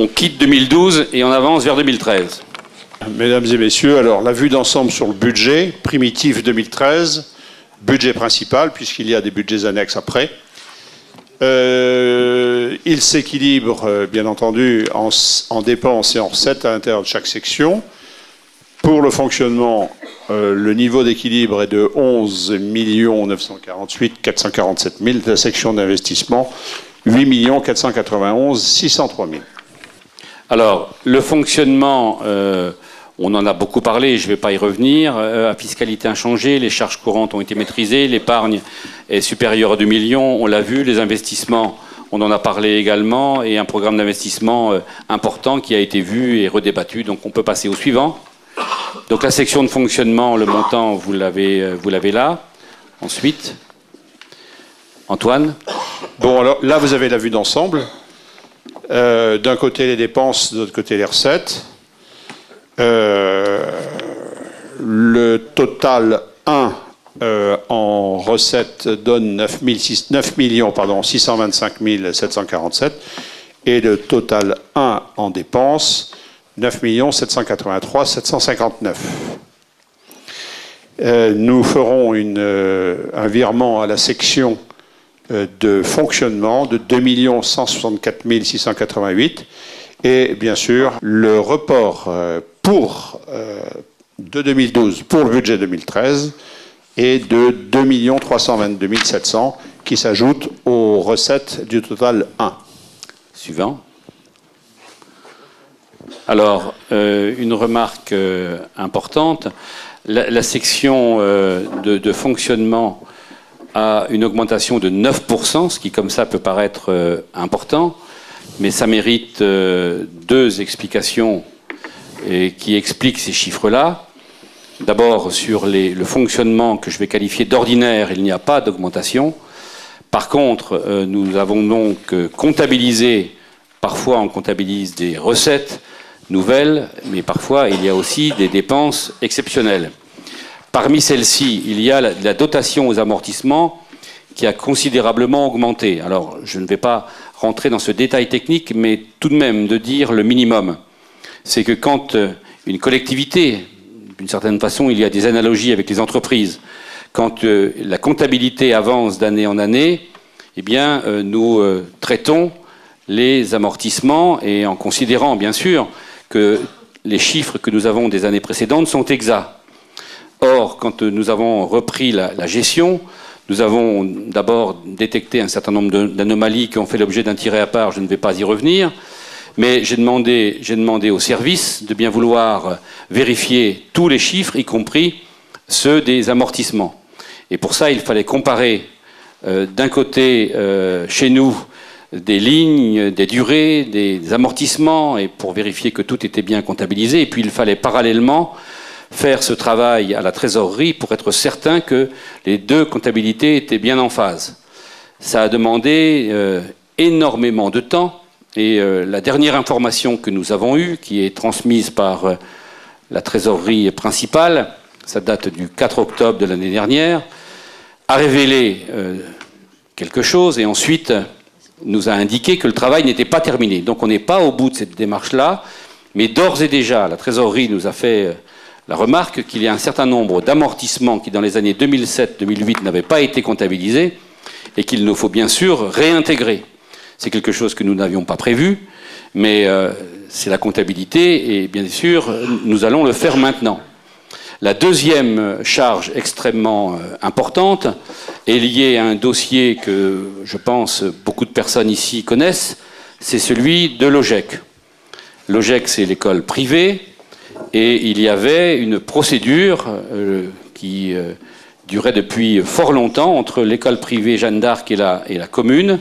on quitte 2012 et on avance vers 2013. Mesdames et messieurs, alors la vue d'ensemble sur le budget, primitif 2013, budget principal, puisqu'il y a des budgets annexes après. Il s'équilibre, bien entendu, en dépenses et en recettes à l'intérieur de chaque section. Pour le fonctionnement, le niveau d'équilibre est de 11 948 447 000. La section d'investissement, 8 491 603 000. Alors, le fonctionnement, on en a beaucoup parlé, je ne vais pas y revenir. À fiscalité inchangée, les charges courantes ont été maîtrisées, l'épargne est supérieure à 2 millions, on l'a vu, les investissements, on en a parlé également, et un programme d'investissement important qui a été vu et redébattu. Donc on peut passer au suivant. Donc la section de fonctionnement, le montant, vous l'avez là. Ensuite, Antoine. Bon, alors là, vous avez la vue d'ensemble. D'un côté les dépenses, de l'autre côté les recettes. Le total 1 en recettes donne 9 625 747 et le total 1 en dépenses 9 783 759. Nous ferons un virement à la section de fonctionnement de 2 164 688 et bien sûr le report de 2012 pour le budget 2013 est de 2 322 700 qui s'ajoute aux recettes du total 1. Suivant. Alors, une remarque importante, la section de fonctionnement a une augmentation de 9%, ce qui comme ça peut paraître important, mais ça mérite deux explications qui expliquent ces chiffres-là. D'abord, sur le fonctionnement que je vais qualifier d'ordinaire, il n'y a pas d'augmentation. Par contre, nous avons donc comptabilisé, parfois on comptabilise des recettes nouvelles, mais parfois il y a aussi des dépenses exceptionnelles. Parmi celles-ci, il y a la dotation aux amortissements qui a considérablement augmenté. Alors, je ne vais pas rentrer dans ce détail technique, mais tout de même de dire le minimum. C'est que quand une collectivité, d'une certaine façon, il y a des analogies avec les entreprises, quand la comptabilité avance d'année en année, eh bien, nous traitons les amortissements et en considérant, bien sûr, que les chiffres que nous avons des années précédentes sont exacts. Or, quand nous avons repris la gestion, nous avons d'abord détecté un certain nombre d'anomalies qui ont fait l'objet d'un tiré à part, je ne vais pas y revenir, mais j'ai demandé au service de bien vouloir vérifier tous les chiffres, y compris ceux des amortissements. Et pour ça, il fallait comparer d'un côté, chez nous, des lignes, des durées, des amortissements, et pour vérifier que tout était bien comptabilisé. Et puis il fallait parallèlement faire ce travail à la trésorerie pour être certain que les deux comptabilités étaient bien en phase. Ça a demandé énormément de temps, et la dernière information que nous avons eue, qui est transmise par la trésorerie principale, ça date du 4 octobre de l'année dernière, a révélé quelque chose, et ensuite nous a indiqué que le travail n'était pas terminé. Donc on n'est pas au bout de cette démarche-là, mais d'ores et déjà, la trésorerie nous a fait la remarque qu'il y a un certain nombre d'amortissements qui, dans les années 2007-2008, n'avaient pas été comptabilisés et qu'il nous faut bien sûr réintégrer. C'est quelque chose que nous n'avions pas prévu, mais c'est la comptabilité et bien sûr, nous allons le faire maintenant. La deuxième charge extrêmement importante est liée à un dossier que je pense beaucoup de personnes ici connaissent, c'est celui de l'OGEC. L'OGEC, c'est l'école privée, et il y avait une procédure qui durait depuis fort longtemps entre l'école privée Jeanne d'Arc et la commune,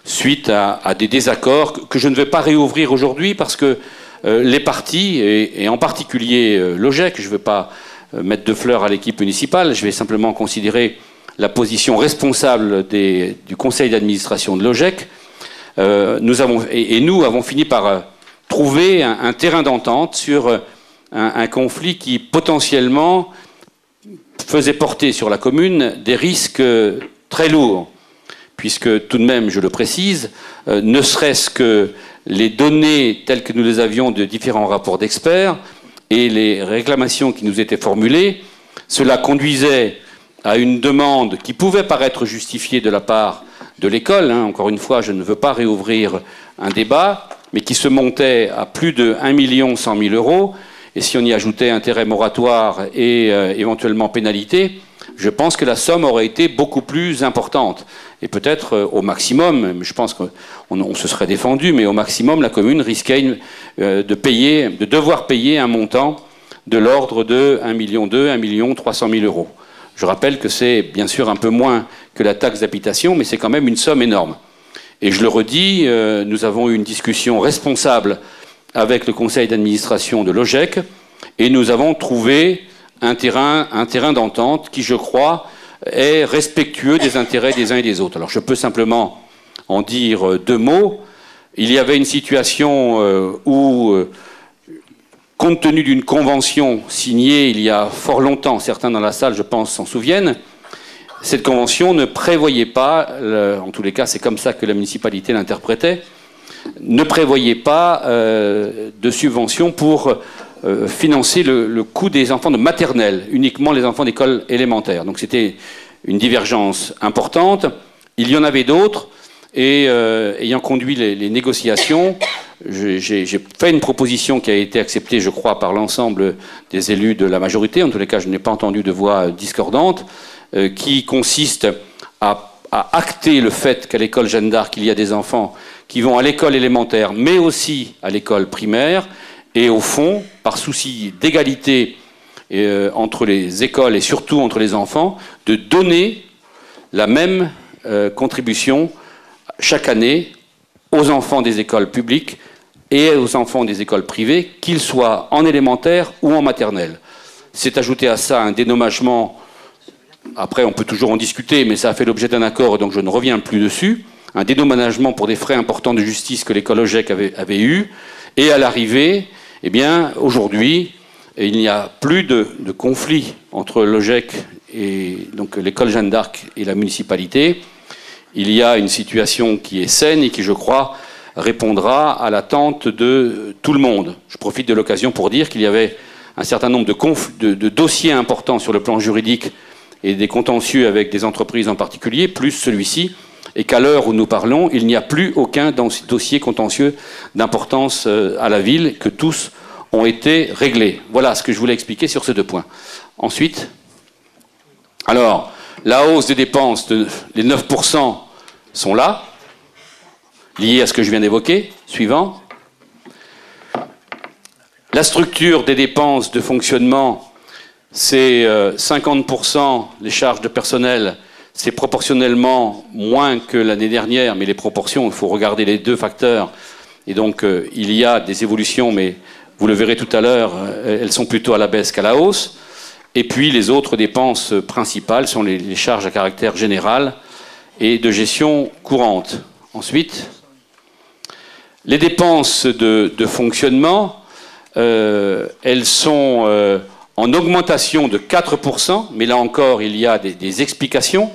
suite à des désaccords que je ne vais pas réouvrir aujourd'hui parce que les partis, et en particulier l'OGEC, je ne veux pas mettre de fleurs à l'équipe municipale, je vais simplement considérer la position responsable du conseil d'administration de l'OGEC. Nous avons fini par trouver un terrain d'entente sur un conflit qui potentiellement faisait porter sur la commune des risques très lourds, puisque tout de même, je le précise, ne serait-ce que les données telles que nous les avions de différents rapports d'experts et les réclamations qui nous étaient formulées, cela conduisait à une demande qui pouvait paraître justifiée de la part de l'école. Encore une fois, je ne veux pas réouvrir un débat, mais qui se montait à plus de 1 100 000 € Et si on y ajoutait intérêt moratoire et éventuellement pénalité, je pense que la somme aurait été beaucoup plus importante. Et peut-être au maximum, je pense qu'on se serait défendu, mais au maximum, la commune risquait de devoir payer un montant de l'ordre de 1,2 million, 1,3 million €. Je rappelle que c'est bien sûr un peu moins que la taxe d'habitation, mais c'est quand même une somme énorme. Et je le redis, nous avons eu une discussion responsable avec le conseil d'administration de l'OGEC, et nous avons trouvé un terrain d'entente qui, je crois, est respectueux des intérêts des uns et des autres. Alors je peux simplement en dire deux mots. Il y avait une situation où, compte tenu d'une convention signée il y a fort longtemps, certains dans la salle, je pense, s'en souviennent, cette convention ne prévoyait pas, en tous les cas c'est comme ça que la municipalité l'interprétait, ne prévoyait pas de subvention pour financer le coût des enfants de maternelle, uniquement les enfants d'école élémentaire. Donc c'était une divergence importante. Il y en avait d'autres, et ayant conduit les négociations, j'ai fait une proposition qui a été acceptée, je crois, par l'ensemble des élus de la majorité. En tous les cas, je n'ai pas entendu de voix discordante, qui consiste à acter le fait qu'à l'école Jeanne d'Arc, il y a des enfants qui vont à l'école élémentaire, mais aussi à l'école primaire, et au fond, par souci d'égalité entre les écoles et surtout entre les enfants, de donner la même contribution chaque année aux enfants des écoles publiques et aux enfants des écoles privées, qu'ils soient en élémentaire ou en maternelle. C'est ajouté à ça un dédommagement, après on peut toujours en discuter, mais ça a fait l'objet d'un accord, donc je ne reviens plus dessus, un dédommagement pour des frais importants de justice que l'école OGEC avait eu, et à l'arrivée, eh bien, aujourd'hui, il n'y a plus de conflit entre l'OGEC et donc l'école Jeanne d'Arc et la municipalité. Il y a une situation qui est saine et qui, je crois, répondra à l'attente de tout le monde. Je profite de l'occasion pour dire qu'il y avait un certain nombre de dossiers importants sur le plan juridique et des contentieux avec des entreprises en particulier, plus celui-ci, et qu'à l'heure où nous parlons, il n'y a plus aucun dossier contentieux d'importance à la ville, que tous ont été réglés. Voilà ce que je voulais expliquer sur ces deux points. Ensuite, alors, la hausse des dépenses, les 9% sont là, liés à ce que je viens d'évoquer. Suivant. La structure des dépenses de fonctionnement, c'est 50% les charges de personnel. C'est proportionnellement moins que l'année dernière, mais les proportions, il faut regarder les deux facteurs. Et donc, il y a des évolutions, mais vous le verrez tout à l'heure, elles sont plutôt à la baisse qu'à la hausse. Et puis, les autres dépenses principales sont les charges à caractère général et de gestion courante. Ensuite, les dépenses de fonctionnement, elles sont en augmentation de 4%, mais là encore, il y a des explications.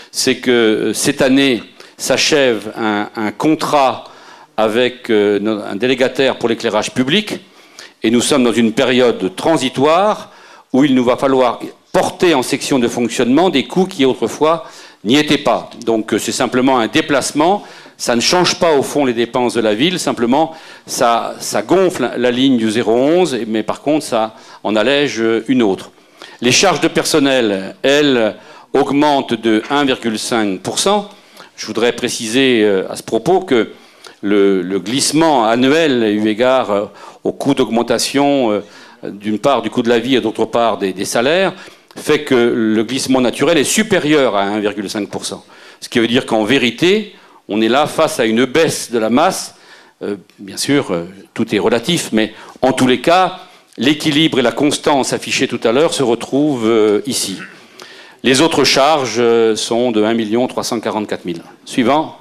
C'est que cette année s'achève un contrat avec un délégataire pour l'éclairage public, et nous sommes dans une période transitoire où il nous va falloir porter en section de fonctionnement des coûts qui autrefois n'y étaient pas. Donc c'est simplement un déplacement, ça ne change pas au fond les dépenses de la ville, simplement ça gonfle la ligne du 011, mais par contre ça en allège une autre. Les charges de personnel, elles, augmentent de 1,5%. Je voudrais préciser à ce propos que le glissement annuel, eu égard au coût d'augmentation, d'une part du coût de la vie et d'autre part des salaires, fait que le glissement naturel est supérieur à 1,5%. Ce qui veut dire qu'en vérité, on est là face à une baisse de la masse. Bien sûr, tout est relatif, mais en tous les cas, l'équilibre et la constance affichée tout à l'heure se retrouvent ici. Les autres charges sont de 1 344 000. Suivant.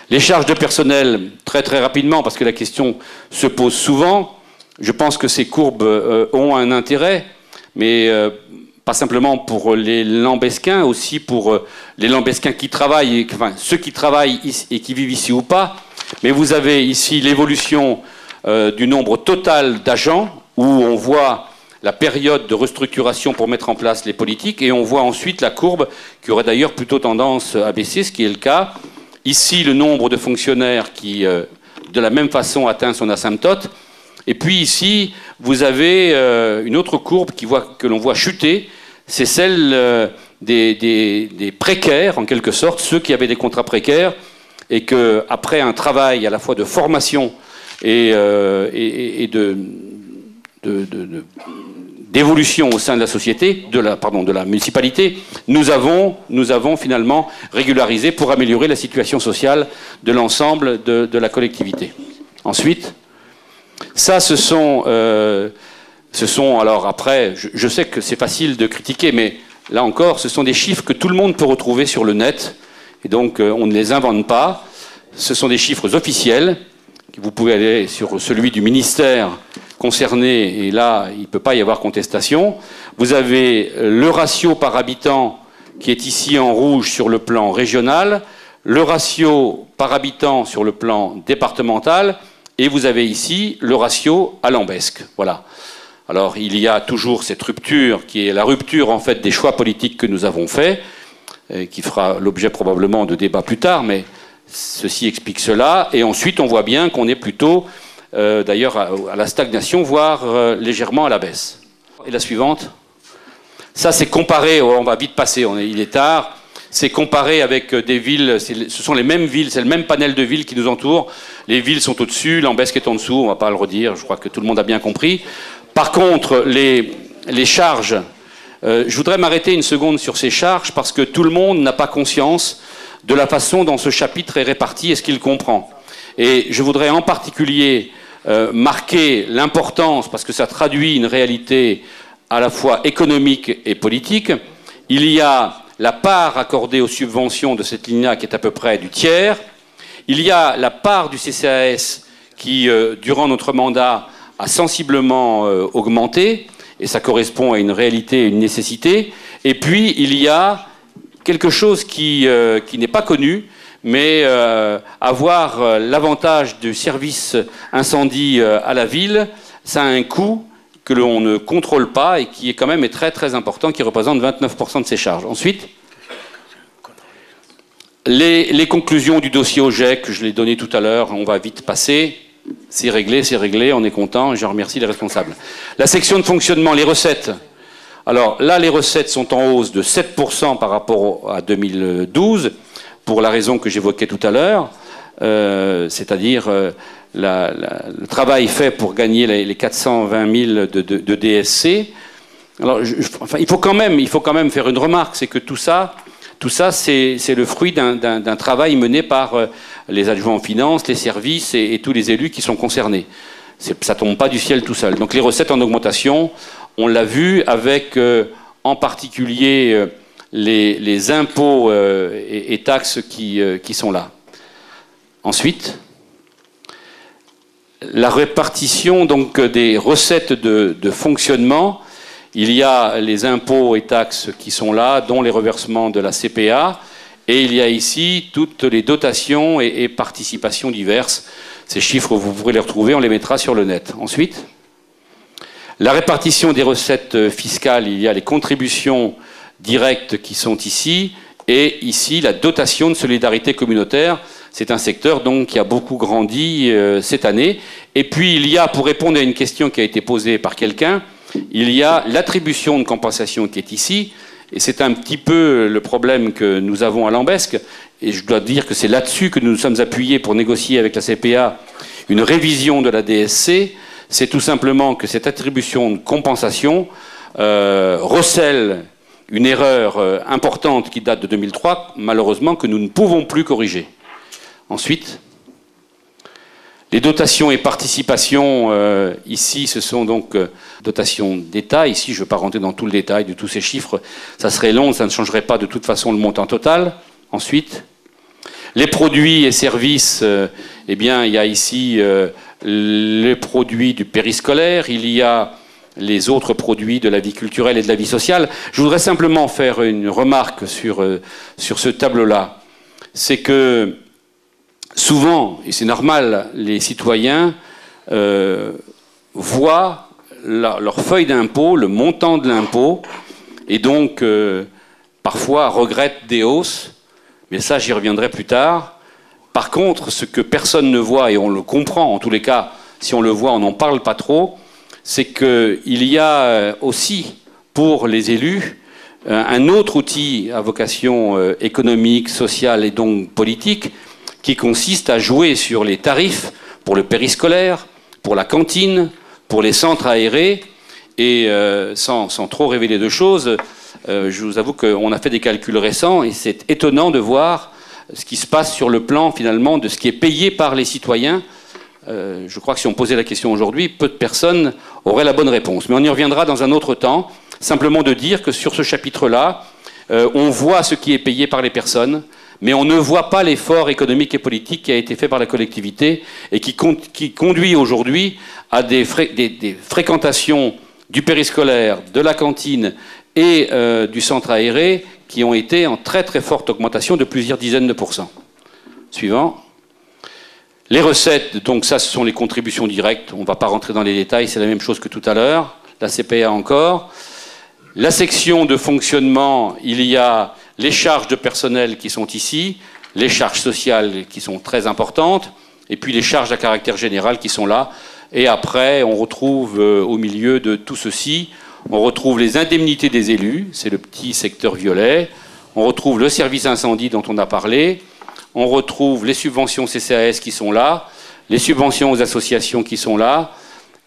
Les charges de personnel, très très rapidement, parce que la question se pose souvent. Je pense que ces courbes ont un intérêt, mais pas simplement pour les Lambesquins, aussi pour les Lambesquins qui travaillent, enfin ceux qui travaillent et qui vivent ici ou pas. Mais vous avez ici l'évolution du nombre total d'agents, où on voit la période de restructuration pour mettre en place les politiques, et on voit ensuite la courbe qui aurait d'ailleurs plutôt tendance à baisser, ce qui est le cas. Ici, le nombre de fonctionnaires qui, de la même façon, atteint son asymptote. Et puis ici, vous avez une autre courbe que l'on voit chuter, c'est celle des précaires, en quelque sorte, ceux qui avaient des contrats précaires, et qu'après un travail à la fois de formation et d'évolution au sein de la société, de la municipalité, nous avons finalement régularisé pour améliorer la situation sociale de l'ensemble de la collectivité. Ensuite, ça, ce sont alors après, je sais que c'est facile de critiquer, mais là encore, ce sont des chiffres que tout le monde peut retrouver sur le net, et donc on ne les invente pas. Ce sont des chiffres officiels. Vous pouvez aller sur celui du ministère concerné, et là, il ne peut pas y avoir contestation. Vous avez le ratio par habitant qui est ici en rouge sur le plan régional, le ratio par habitant sur le plan départemental, et vous avez ici le ratio à Lambesc. Voilà. Alors, il y a toujours cette rupture, qui est la rupture, en fait, des choix politiques que nous avons faits, qui fera l'objet probablement de débats plus tard, mais ceci explique cela. Et ensuite, on voit bien qu'on est plutôt, d'ailleurs, à la stagnation, voire légèrement à la baisse. Et la suivante. Ça, c'est comparé, on va vite passer, il est tard. C'est comparé avec des villes, ce sont les mêmes villes, c'est le même panel de villes qui nous entourent. Les villes sont au-dessus, Lambesc est en dessous, on ne va pas le redire, je crois que tout le monde a bien compris. Par contre, les charges, je voudrais m'arrêter une seconde sur ces charges parce que tout le monde n'a pas conscience de la façon dont ce chapitre est réparti et ce qu'il comprend. Et je voudrais en particulier marquer l'importance, parce que ça traduit une réalité à la fois économique et politique. Il y a la part accordée aux subventions de cette ligne-là qui est à peu près du tiers. Il y a la part du CCAS qui, durant notre mandat, a sensiblement augmenté, et ça correspond à une réalité, une nécessité. Et puis, il y a quelque chose qui n'est pas connu, mais avoir l'avantage du service incendie à la ville, ça a un coût que l'on ne contrôle pas et qui est quand même très très important, qui représente 29% de ses charges. Ensuite, les conclusions du dossier OGEC, je l'ai donné tout à l'heure, on va vite passer. C'est réglé, on est content, je remercie les responsables. La section de fonctionnement, les recettes. Alors là, les recettes sont en hausse de 7% par rapport à 2012, pour la raison que j'évoquais tout à l'heure, c'est-à-dire le travail fait pour gagner les 420 000 de DSC. Alors, il faut quand même faire une remarque, c'est que tout ça c'est le fruit d'un travail mené par les adjoints en finances, les services et tous les élus qui sont concernés. Ça ne tombe pas du ciel tout seul. Donc les recettes en augmentation, on l'a vu avec en particulier les impôts et taxes qui sont là. Ensuite, la répartition donc des recettes de fonctionnement. Il y a les impôts et taxes qui sont là, dont les reversements de la CPA, et il y a ici toutes les dotations et participations diverses. Ces chiffres, vous pourrez les retrouver, on les mettra sur le net. Ensuite, la répartition des recettes fiscales, il y a les contributions directes qui sont ici, et ici la dotation de solidarité communautaire. C'est un secteur donc qui a beaucoup grandi cette année. Et puis il y a, pour répondre à une question qui a été posée par quelqu'un, il y a l'attribution de compensation qui est ici, et c'est un petit peu le problème que nous avons à Lambesc, et je dois dire que c'est là-dessus que nous nous sommes appuyés pour négocier avec la CPA une révision de la DSC. C'est tout simplement que cette attribution de compensation recèle une erreur importante qui date de 2003, malheureusement, que nous ne pouvons plus corriger. Ensuite, les dotations et participations, ici, ce sont donc dotations d'État. Ici, je ne vais pas rentrer dans tout le détail de tous ces chiffres. Ça serait long, ça ne changerait pas de toute façon le montant total. Ensuite, les produits et services, eh bien, il y a ici les produits du périscolaire, il y a les autres produits de la vie culturelle et de la vie sociale. Je voudrais simplement faire une remarque sur ce tableau-là. C'est que souvent, et c'est normal, les citoyens voient leur feuille d'impôt, le montant de l'impôt, et donc parfois regrettent des hausses, mais ça j'y reviendrai plus tard. Par contre, ce que personne ne voit, et on le comprend, en tous les cas, si on le voit, on n'en parle pas trop, c'est qu'il y a aussi, pour les élus, un autre outil à vocation économique, sociale et donc politique, qui consiste à jouer sur les tarifs pour le périscolaire, pour la cantine, pour les centres aérés, et sans trop révéler de choses, je vous avoue qu'on a fait des calculs récents, et c'est étonnant de voir ce qui se passe sur le plan, finalement, de ce qui est payé par les citoyens. Je crois que si on posait la question aujourd'hui, peu de personnes auraient la bonne réponse. Mais on y reviendra dans un autre temps. Simplement de dire que sur ce chapitre-là, on voit ce qui est payé par les personnes, mais on ne voit pas l'effort économique et politique qui a été fait par la collectivité et qui conduit aujourd'hui à des fréquentations du périscolaire, de la cantine et du centre aéré qui ont été en très très forte augmentation de plusieurs dizaines de pourcents. Suivant. Les recettes, donc ça, ce sont les contributions directes. On ne va pas rentrer dans les détails, c'est la même chose que tout à l'heure. La CPA encore. La section de fonctionnement, il y a les charges de personnel qui sont ici, les charges sociales qui sont très importantes, et puis les charges à caractère général qui sont là. Et après, on retrouve au milieu de tout ceci, on retrouve les indemnités des élus, c'est le petit secteur violet. On retrouve le service incendie dont on a parlé. On retrouve les subventions CCAS qui sont là, les subventions aux associations qui sont là,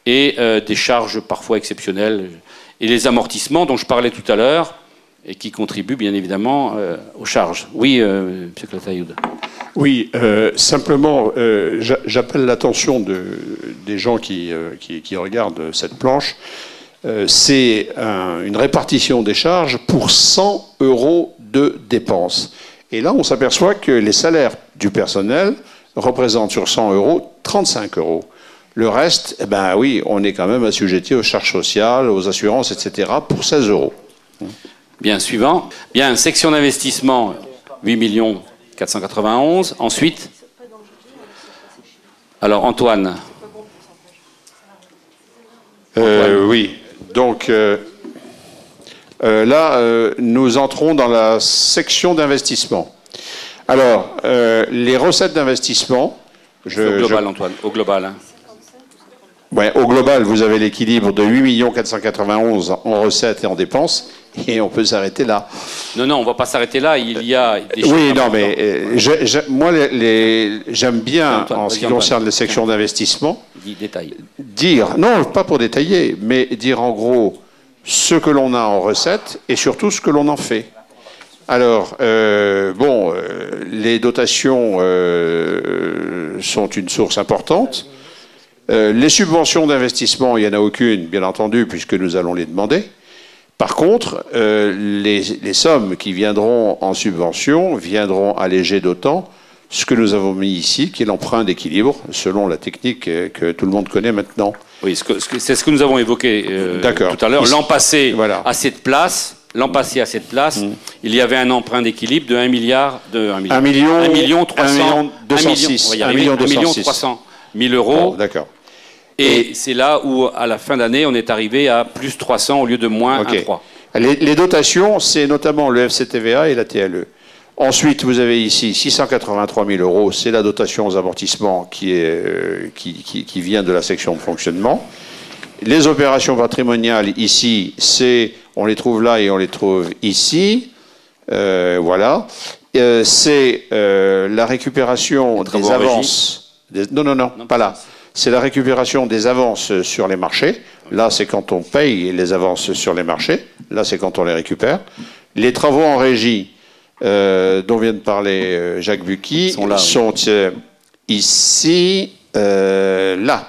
et des charges parfois exceptionnelles, et les amortissements dont je parlais tout à l'heure, et qui contribuent bien évidemment aux charges. Oui, M. Klatayoud. Oui, simplement, j'appelle l'attention des gens qui regardent cette planche. C'est une répartition des charges pour 100 € de dépenses. Et là, on s'aperçoit que les salaires du personnel représentent sur 100 €, 35 €. Le reste, eh ben oui, on est quand même assujetti aux charges sociales, aux assurances, etc. pour 16 €. Bien, suivant. Bien, section d'investissement, 8 491. Ensuite, alors Antoine. Oui, donc là, nous entrons dans la section d'investissement. Alors, les recettes d'investissement... Au global, Antoine, au global. Hein. Ouais, au global, vous avez l'équilibre de 8 491 en recettes et en dépenses, et on peut s'arrêter là. Non, on ne va pas s'arrêter là, il y a des choses. Oui, non, mais moi, j'aime bien, Antoine, en ce qui concerne les sections d'investissement, dire, non, pas pour détailler, mais dire en gros ce que l'on a en recettes et surtout ce que l'on en fait. Alors, les dotations sont une source importante. Les subventions d'investissement, il n'y en a aucune, bien entendu, puisque nous allons les demander. Par contre, les sommes qui viendront en subvention viendront alléger d'autant ce que nous avons mis ici, qui est l'emprunt d'équilibre, selon la technique que tout le monde connaît maintenant. Oui, c'est ce que nous avons évoqué tout à l'heure. L'an passé, voilà. à cette place, il y avait un emprunt d'équilibre de 1 milliard, de 1 million 300 000 euros. Bon, d'accord. Et c'est là où, à la fin d'année, on est arrivé à plus 300 au lieu de moins 1,3. Les dotations, c'est notamment le FCTVA et la TLE. Ensuite, vous avez ici 683 000 euros, c'est la dotation aux amortissements qui vient de la section de fonctionnement. Les opérations patrimoniales, ici, on les trouve là et on les trouve ici. Voilà. C'est la récupération des avances. Non, pas là. C'est la récupération des avances sur les marchés. Là, c'est quand on paye les avances sur les marchés. Là, c'est quand on les récupère. Les travaux en régie, dont vient de parler Jacques Bucky, sont ici, là.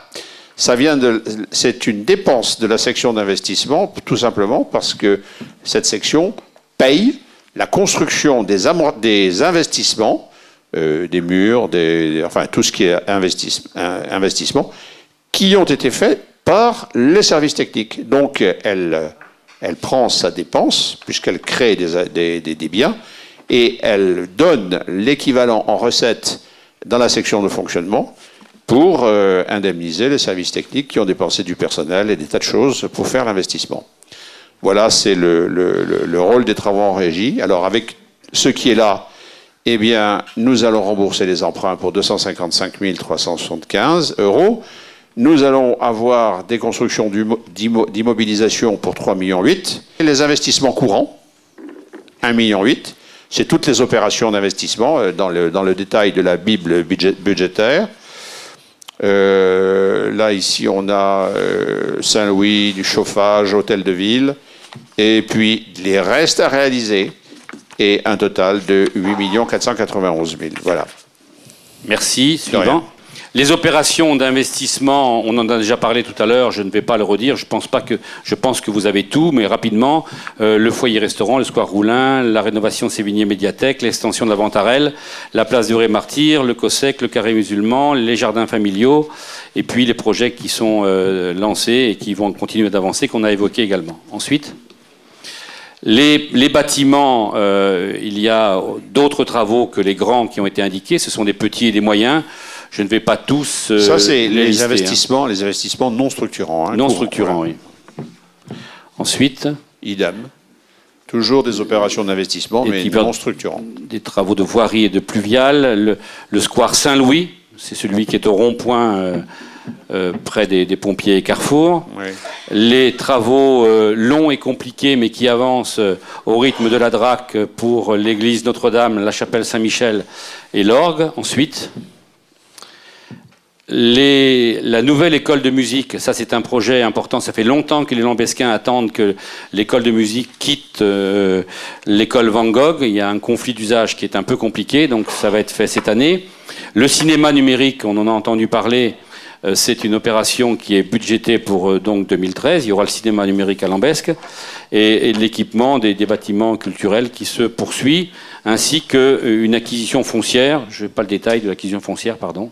C'est une dépense de la section d'investissement, tout simplement parce que cette section paye la construction des investissements, des murs, enfin tout ce qui est investissement, qui ont été faits par les services techniques. Donc elle prend sa dépense, puisqu'elle crée des biens, et elle donne l'équivalent en recettes dans la section de fonctionnement pour indemniser les services techniques qui ont dépensé du personnel et des tas de choses pour faire l'investissement. Voilà, c'est le rôle des travaux en régie. Alors, avec ce qui est là, eh bien, nous allons rembourser les emprunts pour 255 375 €. Nous allons avoir des constructions d'immobilisation pour 3,8 millions. Et les investissements courants, 1,8 million. C'est toutes les opérations d'investissement dans le détail de la Bible budgétaire. Là, ici, on a Saint-Louis, du chauffage, hôtel de ville, et puis les restes à réaliser, et un total de 8 491 000. Voilà. Merci. Suivant. Les opérations d'investissement, on en a déjà parlé tout à l'heure, je ne vais pas le redire, je pense que vous avez tout, mais rapidement, le foyer-restaurant, le square Roulin, la rénovation Sévigné-Médiathèque, l'extension de la Ventarelle, la place du Ré-Martyr, le COSEC, le Carré musulman, les jardins familiaux, et puis les projets qui sont lancés et qui vont continuer d'avancer, qu'on a évoqués également. Ensuite, les bâtiments, il y a d'autres travaux que les grands qui ont été indiqués, ce sont des petits et des moyens. Je ne vais pas tous ça, c'est les lister, investissements, les investissements non structurants. Non structurants, oui. Ensuite, idem. Toujours des opérations d'investissement, mais non structurants. Des travaux de voirie et de pluvial. Le square Saint-Louis, c'est celui qui est au rond-point près des pompiers et Carrefour. Oui. Les travaux longs et compliqués, mais qui avancent au rythme de la DRAC pour l'église Notre-Dame, la chapelle Saint-Michel et l'orgue. Ensuite, la nouvelle école de musique, ça c'est un projet important, ça fait longtemps que les Lambesquins attendent que l'école de musique quitte l'école Van Gogh. Il y a un conflit d'usage qui est un peu compliqué, donc ça va être fait cette année. Le cinéma numérique, on en a entendu parler, c'est une opération qui est budgétée pour donc 2013. Il y aura le cinéma numérique à Lambesc et l'équipement des bâtiments culturels qui se poursuit, ainsi qu'une acquisition foncière. Je n'ai pas le détail de l'acquisition foncière, pardon.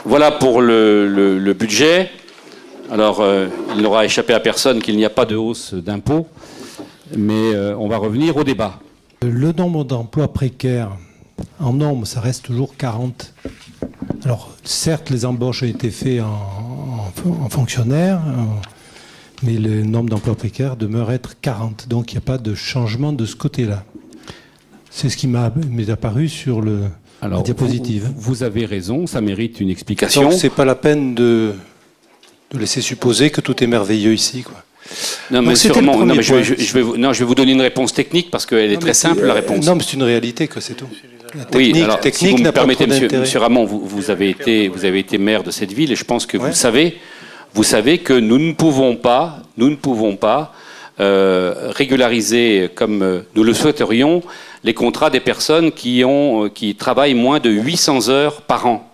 Voilà pour le budget. Alors, il n'aura échappé à personne qu'il n'y a pas de hausse d'impôts, mais on va revenir au débat. Le nombre d'emplois précaires, en norme, ça reste toujours 40. Alors, certes, les embauches ont été faites en fonctionnaires, mais le nombre d'emplois précaires demeure être 40. Donc, il n'y a pas de changement de ce côté-là. C'est ce qui m'est apparu sur la diapositive. Vous avez raison, ça mérite une explication. Donc, c'est pas la peine de laisser supposer que tout est merveilleux ici, quoi. Non, mais sûrement, je vais vous donner une réponse technique parce qu'elle est très simple, la réponse. Non, mais c'est une réalité, quoi, c'est tout. La technique, oui, alors, si vous me permettez, monsieur Ramon, vous avez été maire de cette ville et je pense que vous savez que nous ne pouvons pas régulariser comme nous le souhaiterions les contrats des personnes qui travaillent moins de 800 heures par an.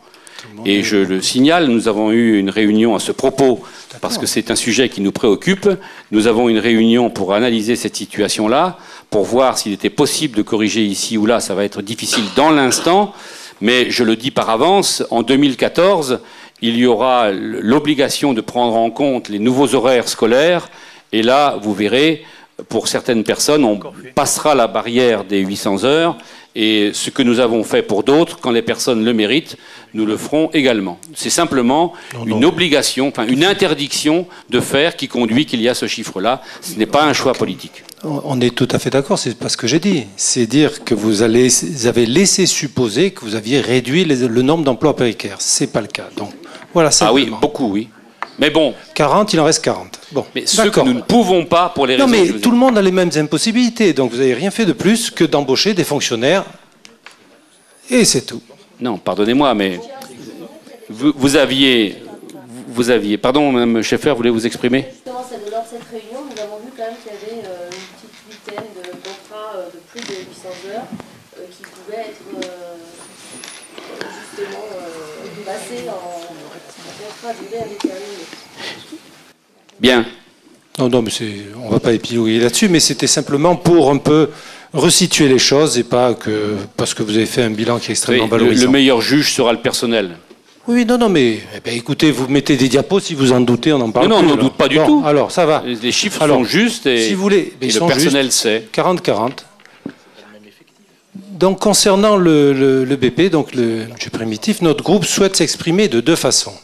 Et je le signale, nous avons eu une réunion à ce propos, parce que c'est un sujet qui nous préoccupe. Nous avons une réunion pour analyser cette situation-là, pour voir s'il était possible de corriger ici ou là. Ça va être difficile dans l'instant, mais je le dis par avance, en 2014, il y aura l'obligation de prendre en compte les nouveaux horaires scolaires. Et là, vous verrez, pour certaines personnes, on passera la barrière des 800 heures. Et ce que nous avons fait pour d'autres, quand les personnes le méritent, nous le ferons également. C'est simplement une obligation, enfin une interdiction de faire qui conduit qu'il y a ce chiffre-là. Ce n'est pas un choix politique. On est tout à fait d'accord, c'est pas ce que j'ai dit. C'est dire que vous avez laissé supposer que vous aviez réduit le nombre d'emplois précaires. C'est pas le cas. Donc voilà. Ah oui, beaucoup, oui. Mais bon. 40, il en reste 40. Bon. Mais ce que nous ne pouvons pas pour les raisons. Non, mais tout le monde a les mêmes impossibilités. Donc vous n'avez rien fait de plus que d'embaucher des fonctionnaires. Et c'est tout. Non, pardonnez-moi, mais vous aviez. Pardon, Mme Schaeffer, voulez vous exprimer? Justement, lors de cette réunion, nous avons vu quand même qu'il y avait une petite huitaine de contrats de plus de 800 heures qui pouvaient être justement passés en contrat à durée indéterminée. Bien. Non, mais on ne va pas épiloguer là-dessus, mais c'était simplement pour un peu resituer les choses et pas que parce que vous avez fait un bilan qui est extrêmement valorisant. Le meilleur juge sera le personnel. Oui, non, mais écoutez, vous mettez des diapos, si vous en doutez, on en parle. Non, on n'en doute pas du tout. Alors, ça va. Les chiffres sont justes et, si vous voulez, et le personnel sait. 40-40. Donc, concernant le BP, donc le budget primitif, notre groupe souhaite s'exprimer de deux façons.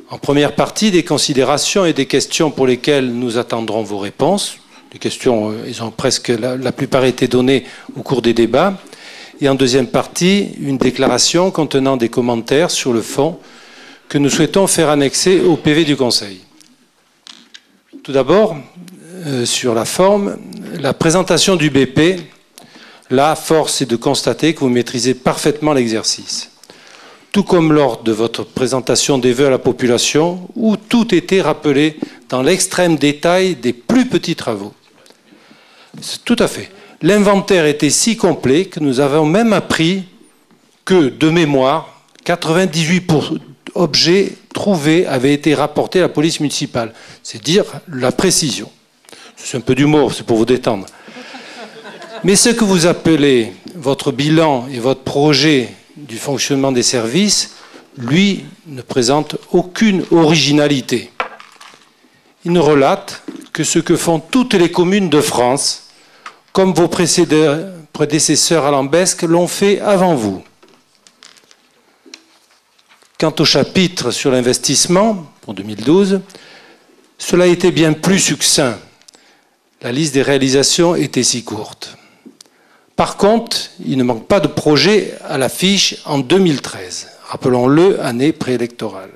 En première partie, des considérations et des questions pour lesquelles nous attendrons vos réponses. Les questions, ils ont presque, la plupart été données au cours des débats. Et en deuxième partie, une déclaration contenant des commentaires sur le fond que nous souhaitons faire annexer au PV du Conseil. Tout d'abord, sur la forme, la présentation du BP, là, force est de constater que vous maîtrisez parfaitement l'exercice. Tout comme lors de votre présentation des vœux à la population, où tout était rappelé dans l'extrême détail des plus petits travaux. Tout à fait. L'inventaire était si complet que nous avons même appris que, de mémoire, 98 objets trouvés avaient été rapportés à la police municipale. C'est dire la précision. C'est un peu d'humour, c'est pour vous détendre. Mais ce que vous appelez votre bilan et votre projet du fonctionnement des services, lui, ne présente aucune originalité. Il ne relate que ce que font toutes les communes de France, comme vos prédécesseurs à Lambesc l'ont fait avant vous. Quant au chapitre sur l'investissement, pour 2012, cela était bien plus succinct. La liste des réalisations était si courte. Par contre, il ne manque pas de projet à l'affiche en 2013. Rappelons-le, année préélectorale.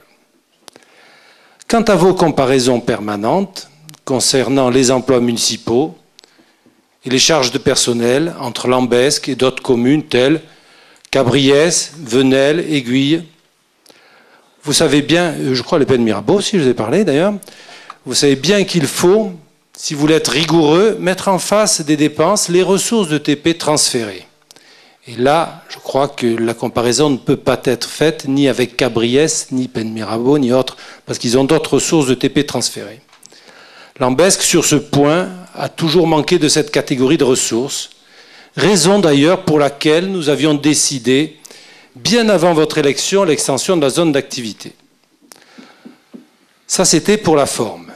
Quant à vos comparaisons permanentes concernant les emplois municipaux et les charges de personnel entre Lambesc et d'autres communes telles Cabriès, Venelle, Aiguille, vous savez bien, je crois les Pennes Mirabeau, si je vous ai parlé d'ailleurs, vous savez bien qu'il faut, si vous voulez être rigoureux, mettre en face des dépenses les ressources de TP transférées. Et là, je crois que la comparaison ne peut pas être faite ni avec Cabriès, ni Pennes Mirabeau, ni autres, parce qu'ils ont d'autres ressources de TP transférées. Lambesc, sur ce point, a toujours manqué de cette catégorie de ressources, raison d'ailleurs pour laquelle nous avions décidé, bien avant votre élection, l'extension de la zone d'activité. Ça, c'était pour la forme.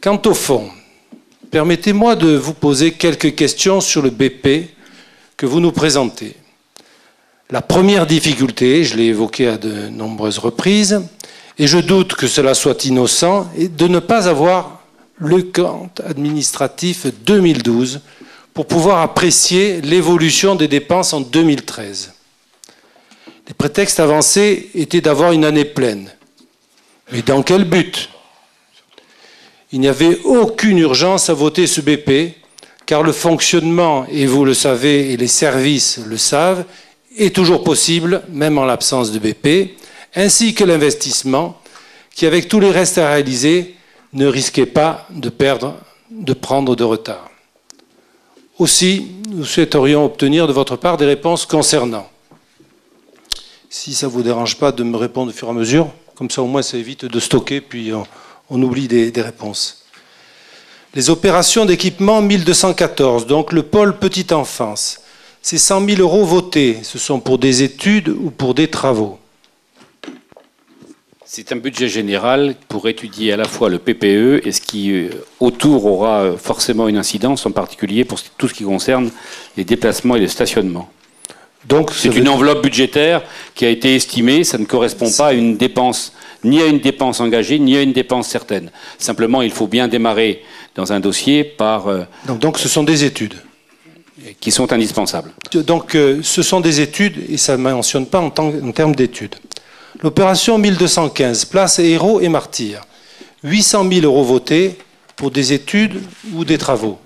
Quant au fond, permettez-moi de vous poser quelques questions sur le BP que vous nous présentez. La première difficulté, je l'ai évoquée à de nombreuses reprises, et je doute que cela soit innocent, est de ne pas avoir le compte administratif 2012 pour pouvoir apprécier l'évolution des dépenses en 2013. Les prétextes avancés étaient d'avoir une année pleine. Mais dans quel but ? Il n'y avait aucune urgence à voter ce BP, car le fonctionnement, et vous le savez, et les services le savent, est toujours possible, même en l'absence de BP, ainsi que l'investissement, qui, avec tous les restes à réaliser, ne risquait pas de prendre de retard. Aussi, nous souhaiterions obtenir de votre part des réponses concernant. Si ça ne vous dérange pas de me répondre au fur et à mesure, comme ça au moins ça évite de stocker, puis on oublie des réponses. Les opérations d'équipement 1214, donc le pôle petite enfance, c'est 100 000 € votés. Ce sont pour des études ou pour des travaux? C'est un budget général pour étudier à la fois le PPE et ce qui autour aura forcément une incidence, en particulier pour tout ce qui concerne les déplacements et le stationnement. Donc c'est une enveloppe budgétaire qui a été estimée, ça ne correspond pas à une dépense, ni à une dépense engagée, ni à une dépense certaine. Simplement, il faut bien démarrer dans un dossier par... Donc ce sont des études qui sont indispensables. Donc ce sont des études, et ça ne mentionne pas en termes d'études. L'opération 1215, place héros et martyrs. 800 000 € votés pour des études ou des travaux.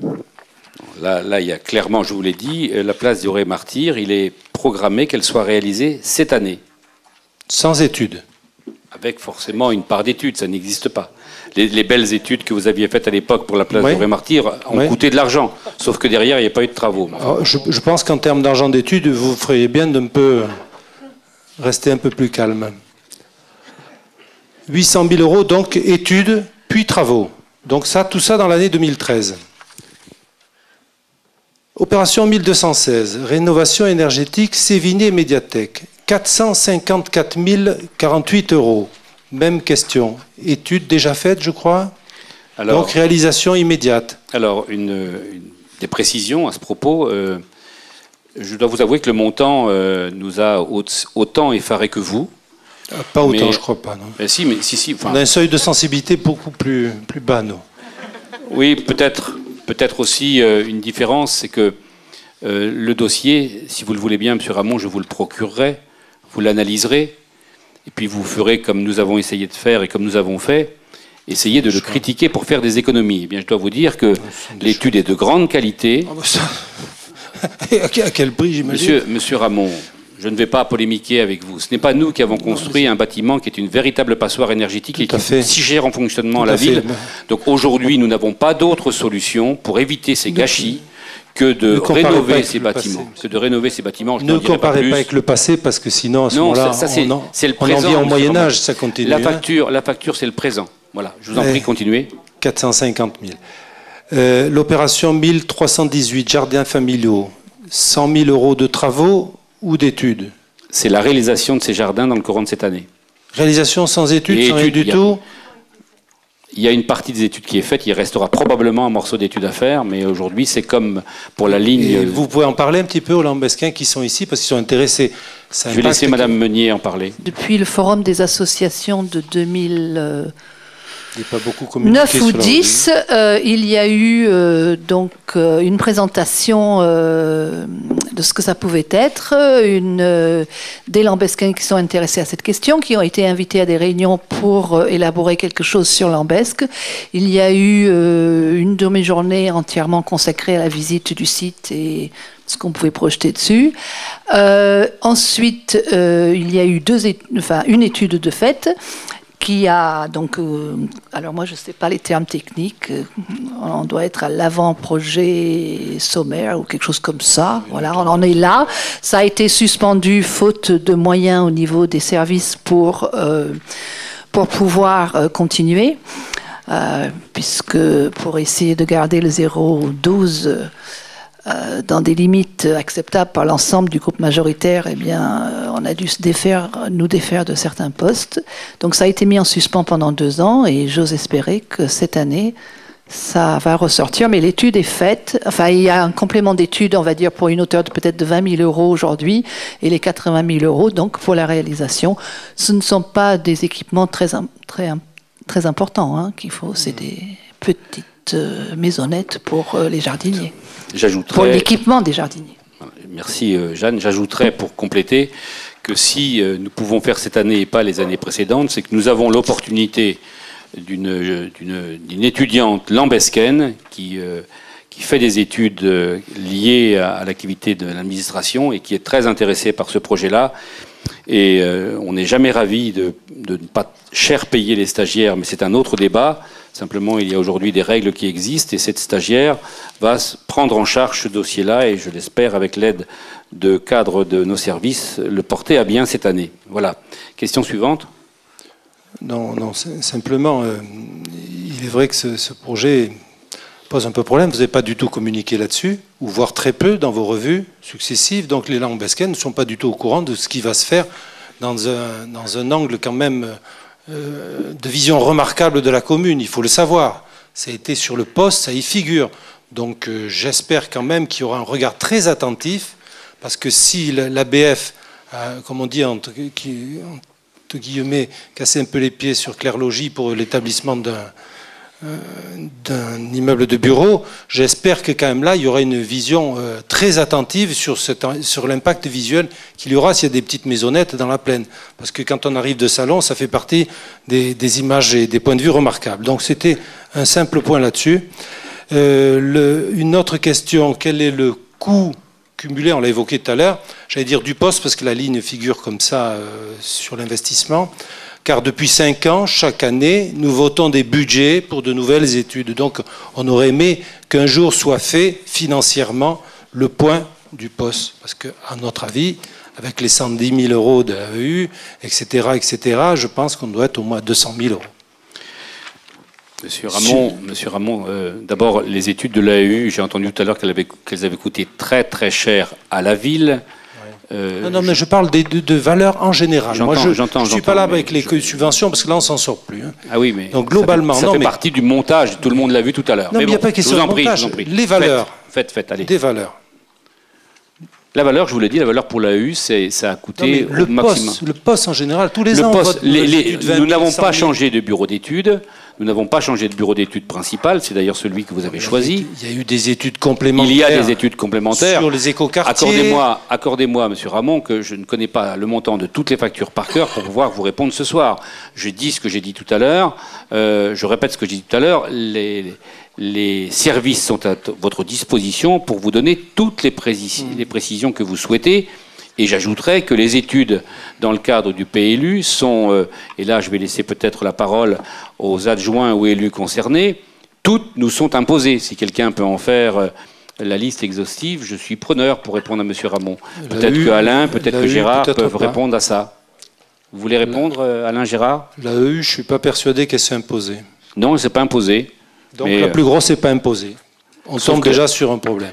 Là, il y a clairement, je vous l'ai dit, la place héros et martyrs, il est programmé qu'elle soit réalisée cette année. Sans études. Avec forcément une part d'études, ça n'existe pas. Les belles études que vous aviez faites à l'époque pour la place héros et martyrs ont coûté de l'argent, sauf que derrière, il n'y a pas eu de travaux. Alors, je pense qu'en termes d'argent d'études, vous feriez bien d'un peu... rester un peu plus calme. 800 000 €, donc études, puis travaux. Donc ça, tout ça dans l'année 2013. Opération 1216, rénovation énergétique Sévigné Médiathèque. 454 048 €. Même question. Études déjà faites, je crois. Alors, donc réalisation immédiate. Alors, des précisions à ce propos. Je dois vous avouer que le montant nous a autant effaré que vous. Pas autant, je crois pas. Non. Mais si. On a un seuil de sensibilité beaucoup plus bas, nous. Oui, peut-être aussi une différence, c'est que le dossier, si vous le voulez bien, M. Ramon, je vous le procurerai, vous l'analyserez, et puis vous ferez comme nous avons essayé de faire et comme nous avons fait, essayer de le critiquer pour faire des économies. Eh bien, je dois vous dire que l'étude est de grande qualité. Ah bah ça... à quel prix, j'imagine? Monsieur Ramon, je ne vais pas polémiquer avec vous. Ce n'est pas nous qui avons construit un bâtiment qui est une véritable passoire énergétique et qui est si cher en fonctionnement à la ville. Donc aujourd'hui, nous n'avons pas d'autre solution pour éviter ces gâchis que de rénover ces bâtiments. Ne comparez pas avec le passé, parce que sinon, à ce moment-là, on en vient au Moyen-Âge, ça continue. La facture, c'est le présent. Voilà, je vous en prie, continuez. 450 000. L'opération 1318, jardins familiaux, 100 000 € de travaux ou d'études? C'est la réalisation de ces jardins dans le courant de cette année. Réalisation sans études, sans rien du tout? Il y a une partie des études qui est faite, il restera probablement un morceau d'études à faire, mais aujourd'hui c'est comme pour la ligne... Et vous pouvez en parler un petit peu aux Lambesquins qui sont ici, parce qu'ils sont intéressés. Je vais laisser Madame Meunier en parler. Depuis le forum des associations de 2000... Pas beaucoup communiqué 9 ou 10, il y a eu une présentation de ce que ça pouvait être, des Lambesquins qui sont intéressés à cette question, qui ont été invités à des réunions pour élaborer quelque chose sur Lambesque. Il y a eu une demi-journée entièrement consacrée à la visite du site et ce qu'on pouvait projeter dessus. Ensuite, il y a eu une étude de fait, qui a donc, alors moi je ne sais pas les termes techniques, on doit être à l'avant-projet sommaire ou quelque chose comme ça, voilà, on en est là. Ça a été suspendu faute de moyens au niveau des services pour pouvoir continuer, puisque pour essayer de garder le 0,12 dans des limites acceptables par l'ensemble du groupe majoritaire, eh bien, on a dû nous défaire de certains postes. Donc ça a été mis en suspens pendant 2 ans et j'ose espérer que cette année, ça va ressortir. Mais l'étude est faite. Enfin, il y a un complément d'étude, on va dire, pour une hauteur de peut-être de 20 000 € aujourd'hui et les 80 000 € donc pour la réalisation. Ce ne sont pas des équipements très importants hein, qu'il faut. C'est des petites maisonnettes pour les jardiniers. Pour l'équipement des jardiniers. Merci Jeanne. J'ajouterais pour compléter que si nous pouvons faire cette année et pas les années précédentes, c'est que nous avons l'opportunité d'une étudiante lambesquaine qui fait des études liées à l'activité de l'administration et qui est très intéressée par ce projet-là. Et on n'est jamais ravi de ne pas cher payer les stagiaires, mais c'est un autre débat. Simplement, il y a aujourd'hui des règles qui existent et cette stagiaire va prendre en charge ce dossier-là et je l'espère, avec l'aide de cadres de nos services, le porter à bien cette année. Voilà. Question suivante. Non, simplement, il est vrai que ce projet pose un peu problème. Vous n'avez pas du tout communiqué là-dessus, ou voire très peu dans vos revues successives. Donc les Lambesquins ne sont pas du tout au courant de ce qui va se faire dans un angle quand même de vision remarquable de la commune. Il faut le savoir. Ça a été sur le poste, ça y figure. Donc j'espère quand même qu'il y aura un regard très attentif, parce que si l'ABF, comme on dit entre guillemets, casser un peu les pieds sur Clair-Logis pour l'établissement d'un immeuble de bureau, j'espère que quand même là, il y aura une vision très attentive sur l'impact visuel qu'il y aura s'il y a des petites maisonnettes dans la plaine. Parce que quand on arrive de salon, ça fait partie des images et des points de vue remarquables. Donc c'était un simple point là-dessus. Une autre question, quel est le coût cumulé, on l'a évoqué tout à l'heure, j'allais dire du poste, parce que la ligne figure comme ça sur l'investissement, car depuis 5 ans, chaque année, nous votons des budgets pour de nouvelles études. Donc on aurait aimé qu'un jour soit fait financièrement le point du poste, parce qu'à notre avis, avec les 110 000 € de l'AEU, etc., je pense qu'on doit être au moins à 200 000 €. Monsieur Ramon, d'abord, les études de l'AEU, j'ai entendu tout à l'heure qu'elles avaient coûté très très cher à la ville. Non, mais je parle de valeurs en général. Moi, je ne suis pas là avec les subventions, parce que là, on ne s'en sort plus. Hein. Ah oui, mais donc, globalement, ça fait partie du montage, tout le monde l'a vu tout à l'heure. Non, mais il n'y a pas question de montage. Les valeurs. Faites, allez. Des valeurs. La valeur, je vous l'ai dit, la valeur pour l'AEU, ça a coûté le au maximum. Le poste en général, tous les Le ans, poste, nous n'avons pas 100 000. changé de bureau d'études. Nous n'avons pas changé de bureau d'études principal. C'est d'ailleurs celui que vous avez choisi. Il y a eu des études complémentaires. Il y a des études complémentaires. Sur les écoquartiers. Accordez-moi, monsieur Ramon, que je ne connais pas le montant de toutes les factures par cœur pour pouvoir vous répondre ce soir. Je dis ce que j'ai dit tout à l'heure. Je répète ce que j'ai dit tout à l'heure. Les services sont à votre disposition pour vous donner toutes les précisions que vous souhaitez. Et j'ajouterais que les études dans le cadre du PLU sont, et là je vais laisser peut-être la parole aux adjoints ou élus concernés, toutes nous sont imposées. Si quelqu'un peut en faire la liste exhaustive, je suis preneur pour répondre à M. Ramon. Peut-être que Alain, peut-être que Gérard peuvent répondre à ça. Vous voulez répondre, Alain, Gérard? L'AEU, je ne suis pas persuadé qu'elle s'est imposée. Non, elle ne s'est pas imposée. Donc la plus grosse n'est pas imposée. On tombe déjà sur un problème.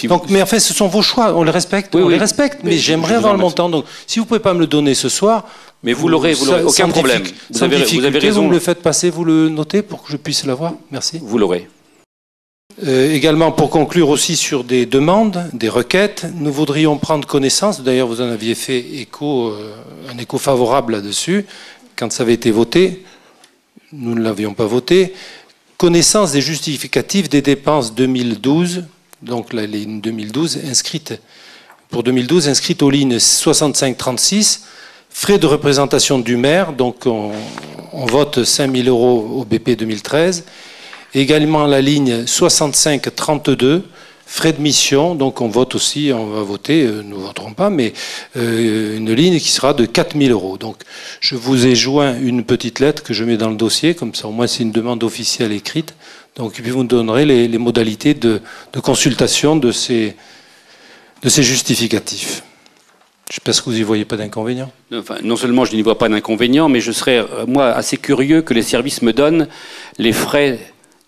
Donc, mais en fait, ce sont vos choix, on les respecte, les respecte. Mais j'aimerais avoir le montant. Donc, si vous ne pouvez pas me le donner ce soir, mais vous l'aurez, aucun problème. Vous avez raison. Vous me le faites passer, vous le notez pour que je puisse l'avoir. Merci. Vous l'aurez. Également, pour conclure aussi sur des demandes, des requêtes, nous voudrions prendre connaissance. D'ailleurs, vous en aviez fait un écho favorable là-dessus quand ça avait été voté. Nous ne l'avions pas voté. Connaissance des justificatifs des dépenses 2012. Donc la ligne 2012 inscrite aux lignes 65-36, frais de représentation du maire, donc on vote 5 000 € au BP 2013. Également la ligne 65-32, frais de mission, donc on vote aussi, on va voter, nous ne voterons pas, mais une ligne qui sera de 4 000 €. Donc je vous ai joint une petite lettre que je mets dans le dossier, comme ça au moins c'est une demande officielle écrite. Donc, puis vous me donnerez les modalités de consultation de ces justificatifs. Je pense que vous n'y voyez pas d'inconvénient. Enfin, non seulement je n'y vois pas d'inconvénient, mais je serais, moi, assez curieux que les services me donnent les frais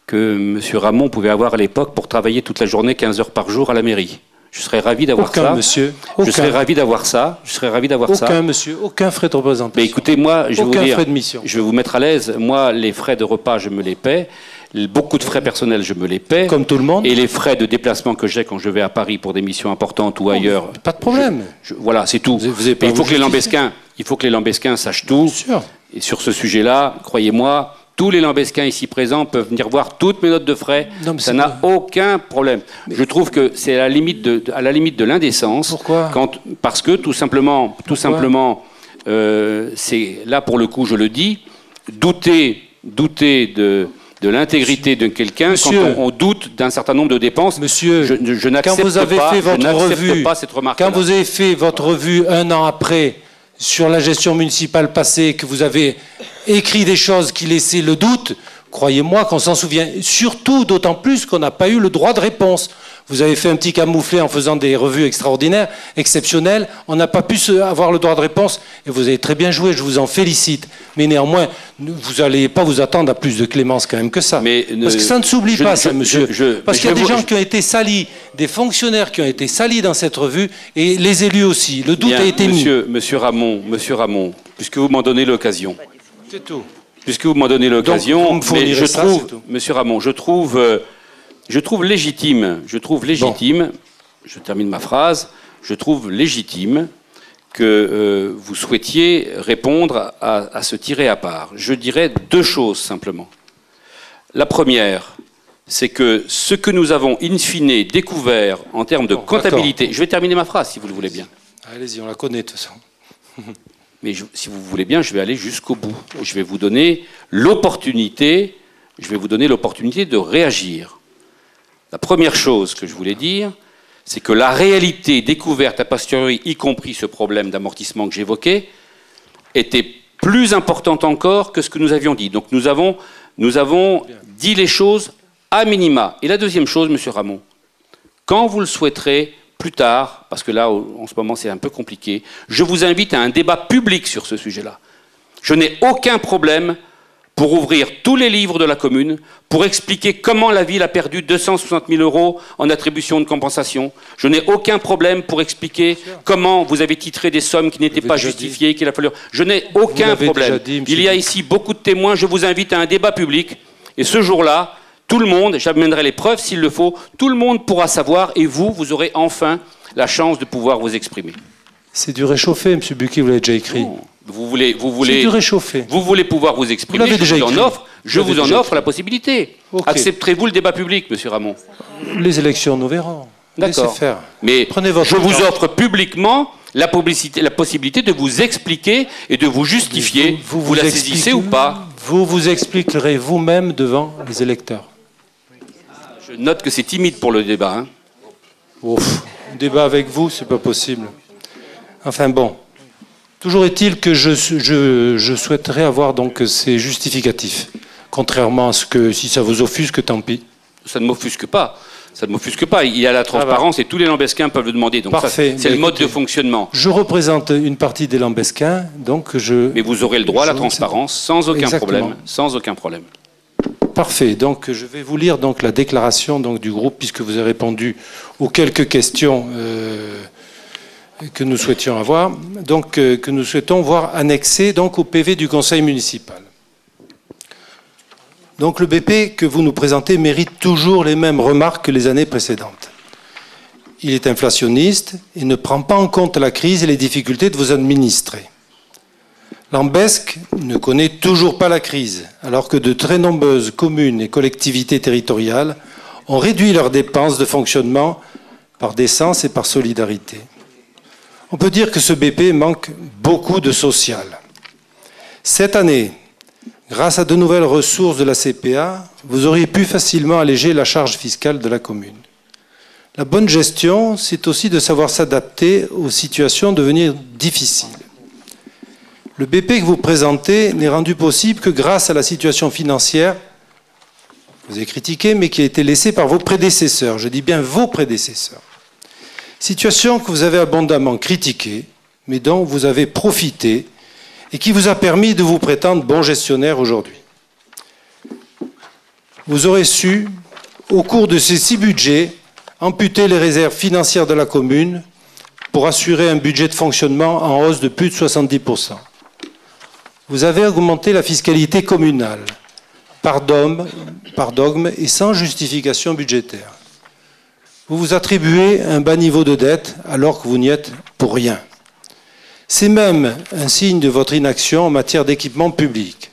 que M. Ramon pouvait avoir à l'époque pour travailler toute la journée, 15 heures par jour à la mairie. Je serais ravi d'avoir ça. Aucun, monsieur. Je serais ravi d'avoir ça. Je serais ravi d'avoir ça. Aucun, monsieur. Aucun frais de représentation. Mais écoutez, moi, je vais vous dire, frais de mission. Je vais vous mettre à l'aise. Moi, les frais de repas, je me les paie. Beaucoup de frais personnels, je me les paie. Comme tout le monde. Et les frais de déplacement que j'ai quand je vais à Paris pour des missions importantes ou ailleurs. Pas de problème. Voilà, c'est tout. Il faut que les Lambesquins sachent tout. Bien sûr. Et sur ce sujet-là, croyez-moi, tous les Lambesquins ici présents peuvent venir voir toutes mes notes de frais. Non, ça n'a aucun problème. Mais je trouve que c'est à la limite de l'indécence. Pourquoi ? Parce que tout simplement, c'est là pour le coup, je le dis, douter de l'intégrité de quelqu'un quand on doute d'un certain nombre de dépenses. Monsieur, je n'accepte pas cette remarque. Quand vous avez fait votre revue un an après sur la gestion municipale passée, que vous avez écrit des choses qui laissaient le doute, croyez-moi qu'on s'en souvient. Surtout, d'autant plus qu'on n'a pas eu le droit de réponse. Vous avez fait un petit camouflet en faisant des revues extraordinaires, exceptionnelles. On n'a pas pu avoir le droit de réponse. Et vous avez très bien joué, je vous en félicite. Mais néanmoins, vous n'allez pas vous attendre à plus de clémence quand même que ça. Parce que ça ne s'oublie pas, ça, monsieur. Parce qu'il y a des gens qui ont été salis, des fonctionnaires qui ont été salis dans cette revue, et les élus aussi. Le doute a été mis. Monsieur Ramon, puisque vous m'en donnez l'occasion. C'est tout. Puisque vous m'en donnez l'occasion, mais je trouve, monsieur Ramon, je trouve légitime, je termine ma phrase, je trouve légitime que vous souhaitiez répondre à ce tiré à part. Je dirais deux choses simplement. La première, c'est que ce que nous avons in fine découvert en termes de comptabilité... Je vais terminer ma phrase si vous le voulez bien. Allez-y, on la connaît de toute façon. Mais si vous voulez bien, je vais aller jusqu'au bout. Je vais vous donner l'opportunité de réagir. La première chose que je voulais dire, c'est que la réalité découverte a posteriori, y compris ce problème d'amortissement que j'évoquais, était plus importante encore que ce que nous avions dit. Donc nous avons dit les choses à minima. Et la deuxième chose, monsieur Ramon, quand vous le souhaiterez, plus tard, parce que là, en ce moment, c'est un peu compliqué, je vous invite à un débat public sur ce sujet-là. Je n'ai aucun problème pour ouvrir tous les livres de la commune, pour expliquer comment la ville a perdu 260 000 € en attribution de compensation. Je n'ai aucun problème pour expliquer comment vous avez titré des sommes qui n'étaient pas justifiées, qu'il a fallu... Je n'ai aucun problème. Il y a ici beaucoup de témoins, je vous invite à un débat public, et ce jour-là, tout le monde, j'amènerai les preuves s'il le faut, tout le monde pourra savoir, et vous aurez enfin la chance de pouvoir vous exprimer. C'est du réchauffé, M. Bucchi, vous l'avez déjà écrit. Non. Vous voulez C'est du réchauffé. Vous voulez pouvoir vous exprimer, Vous l'avez déjà écrit. je vous en offre la possibilité. Ok. Accepterez-vous le débat public, M. Ramon? Les élections, nous verrons. D'accord. Laissez faire. Mais Prenez votre je vous temps. offre publiquement la possibilité de vous expliquer et de vous justifier. Vous la saisissez ou pas? Vous vous expliquerez vous-même devant les électeurs. Je note que c'est timide pour le débat. Hein. Ouf, un débat avec vous, c'est pas possible. Enfin bon. Toujours est-il que je souhaiterais avoir donc ces justificatifs. Contrairement à ce que, si ça vous offusque, tant pis. Ça ne m'offusque pas. Ça ne m'offusque pas. Il y a la transparence et tous les Lambesquins peuvent le demander. Donc parfait. C'est le mode de fonctionnement. Je représente une partie des Lambesquins, donc je... Mais vous aurez le droit à la transparence sans aucun problème. Sans aucun problème. Parfait. Donc je vais vous lire donc la déclaration donc du groupe, puisque vous avez répondu aux quelques questions que nous souhaitions avoir, donc que nous souhaitons voir annexées donc au PV du Conseil municipal. Donc le BP que vous nous présentez mérite toujours les mêmes remarques que les années précédentes. Il est inflationniste et ne prend pas en compte la crise et les difficultés de vos administrés. Lambesc ne connaît toujours pas la crise, alors que de très nombreuses communes et collectivités territoriales ont réduit leurs dépenses de fonctionnement par décence et par solidarité. On peut dire que ce BP manque beaucoup de social. Cette année, grâce à de nouvelles ressources de la CPA, vous auriez pu facilement alléger la charge fiscale de la commune. La bonne gestion, c'est aussi de savoir s'adapter aux situations devenir difficiles. Le BP que vous présentez n'est rendu possible que grâce à la situation financière, vous avez critiqué, mais qui a été laissée par vos prédécesseurs. Je dis bien vos prédécesseurs. Situation que vous avez abondamment critiquée, mais dont vous avez profité et qui vous a permis de vous prétendre bon gestionnaire aujourd'hui. Vous aurez su, au cours de ces 6 budgets, amputer les réserves financières de la commune pour assurer un budget de fonctionnement en hausse de plus de 70%. Vous avez augmenté la fiscalité communale par dogme et sans justification budgétaire. Vous vous attribuez un bas niveau de dette alors que vous n'y êtes pour rien. C'est même un signe de votre inaction en matière d'équipement public,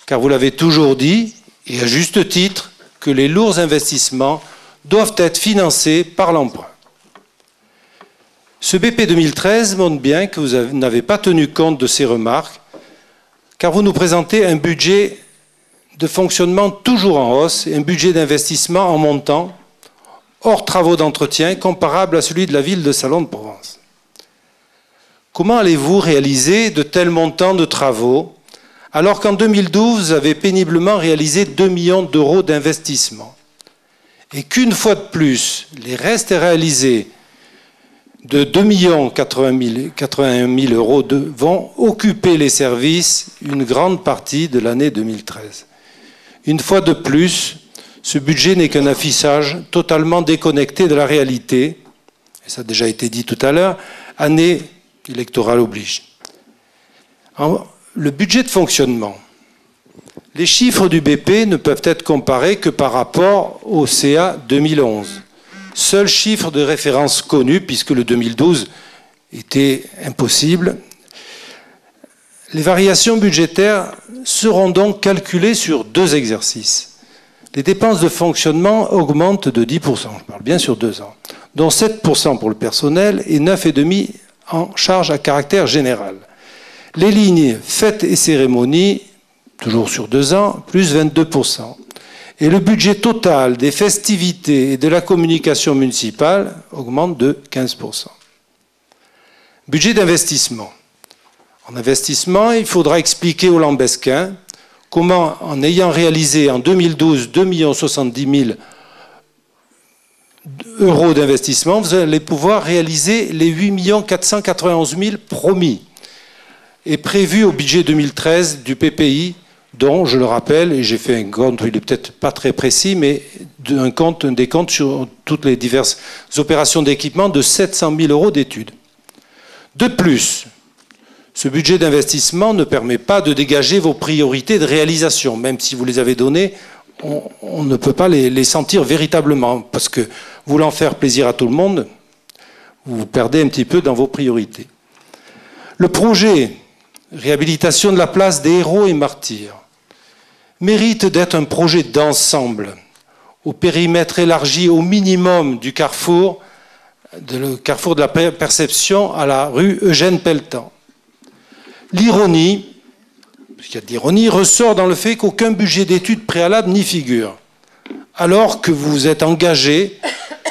car vous l'avez toujours dit, et à juste titre, que les lourds investissements doivent être financés par l'emprunt. Ce BP 2013 montre bien que vous n'avez pas tenu compte de ces remarques, car vous nous présentez un budget de fonctionnement toujours en hausse et un budget d'investissement en montant, hors travaux d'entretien, comparable à celui de la ville de Salon de Provence. Comment allez-vous réaliser de tels montants de travaux, alors qu'en 2012, vous avez péniblement réalisé 2 millions d'euros d'investissement, et qu'une fois de plus, les restes réalisés de 2 81 000 euros vont occuper les services une grande partie de l'année 2013. Une fois de plus, ce budget n'est qu'un affichage totalement déconnecté de la réalité, et ça a déjà été dit tout à l'heure, année électorale oblige. Le budget de fonctionnement, les chiffres du BP ne peuvent être comparés que par rapport au CA 2011. Seul chiffre de référence connu, puisque le 2012 était impossible. Les variations budgétaires seront donc calculées sur 2 exercices. Les dépenses de fonctionnement augmentent de 10%, je parle bien sur 2 ans, dont 7% pour le personnel et 9,5% en charge à caractère général. Les lignes fêtes et cérémonies, toujours sur 2 ans, plus 22%. Et le budget total des festivités et de la communication municipale augmente de 15%. Budget d'investissement. En investissement, il faudra expliquer aux Lambesquins comment, en ayant réalisé en 2012 2 070 000 euros d'investissement, vous allez pouvoir réaliser les 8 491 000 promis et prévus au budget 2013 du PPI, dont, je le rappelle, et j'ai fait un compte, il n'est peut-être pas très précis, mais un décompte sur toutes les diverses opérations d'équipement de 700 000 euros d'études. De plus, ce budget d'investissement ne permet pas de dégager vos priorités de réalisation, même si vous les avez données, on ne peut pas les sentir véritablement, parce que voulant faire plaisir à tout le monde, vous vous perdez un petit peu dans vos priorités. Le projet réhabilitation de la place des héros et martyrs mérite d'être un projet d'ensemble, au périmètre élargi au minimum du carrefour de la Perception à la rue Eugène Pelletan. L'ironie, parce qu'il y a de l'ironie, ressort dans le fait qu'aucun budget d'études préalable n'y figure, alors que vous vous êtes engagé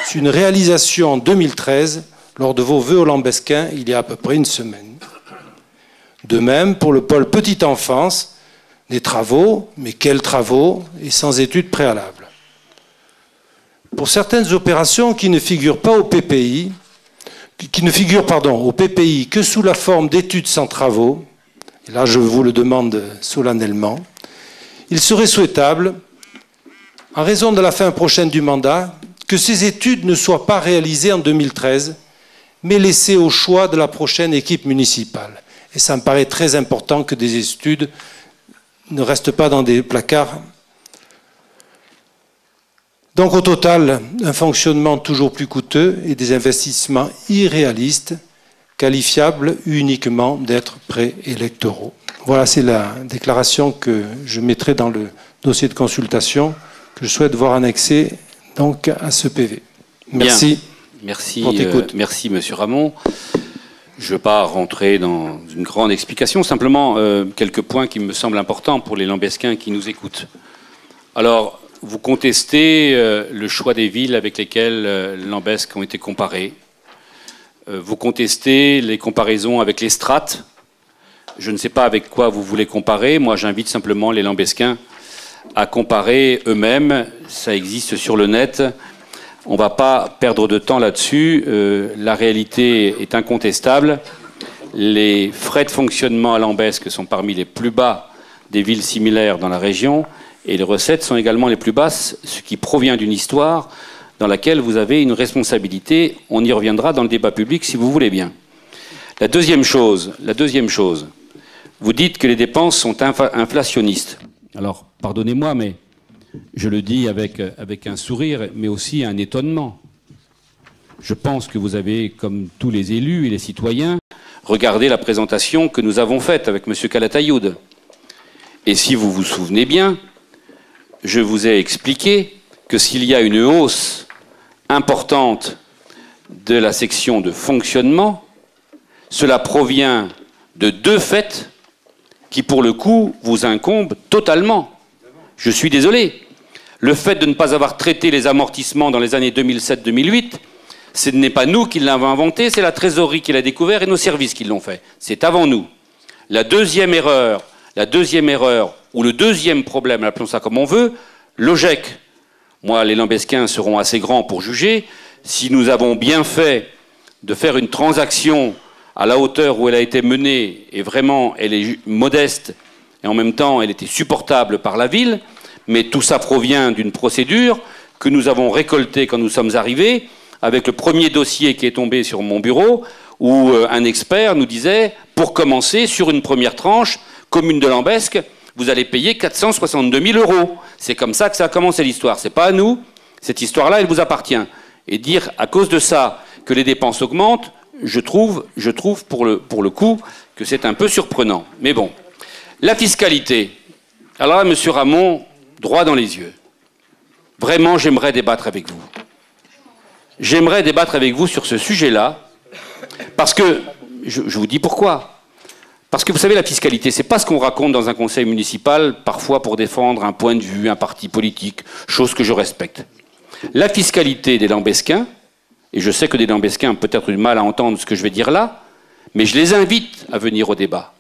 sur une réalisation en 2013 lors de vos vœux au Lambesquin il y a à peu près une semaine. De même, pour le pôle petite enfance, des travaux, mais quels travaux, et sans études préalables. Pour certaines opérations qui ne figurent pas au PPI, au PPI que sous la forme d'études sans travaux, et là je vous le demande solennellement, il serait souhaitable, en raison de la fin prochaine du mandat, que ces études ne soient pas réalisées en 2013, mais laissées au choix de la prochaine équipe municipale. Et ça me paraît très important que des études ne restent pas dans des placards. Donc au total, un fonctionnement toujours plus coûteux et des investissements irréalistes, qualifiables uniquement d'être préélectoraux. Voilà, c'est la déclaration que je mettrai dans le dossier de consultation que je souhaite voir annexé donc à ce PV. Merci. Merci, merci Monsieur Ramon. Je ne veux pas rentrer dans une grande explication, simplement quelques points qui me semblent importants pour les Lambesquins qui nous écoutent. Alors, vous contestez le choix des villes avec lesquelles Lambesque ont été comparées. Vous contestez les comparaisons avec les strates. Je ne sais pas avec quoi vous voulez comparer. Moi, j'invite simplement les Lambesquins à comparer eux-mêmes. Ça existe sur le net. On ne va pas perdre de temps là-dessus. La réalité est incontestable. Les frais de fonctionnement à Lambesque sont parmi les plus bas des villes similaires dans la région. Et les recettes sont également les plus basses, ce qui provient d'une histoire dans laquelle vous avez une responsabilité. On y reviendra dans le débat public si vous voulez bien. La deuxième chose, vous dites que les dépenses sont inflationnistes. Alors, pardonnez-moi, mais je le dis avec un sourire, mais aussi un étonnement. Je pense que vous avez, comme tous les élus et les citoyens, regardé la présentation que nous avons faite avec M. Calatayud. Et si vous vous souvenez bien, je vous ai expliqué que s'il y a une hausse importante de la section de fonctionnement, cela provient de deux faits qui, pour le coup, vous incombent totalement. Je suis désolé. Le fait de ne pas avoir traité les amortissements dans les années 2007-2008, ce n'est pas nous qui l'avons inventé, c'est la trésorerie qui l'a découvert et nos services qui l'ont fait. C'est avant nous. La deuxième erreur, ou le deuxième problème, appelons ça comme on veut, l'OGEC. Moi, les Lambesquins seront assez grands pour juger. Si nous avons bien fait de faire une transaction à la hauteur où elle a été menée, et vraiment, elle est modeste, et en même temps, elle était supportable par la ville, mais tout ça provient d'une procédure que nous avons récoltée quand nous sommes arrivés, avec le premier dossier qui est tombé sur mon bureau, où un expert nous disait, pour commencer, sur une première tranche, commune de Lambesque, vous allez payer 462 000 €. C'est comme ça que ça a commencé l'histoire. C'est pas à nous. Cette histoire-là, elle vous appartient. Et dire, à cause de ça, que les dépenses augmentent, je trouve pour le coup que c'est un peu surprenant. Mais bon. La fiscalité. Alors là, M. Ramon, droit dans les yeux. Vraiment, j'aimerais débattre avec vous. J'aimerais débattre avec vous sur ce sujet-là, parce que, je vous dis pourquoi. Parce que vous savez, la fiscalité, c'est pas ce qu'on raconte dans un conseil municipal, parfois pour défendre un point de vue, un parti politique, chose que je respecte. La fiscalité des Lambesquins, et je sais que des Lambesquins ont peut-être du mal à entendre ce que je vais dire là, mais je les invite à venir au débat.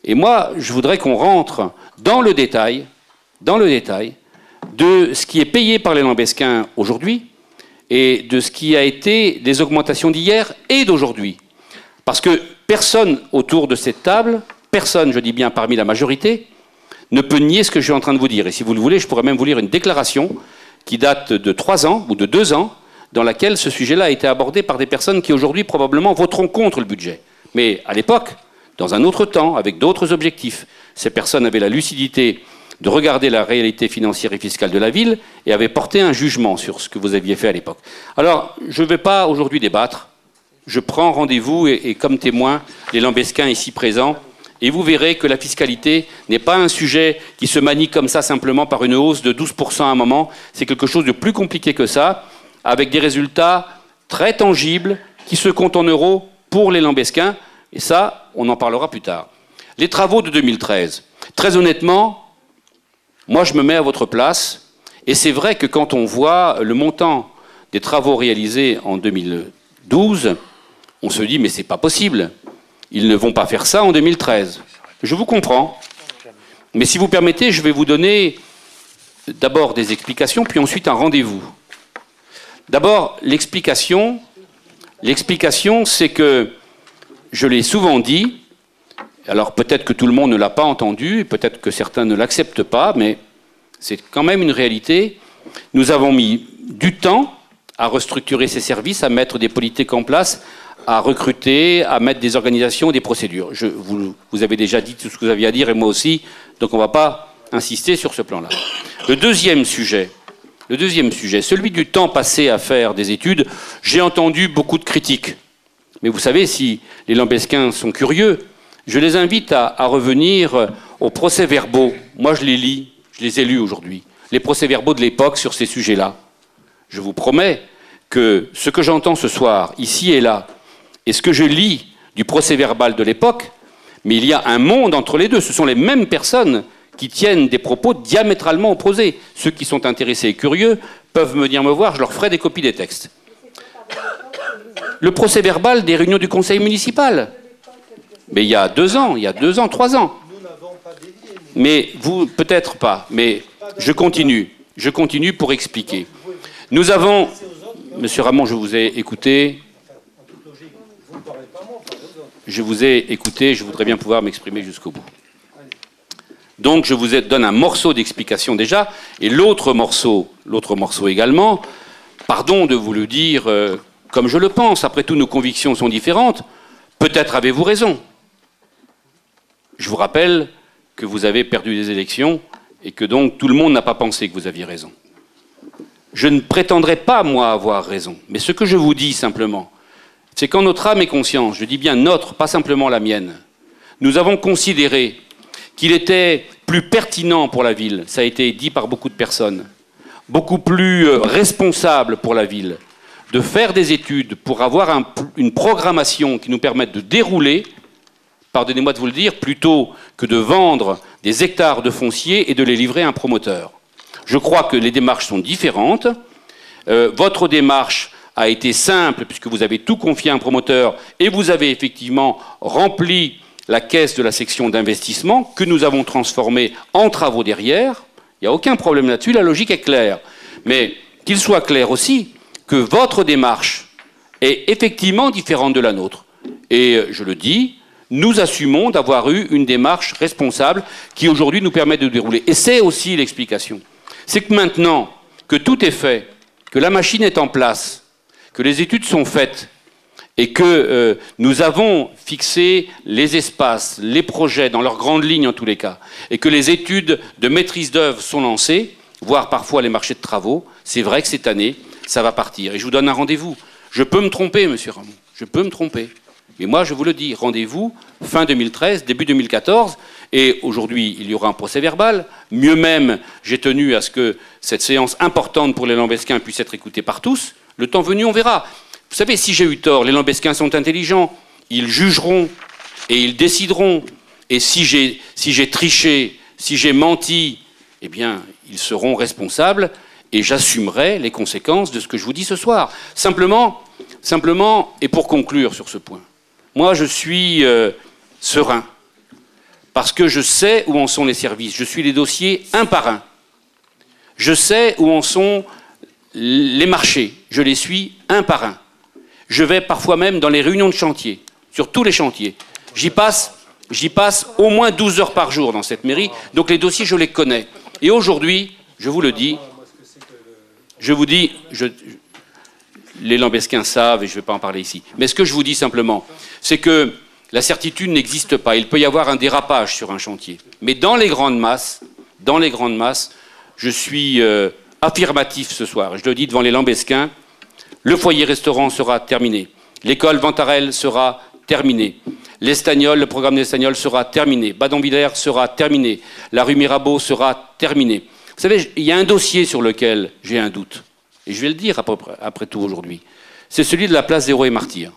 Et moi, je voudrais qu'on rentre dans le détail de ce qui est payé par les Lambesquins aujourd'hui et de ce qui a été des augmentations d'hier et d'aujourd'hui. Parce que personne autour de cette table, personne, je dis bien parmi la majorité, ne peut nier ce que je suis en train de vous dire. Et si vous le voulez, je pourrais même vous lire une déclaration qui date de 3 ans ou de 2 ans, dans laquelle ce sujet-là a été abordé par des personnes qui aujourd'hui probablement voteront contre le budget. Mais à l'époque, dans un autre temps, avec d'autres objectifs, ces personnes avaient la lucidité de regarder la réalité financière et fiscale de la ville et avaient porté un jugement sur ce que vous aviez fait à l'époque. Alors, je ne vais pas aujourd'hui débattre je prends rendez-vous et comme témoin les Lambesquins ici présents, et vous verrez que la fiscalité n'est pas un sujet qui se manie comme ça simplement par une hausse de 12% à un moment, c'est quelque chose de plus compliqué que ça, avec des résultats très tangibles qui se comptent en euros pour les Lambesquins, et ça, on en parlera plus tard. Les travaux de 2013, très honnêtement, moi je me mets à votre place, et c'est vrai que quand on voit le montant des travaux réalisés en 2012, on se dit mais c'est pas possible, ils ne vont pas faire ça en 2013. Je vous comprends, mais si vous permettez, je vais vous donner d'abord des explications, puis ensuite un rendez-vous. D'abord, l'explication, c'est que, je l'ai souvent dit, alors peut-être que tout le monde ne l'a pas entendu, et peut-être que certains ne l'acceptent pas, mais c'est quand même une réalité. Nous avons mis du temps à restructurer ces services, à mettre des politiques en place, à recruter, à mettre des organisations, des procédures. Vous avez déjà dit tout ce que vous aviez à dire, et moi aussi, donc on ne va pas insister sur ce plan-là. Le deuxième sujet, celui du temps passé à faire des études, j'ai entendu beaucoup de critiques. Mais vous savez, si les Lambesquins sont curieux, je les invite à revenir aux procès-verbaux. Moi, je les lis, je les ai lus aujourd'hui. Les procès-verbaux de l'époque sur ces sujets-là. Je vous promets que ce que j'entends ce soir, ici et là, et ce que je lis du procès-verbal de l'époque, mais il y a un monde entre les deux. Ce sont les mêmes personnes qui tiennent des propos diamétralement opposés. Ceux qui sont intéressés et curieux peuvent venir me voir, je leur ferai des copies des textes. Le procès-verbal des réunions du conseil municipal. Mais il y a 2 ans, 3 ans. Mais vous, peut-être pas, mais je continue pour expliquer. Nous avons... Monsieur Ramon, je vous ai écouté. Je vous ai écouté, je voudrais bien pouvoir m'exprimer jusqu'au bout. Donc je vous donne un morceau d'explication déjà, et l'autre morceau également, pardon de vous le dire comme je le pense, après tout nos convictions sont différentes, peut-être avez-vous raison. Je vous rappelle que vous avez perdu des élections et que donc tout le monde n'a pas pensé que vous aviez raison. Je ne prétendrai pas, moi, avoir raison, mais ce que je vous dis simplement, c'est qu'en notre âme et conscience, je dis bien notre, pas simplement la mienne, nous avons considéré qu'il était plus pertinent pour la ville, ça a été dit par beaucoup de personnes, beaucoup plus responsable pour la ville, de faire des études pour avoir une programmation qui nous permette de dérouler, pardonnez-moi de vous le dire, plutôt que de vendre des hectares de foncier et de les livrer à un promoteur. Je crois que les démarches sont différentes. Votre démarche a été simple puisque vous avez tout confié à un promoteur et vous avez effectivement rempli la caisse de la section d'investissement que nous avons transformée en travaux derrière. Il n'y a aucun problème là-dessus, la logique est claire. Mais qu'il soit clair aussi que votre démarche est effectivement différente de la nôtre. Et je le dis, nous assumons d'avoir eu une démarche responsable qui aujourd'hui nous permet de dérouler. Et c'est aussi l'explication. C'est que maintenant que tout est fait, que la machine est en place, que les études sont faites et que nous avons fixé les espaces, les projets dans leurs grandes lignes en tous les cas, et que les études de maîtrise d'œuvre sont lancées, voire parfois les marchés de travaux, c'est vrai que cette année, ça va partir. Et je vous donne un rendez-vous. Je peux me tromper, monsieur Ramon, je peux me tromper. Et moi, je vous le dis, rendez-vous fin 2013, début 2014, et aujourd'hui, il y aura un procès-verbal. Mieux même, j'ai tenu à ce que cette séance importante pour les Lambesquins puisse être écoutée par tous. Le temps venu, on verra. Vous savez, si j'ai eu tort, les Lambesquins sont intelligents, ils jugeront et ils décideront. Et si j'ai triché, si j'ai menti, eh bien, ils seront responsables et j'assumerai les conséquences de ce que je vous dis ce soir. Simplement, et pour conclure sur ce point, moi, je suis serein, parce que je sais où en sont les services. Je suis les dossiers un par un. Je sais où en sont les marchés. Je les suis un par un. Je vais parfois même dans les réunions de chantier, sur tous les chantiers. J'y passe au moins 12 heures par jour dans cette mairie, donc les dossiers, je les connais. Et aujourd'hui, je vous le dis, les Lambesquins savent, et je ne vais pas en parler ici. Mais ce que je vous dis simplement, c'est que la certitude n'existe pas. Il peut y avoir un dérapage sur un chantier. Mais dans les grandes masses, je suis affirmatif ce soir. Je le dis devant les Lambesquins, le foyer restaurant sera terminé. L'école Ventarelle sera terminée. L'Estagnol, le programme d'Estagnol sera terminé. Badon-Villers sera terminé. La rue Mirabeau sera terminée. Vous savez, il y a un dossier sur lequel j'ai un doute. Et je vais le dire après tout aujourd'hui. C'est celui de la place des Héros et Martyrs.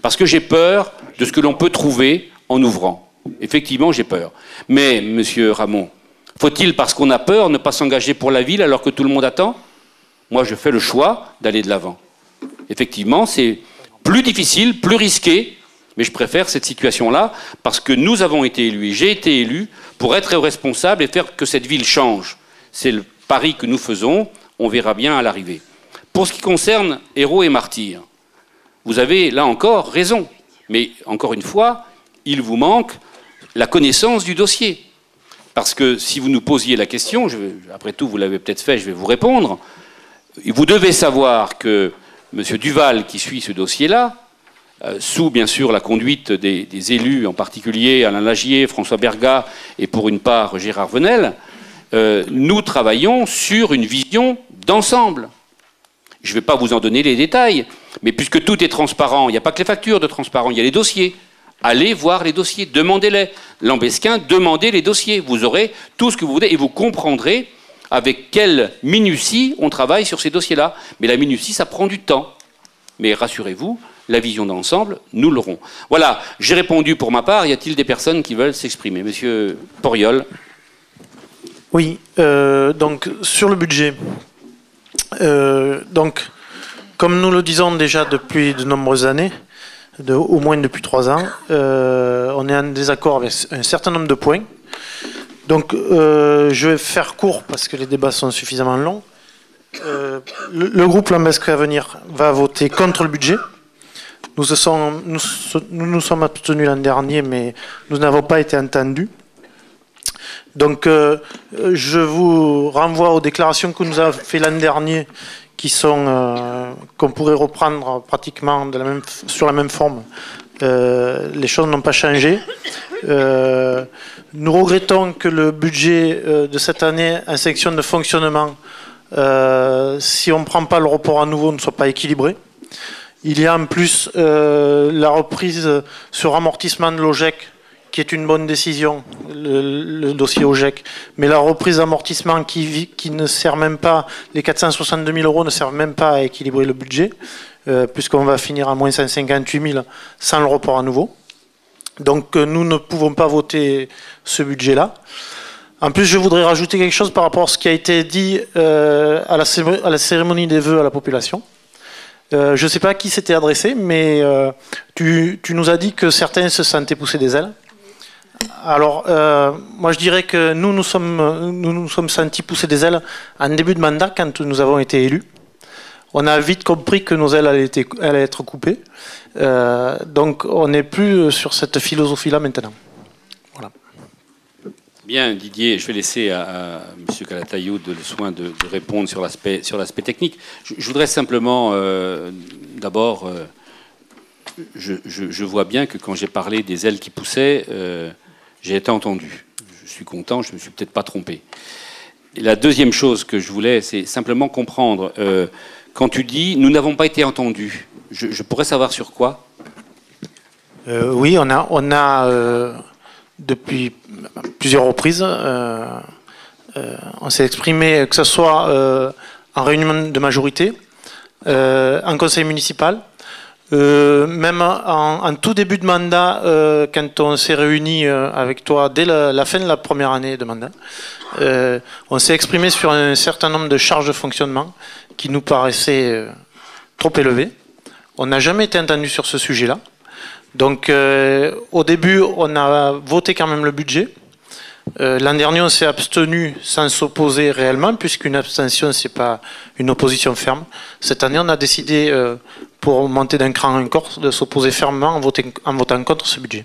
Parce que j'ai peur de ce que l'on peut trouver en ouvrant. Effectivement, j'ai peur. Mais, monsieur Ramon, faut-il, parce qu'on a peur, ne pas s'engager pour la ville alors que tout le monde attend? Moi, je fais le choix d'aller de l'avant. Effectivement, c'est plus difficile, plus risqué, mais je préfère cette situation-là parce que nous avons été élus, et j'ai été élu pour être responsable et faire que cette ville change. C'est le pari que nous faisons, on verra bien à l'arrivée. Pour ce qui concerne Héros et Martyrs, vous avez là encore raison, mais encore une fois, il vous manque la connaissance du dossier. Parce que si vous nous posiez la question, après tout vous l'avez peut-être fait, je vais vous répondre, vous devez savoir que M. Duval, qui suit ce dossier-là, sous bien sûr la conduite des élus, en particulier Alain Lagier, François Berga et pour une part Gérard Venel, nous travaillons sur une vision d'ensemble. Je ne vais pas vous en donner les détails, mais puisque tout est transparent, il n'y a pas que les factures de transparent, il y a les dossiers. Allez voir les dossiers, demandez-les. Lambesquin, demandez les dossiers. Vous aurez tout ce que vous voulez et vous comprendrez avec quelle minutie on travaille sur ces dossiers-là. Mais la minutie, ça prend du temps. Mais rassurez-vous, la vision d'ensemble, nous l'aurons. Voilà, j'ai répondu pour ma part. Y a-t-il des personnes qui veulent s'exprimer? Monsieur Poriol. Oui, donc sur le budget. Donc, comme nous le disons déjà depuis de nombreuses années, au moins depuis 3 ans, on est en désaccord avec un certain nombre de points. Donc, je vais faire court parce que les débats sont suffisamment longs. Le groupe Lambesque Avenir va voter contre le budget. Nous nous sommes abstenus l'an dernier, mais nous n'avons pas été entendus. Donc, je vous renvoie aux déclarations que nous avons fait l'an dernier, qui sont qu'on pourrait reprendre pratiquement sur la même forme. Les choses n'ont pas changé. Nous regrettons que le budget de cette année en section de fonctionnement, si on ne prend pas le report à nouveau, ne soit pas équilibré. Il y a en plus la reprise sur amortissement de l'OGEC, qui est une bonne décision, le dossier OGEC, mais la reprise d'amortissement qui ne sert même pas, les 462 000 € ne servent même pas à équilibrer le budget, puisqu'on va finir à moins 158 000 sans le report à nouveau. Donc nous ne pouvons pas voter ce budget-là. En plus, je voudrais rajouter quelque chose par rapport à ce qui a été dit à la cérémonie des vœux à la population. Je ne sais pas à qui c'était adressé, mais tu nous as dit que certains se sentaient pousser des ailes. Alors, moi je dirais que nous nous sommes sentis pousser des ailes en début de mandat quand nous avons été élus. On a vite compris que nos ailes allaient être coupées. Donc on n'est plus sur cette philosophie-là maintenant. Voilà. Bien, Didier, je vais laisser à M. Calatayud le soin de répondre sur l'aspect technique. Je voudrais simplement, d'abord, je vois bien que quand j'ai parlé des ailes qui poussaient, j'ai été entendu. Je suis content, je ne me suis peut-être pas trompé. Et la deuxième chose que je voulais, c'est simplement comprendre, quand tu dis « nous n'avons pas été entendus », je pourrais savoir sur quoi? Oui, on a depuis plusieurs reprises, on s'est exprimé, que ce soit en réunion de majorité, en conseil municipal, même en tout début de mandat, quand on s'est réunis avec toi dès la fin de la première année de mandat, on s'est exprimé sur un certain nombre de charges de fonctionnement qui nous paraissaient trop élevées. On n'a jamais été entendu sur ce sujet-là. Donc au début, on a voté quand même le budget. L'an dernier, on s'est abstenu sans s'opposer réellement, puisqu'une abstention, ce n'est pas une opposition ferme. Cette année, on a décidé, pour monter d'un cran encore, de s'opposer fermement en votant contre ce budget.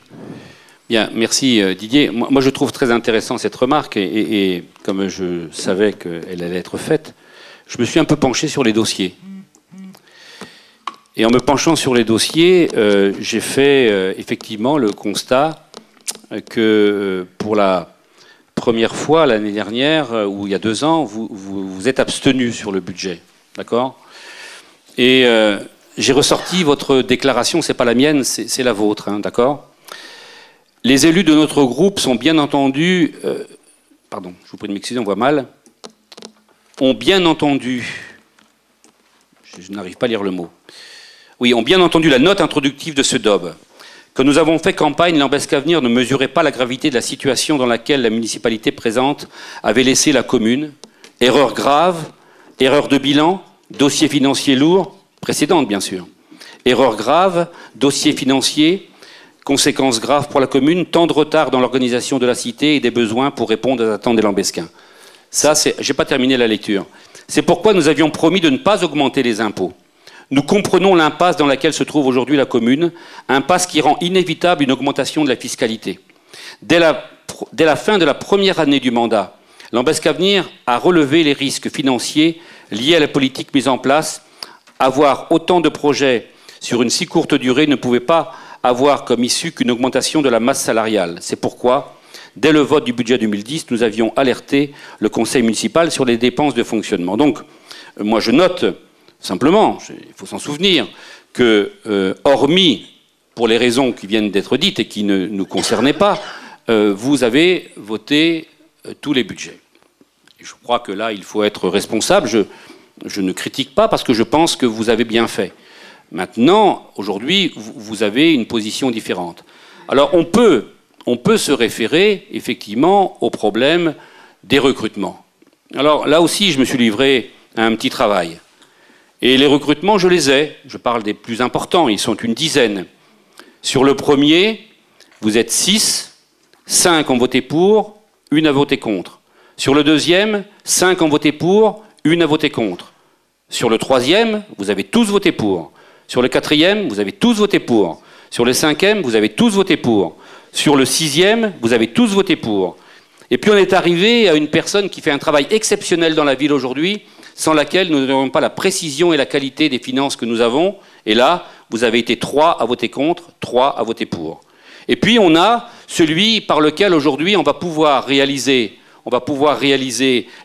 Bien, merci Didier. Moi, je trouve très intéressant cette remarque, et comme je savais qu'elle allait être faite, je me suis un peu penché sur les dossiers. Et en me penchant sur les dossiers, j'ai fait effectivement le constat que pour la première fois l'année dernière, ou il y a 2 ans, vous êtes abstenu sur le budget. D'accord? Et j'ai ressorti votre déclaration, c'est pas la mienne, c'est la vôtre, hein, d'accord? Les élus de notre groupe sont bien entendu... pardon, je vous prie de m'excuser, on voit mal. Ont bien entendu... Je n'arrive pas à lire le mot. Oui, ont bien entendu la note introductive de ce DOB. Quand nous avons fait campagne, Lambesc-Avenir ne mesurait pas la gravité de la situation dans laquelle la municipalité présente avait laissé la commune. Erreur grave, erreur de bilan, dossier financier lourd, précédente bien sûr. Erreur grave, dossier financier, conséquences graves pour la commune, temps de retard dans l'organisation de la cité et des besoins pour répondre aux attentes des Lambesquins. Ça, j'ai pas terminé la lecture. C'est pourquoi nous avions promis de ne pas augmenter les impôts. Nous comprenons l'impasse dans laquelle se trouve aujourd'hui la commune, impasse qui rend inévitable une augmentation de la fiscalité. Dès la fin de la première année du mandat, Lambesc-Avenir a relevé les risques financiers liés à la politique mise en place. Avoir autant de projets sur une si courte durée ne pouvait pas avoir comme issue qu'une augmentation de la masse salariale. C'est pourquoi, dès le vote du budget 2010, nous avions alerté le conseil municipal sur les dépenses de fonctionnement. Donc, moi je note... Simplement, il faut s'en souvenir, que, hormis pour les raisons qui viennent d'être dites et qui ne nous concernaient pas, vous avez voté tous les budgets. Et je crois que là, il faut être responsable. Je ne critique pas parce que je pense que vous avez bien fait. Maintenant, aujourd'hui, vous avez une position différente. Alors, on peut se référer, effectivement, au problème des recrutements. Alors, là aussi, je me suis livré à un petit travail. Et les recrutements, je les ai. Je parle des plus importants, ils sont une dizaine. Sur le premier, vous êtes 6, 5 ont voté pour, 1 a voté contre. Sur le deuxième, 5 ont voté pour, 1 a voté contre. Sur le troisième, vous avez tous voté pour. Sur le quatrième, vous avez tous voté pour. Sur le cinquième, vous avez tous voté pour. Sur le sixième, vous avez tous voté pour. Et puis on est arrivé à une personne qui fait un travail exceptionnel dans la ville aujourd'hui, sans laquelle nous n'aurions pas la précision et la qualité des finances que nous avons. Et là, vous avez été 3 à voter contre, 3 à voter pour. Et puis on a celui par lequel aujourd'hui on va pouvoir réaliser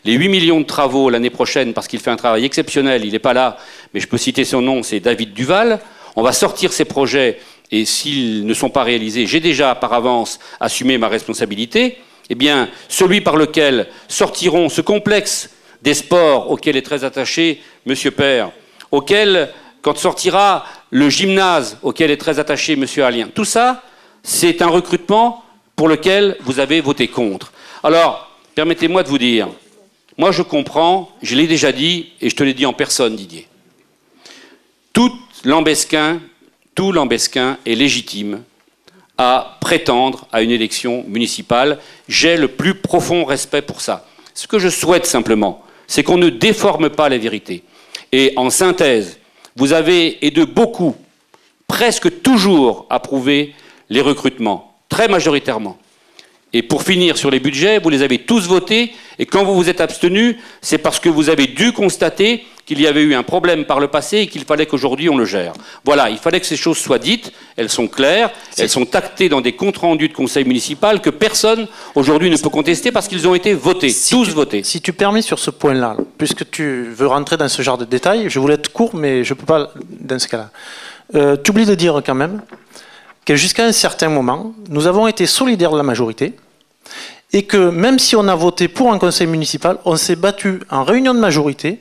les 8 millions de travaux l'année prochaine parce qu'il fait un travail exceptionnel, il n'est pas là, mais je peux citer son nom, c'est David Duval. On va sortir ces projets et s'ils ne sont pas réalisés, j'ai déjà par avance assumé ma responsabilité. Eh bien, celui par lequel sortiront ce complexe des sports auquel est très attaché M. Père, auquel, quand sortira le gymnase auquel est très attaché M. Alien, tout ça, c'est un recrutement pour lequel vous avez voté contre. Alors, permettez-moi de vous dire, moi je comprends, je l'ai déjà dit, et je te l'ai dit en personne, Didier. Tout Lambesquin est légitime à prétendre à une élection municipale. J'ai le plus profond respect pour ça. Ce que je souhaite simplement, c'est qu'on ne déforme pas la vérité. Et en synthèse, vous avez, et de beaucoup, presque toujours approuvé les recrutements, très majoritairement. Et pour finir sur les budgets, vous les avez tous votés, et quand vous vous êtes abstenus, c'est parce que vous avez dû constater qu'il y avait eu un problème par le passé et qu'il fallait qu'aujourd'hui on le gère. Voilà, il fallait que ces choses soient dites, elles sont claires, elles sont actées dans des comptes rendus de conseil municipal que personne aujourd'hui ne peut contester parce qu'ils ont été votés, tous votés. Si tu permets sur ce point-là, puisque tu veux rentrer dans ce genre de détails, je voulais être court, mais je ne peux pas dans ce cas-là. Tu oublies de dire quand même que jusqu'à un certain moment, nous avons été solidaires de la majorité et que même si on a voté pour un conseil municipal, on s'est battu en réunion de majorité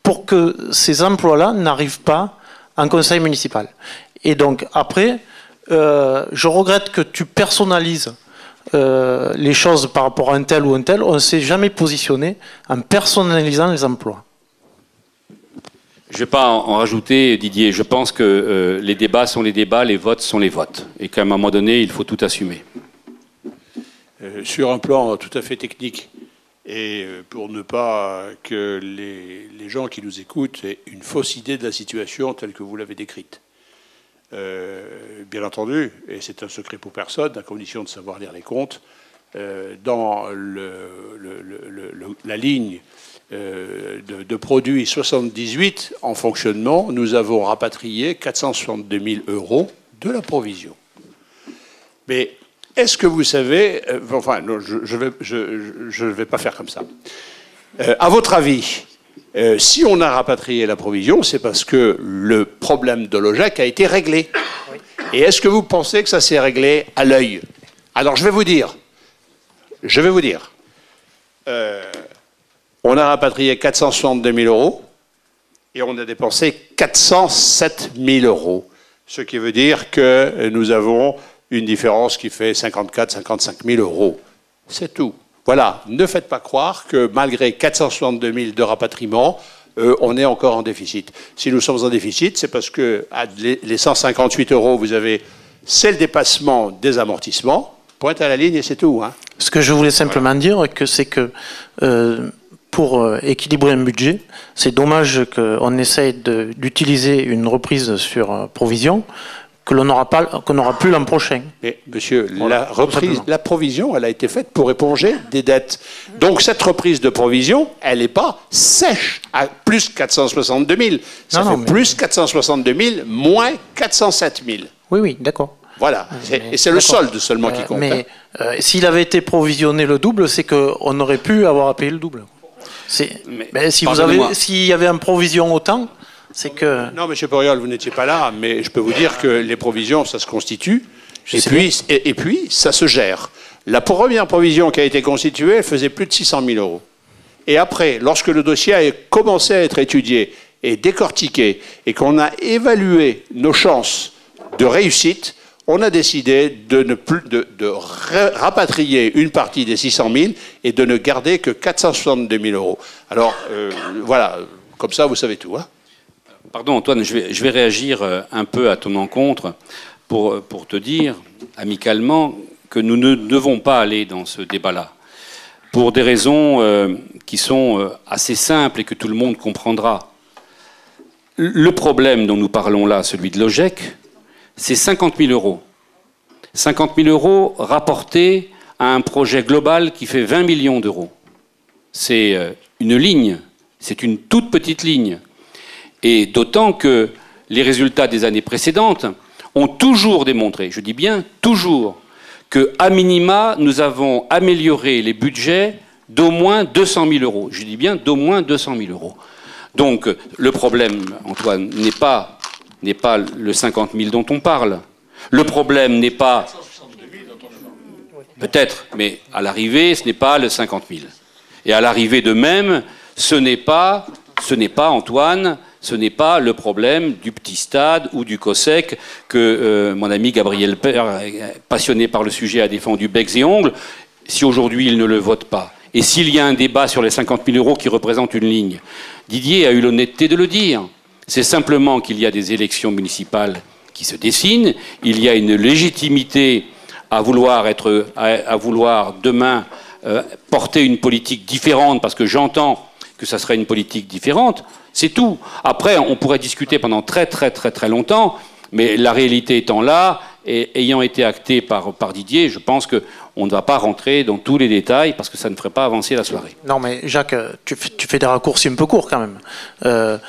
pour que ces emplois-là n'arrivent pas en conseil municipal. Et donc après, je regrette que tu personnalises les choses par rapport à un tel ou un tel. On ne s'est jamais positionné en personnalisant les emplois. Je ne vais pas en rajouter, Didier. Je pense que les débats sont les débats, les votes sont les votes. Et qu'à un moment donné, il faut tout assumer. Sur un plan tout à fait technique, et pour ne pas que les gens qui nous écoutent aient une fausse idée de la situation telle que vous l'avez décrite. Bien entendu, et c'est un secret pour personne, à condition de savoir lire les comptes, dans la ligne de produits 78 en fonctionnement, nous avons rapatrié 462 000 € de la provision. Mais est-ce que vous savez... enfin, non, je ne vais pas faire comme ça. À votre avis, Si on a rapatrié la provision, c'est parce que le problème de l'OGEC a été réglé. Oui. Et est-ce que vous pensez que ça s'est réglé à l'œil? Alors je vais vous dire. On a rapatrié 462 000 euros et on a dépensé 407 000 euros. Ce qui veut dire que nous avons une différence qui fait 54-55 000 euros. C'est tout. Voilà, ne faites pas croire que malgré 462 000 de rapatriement, on est encore en déficit. Si nous sommes en déficit, c'est parce que les 158 euros, vous avez, c'est le dépassement des amortissements, pointe à la ligne et c'est tout. Hein. Ce que je voulais simplement dire, c'est que pour équilibrer un budget, c'est dommage qu'on essaye d'utiliser une reprise sur provision qu'on n'aura plus l'an prochain. Mais monsieur, voilà, la provision, elle a été faite pour éponger des dettes. Donc cette reprise de provision, elle n'est pas sèche à plus 462 000. Ça fait plus 462 000 moins 407 000. Oui, d'accord. Voilà, et c'est le solde seulement qui compte. Mais s'il avait été provisionné le double, c'est qu'on aurait pu avoir à payer le double. S'il y avait une provision autant, c'est que... Non, M. Poriol, vous n'étiez pas là, mais je peux vous dire que les provisions, ça se constitue, et puis ça se gère. La première provision qui a été constituée, elle faisait plus de 600 000 euros. Et après, lorsque le dossier a commencé à être étudié et décortiqué, et qu'on a évalué nos chances de réussite, on a décidé de rapatrier une partie des 600 000 et de ne garder que 462 000 euros. Alors, voilà, comme ça, vous savez tout, hein. Pardon Antoine, je vais réagir un peu à ton encontre pour te dire amicalement que nous ne devons pas aller dans ce débat-là pour des raisons qui sont assez simples et que tout le monde comprendra. Le problème dont nous parlons là, celui de l'OGEC, c'est 50 000 euros. 50 000 euros rapportés à un projet global qui fait 20 millions d'euros. C'est une ligne, c'est une toute petite ligne. Et d'autant que les résultats des années précédentes ont toujours démontré, je dis bien toujours, qu'à minima, nous avons amélioré les budgets d'au moins 200 000 euros. Je dis bien d'au moins 200 000 euros. Donc le problème, Antoine, n'est pas le 50 000 dont on parle. Le problème n'est pas... Peut-être, mais à l'arrivée, ce n'est pas le 50 000. Et à l'arrivée de même, ce n'est pas, Antoine... Ce n'est pas le problème du petit stade ou du COSEC que mon ami Gabriel Père, passionné par le sujet, a défendu becs et ongles, si aujourd'hui il ne le vote pas. Et s'il y a un débat sur les 50 000 euros qui représentent une ligne, Didier a eu l'honnêteté de le dire. C'est simplement qu'il y a des élections municipales qui se dessinent, il y a une légitimité à vouloir demain porter une politique différente, parce que j'entends que ça serait une politique différente. C'est tout. Après, on pourrait discuter pendant très longtemps, mais la réalité étant là, et ayant été actée par Didier, je pense qu'on ne va pas rentrer dans tous les détails parce que ça ne ferait pas avancer la soirée. Non, mais Jacques, tu fais des raccourcis un peu courts quand même.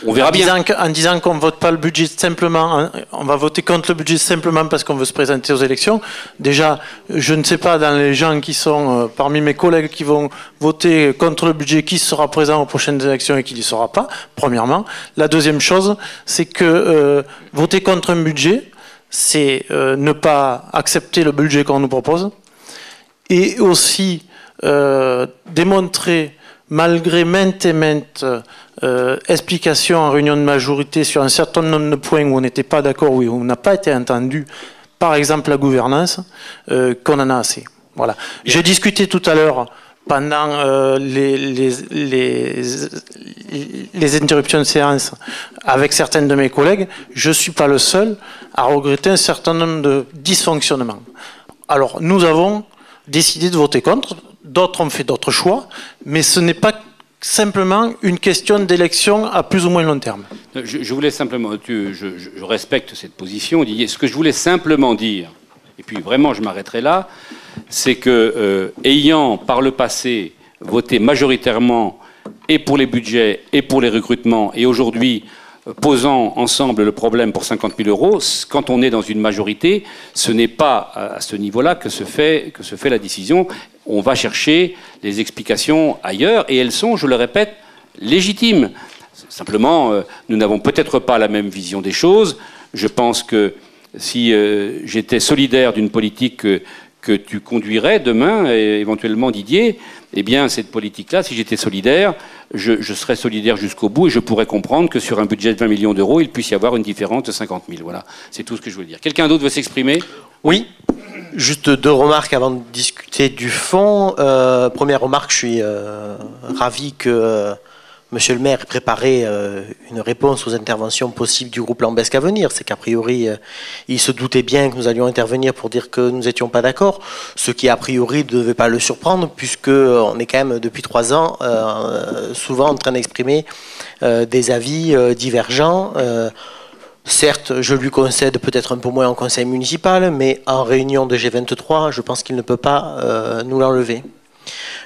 On verra bien. En disant qu'on ne vote pas le budget simplement, on va voter contre le budget simplement parce qu'on veut se présenter aux élections. Déjà, je ne sais pas dans les gens qui sont parmi mes collègues qui vont voter contre le budget qui sera présent aux prochaines élections et qui n'y sera pas, premièrement. La deuxième chose, c'est que voter contre un budget, c'est ne pas accepter le budget qu'on nous propose et aussi démontrer, malgré maintes et maintes explications en réunion de majorité sur un certain nombre de points où on n'était pas d'accord, où on n'a pas été entendu, par exemple la gouvernance, qu'on en a assez. Voilà. J'ai discuté tout à l'heure pendant les interruptions de séance avec certains de mes collègues, je ne suis pas le seul à regretter un certain nombre de dysfonctionnements. Alors, nous avons décidé de voter contre, d'autres ont fait d'autres choix, mais ce n'est pas simplement une question d'élection à plus ou moins long terme. Je voulais simplement, je respecte cette position, Didier. Ce que je voulais simplement dire, et puis vraiment je m'arrêterai là, c'est que, ayant par le passé voté majoritairement et pour les budgets et pour les recrutements, et aujourd'hui posant ensemble le problème pour 50 000 euros, quand on est dans une majorité, ce n'est pas à ce niveau-là que se fait la décision. On va chercher les explications ailleurs, et elles sont, je le répète, légitime. Simplement, nous n'avons peut-être pas la même vision des choses. Je pense que si j'étais solidaire d'une politique que tu conduirais demain, et éventuellement Didier, eh bien, cette politique-là, si j'étais solidaire, je serais solidaire jusqu'au bout et je pourrais comprendre que sur un budget de 20 millions d'euros, il puisse y avoir une différence de 50 000. Voilà, c'est tout ce que je veux dire. Quelqu'un d'autre veut s'exprimer ? Oui. Juste 2 remarques avant de discuter du fond. Première remarque, je suis ravi que Monsieur le maire ait préparé une réponse aux interventions possibles du groupe Lambesc à venir. C'est qu'a priori, il se doutait bien que nous allions intervenir pour dire que nous n'étions pas d'accord, ce qui a priori ne devait pas le surprendre, puisqu'on est quand même depuis 3 ans souvent en train d'exprimer des avis divergents. Certes, je lui concède peut-être un peu moins en conseil municipal, mais en réunion de G23, je pense qu'il ne peut pas nous l'enlever.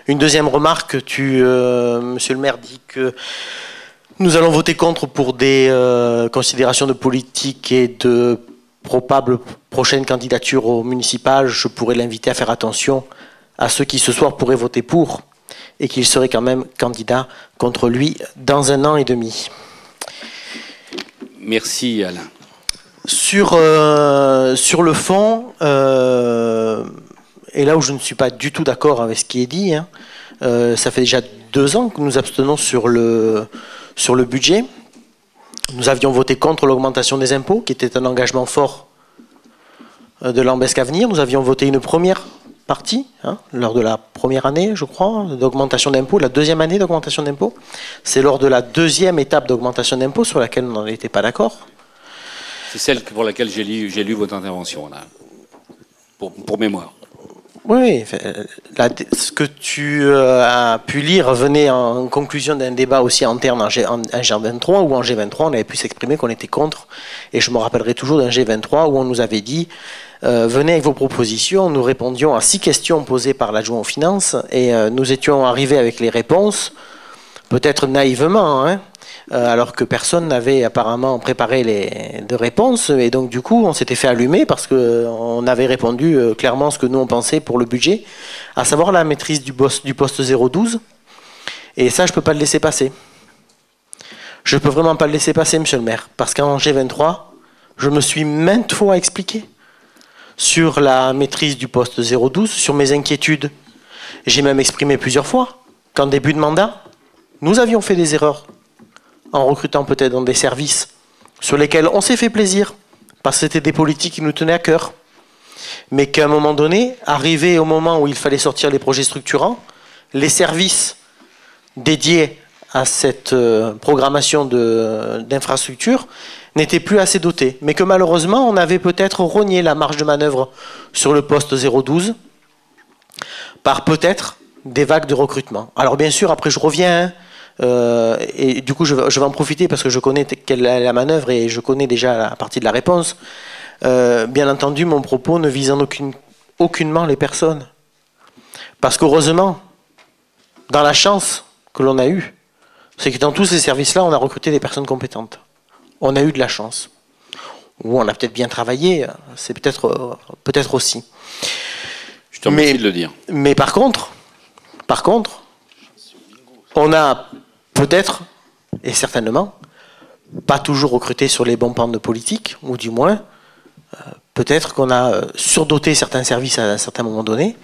Une deuxième remarque, monsieur le maire dit que nous allons voter contre pour des considérations de politique et de probables prochaines candidatures au municipal. Je pourrais l'inviter à faire attention à ceux qui ce soir pourraient voter pour et qu'il serait quand même candidat contre lui dans 1 an et demi. Merci Alain. Sur le fond, et là où je ne suis pas du tout d'accord avec ce qui est dit, ça fait déjà 2 ans que nous abstenons sur le budget. Nous avions voté contre l'augmentation des impôts, qui était un engagement fort de Lambesc à venir. Nous avions voté une première partie, lors de la première année, je crois, d'augmentation d'impôts, la deuxième année d'augmentation d'impôts. C'est lors de la deuxième étape d'augmentation d'impôts sur laquelle on n'était pas d'accord. C'est celle pour laquelle j'ai lu votre intervention, là, pour mémoire. Oui, ce que tu as pu lire venait en conclusion d'un débat aussi interne en G23, où en G23 on avait pu s'exprimer qu'on était contre, et je me rappellerai toujours d'un G23 où on nous avait dit venez avec vos propositions. Nous répondions à 6 questions posées par l'adjoint aux finances, et nous étions arrivés avec les réponses, peut-être naïvement, alors que personne n'avait apparemment préparé de réponses, et donc du coup on s'était fait allumer parce qu'on avait répondu clairement ce que nous on pensait pour le budget, à savoir la maîtrise du poste 012, et ça je peux pas le laisser passer. Je peux vraiment pas le laisser passer, monsieur le maire, parce qu'en G23 je me suis maintes fois expliqué sur la maîtrise du poste 012, sur mes inquiétudes. J'ai même exprimé plusieurs fois qu'en début de mandat nous avions fait des erreurs en recrutant peut-être dans des services sur lesquels on s'est fait plaisir, parce que c'était des politiques qui nous tenaient à cœur, mais qu'à un moment donné, arrivé au moment où il fallait sortir les projets structurants, les services dédiés à cette programmation d'infrastructures n'étaient plus assez dotés, mais que malheureusement on avait peut-être rogné la marge de manœuvre sur le poste 012 par peut-être des vagues de recrutement. Alors bien sûr, après je reviens, et du coup je vais en profiter parce que je connais quelle est la manœuvre et je connais déjà la partie de la réponse. Bien entendu, mon propos ne visant aucunement les personnes. Parce qu'heureusement, dans la chance que l'on a eue, c'est que dans tous ces services-là, on a recruté des personnes compétentes. On a eu de la chance. Ou on a peut-être bien travaillé, c'est peut-être aussi. Je te remercie de le dire. Mais par contre, on a peut-être, et certainement, pas toujours recruté sur les bons pans de politique, ou du moins, peut-être qu'on a surdoté certains services à un certain moment donné,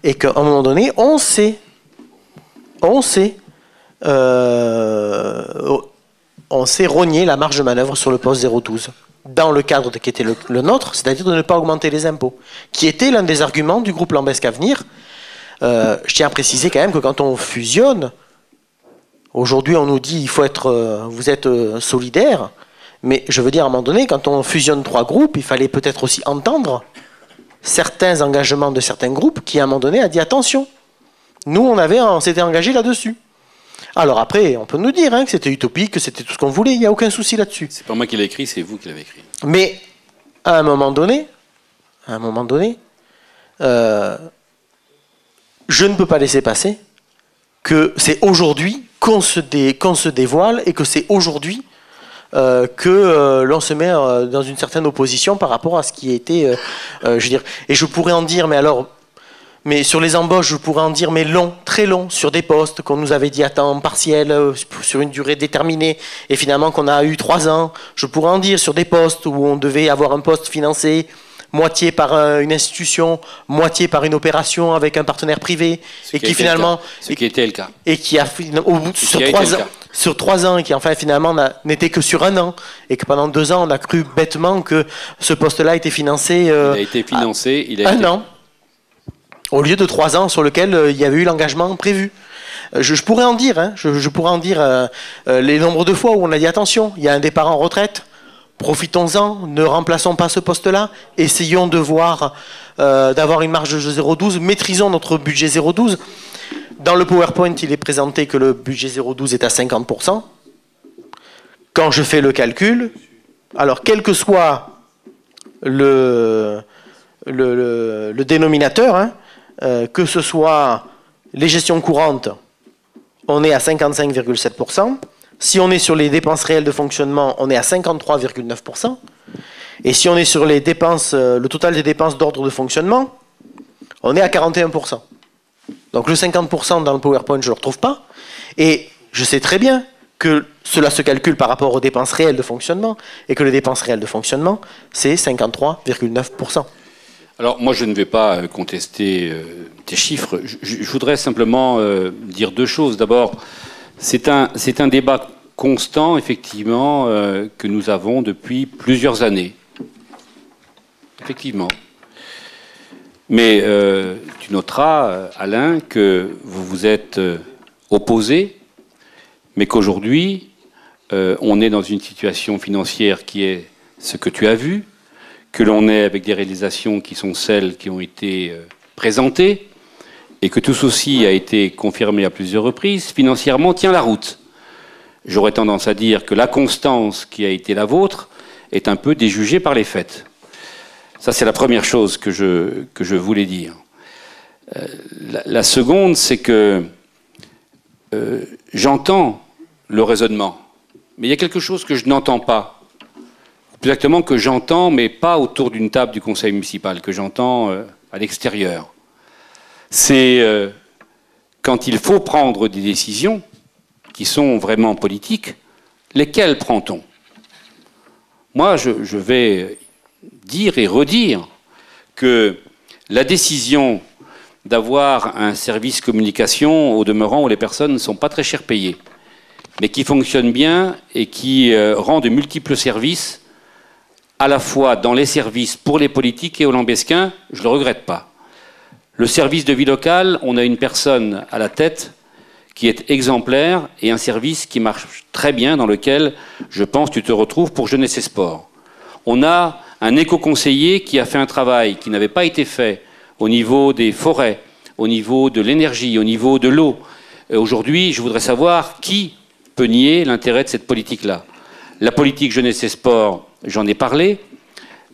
et qu'à un moment donné, on s'est rogné la marge de manœuvre sur le poste 012, dans le cadre qui était le nôtre, c'est-à-dire de ne pas augmenter les impôts, qui était l'un des arguments du groupe Lambesc Avenir. Je tiens à préciser quand même que quand on fusionne, aujourd'hui on nous dit vous êtes solidaire, mais je veux dire à un moment donné, quand on fusionne 3 groupes, il fallait peut-être aussi entendre certains engagements de certains groupes qui à un moment donné a dit attention, nous on s'était engagé là-dessus. Alors après, on peut nous dire que c'était utopique, que c'était tout ce qu'on voulait, il n'y a aucun souci là-dessus. C'est pas moi qui l'ai écrit, c'est vous qui l'avez écrit. Mais à un moment donné, je ne peux pas laisser passer que c'est aujourd'hui qu'on se dévoile et que c'est aujourd'hui que l'on se met dans une certaine opposition par rapport à ce qui était, je veux dire, et je pourrais en dire, mais alors, Mais sur les embauches, je pourrais en dire, mais long, très long, sur des postes qu'on nous avait dit à temps partiel, sur une durée déterminée, et finalement qu'on a eu 3 ans. Je pourrais en dire sur des postes où on devait avoir un poste financé moitié par une institution, moitié par une opération avec un partenaire privé, et qui finalement... Ce qui était le cas. Et qui a, au bout de, sur 3 ans, et qui enfin finalement n'était que sur 1 an, et que pendant 2 ans, on a cru bêtement que ce poste-là était financé... il a été financé, un an. Au lieu de 3 ans sur lequel il y avait eu l'engagement prévu. Je pourrais en dire, hein, je pourrais en dire les nombres de fois où on a dit attention, il y a un départ en retraite, profitons-en, ne remplaçons pas ce poste-là, essayons de voir, d'avoir une marge de 0,12, maîtrisons notre budget 0,12. Dans le PowerPoint, il est présenté que le budget 0,12 est à 50%. Quand je fais le calcul, alors quel que soit le dénominateur, hein, que ce soit les gestions courantes, on est à 55,7%. Si on est sur les dépenses réelles de fonctionnement, on est à 53,9%. Et si on est sur les dépenses, le total des dépenses d'ordre de fonctionnement, on est à 41%. Donc le 50% dans le PowerPoint, je ne le retrouve pas. Et je sais très bien que cela se calcule par rapport aux dépenses réelles de fonctionnement, et que les dépenses réelles de fonctionnement, c'est 53,9%. Alors, moi, je ne vais pas contester tes chiffres. Je voudrais simplement dire 2 choses. D'abord, c'est un débat constant, effectivement, que nous avons depuis plusieurs années. Effectivement. Mais tu noteras, Alain, que vous vous êtes opposé, mais qu'aujourd'hui, on est dans une situation financière qui est ce que tu as vu, que l'on est avec des réalisations qui sont celles qui ont été présentées, et que tout ceci a été confirmé à plusieurs reprises, financièrement tient la route. J'aurais tendance à dire que la constance qui a été la vôtre est un peu déjugée par les faits. Ça, c'est la première chose que je voulais dire. La seconde, c'est que j'entends le raisonnement, mais il y a quelque chose que je n'entends pas. Plus exactement que j'entends, mais pas autour d'une table du conseil municipal, que j'entends à l'extérieur. C'est quand il faut prendre des décisions qui sont vraiment politiques, lesquelles prend-on? Moi, je vais dire et redire que la décision d'avoir un service communication, au demeurant, où les personnes ne sont pas très cher payées, mais qui fonctionne bien et qui rend de multiples services, à la fois dans les services pour les politiques et aux Lambesquins, je ne le regrette pas. Le service de vie locale, on a une personne à la tête qui est exemplaire et un service qui marche très bien, dans lequel, je pense, tu te retrouves pour jeunesse et sport. On a un éco-conseiller qui a fait un travail qui n'avait pas été fait au niveau des forêts, au niveau de l'énergie, au niveau de l'eau. Aujourd'hui, je voudrais savoir qui peut nier l'intérêt de cette politique-là. La politique jeunesse et sport, j'en ai parlé.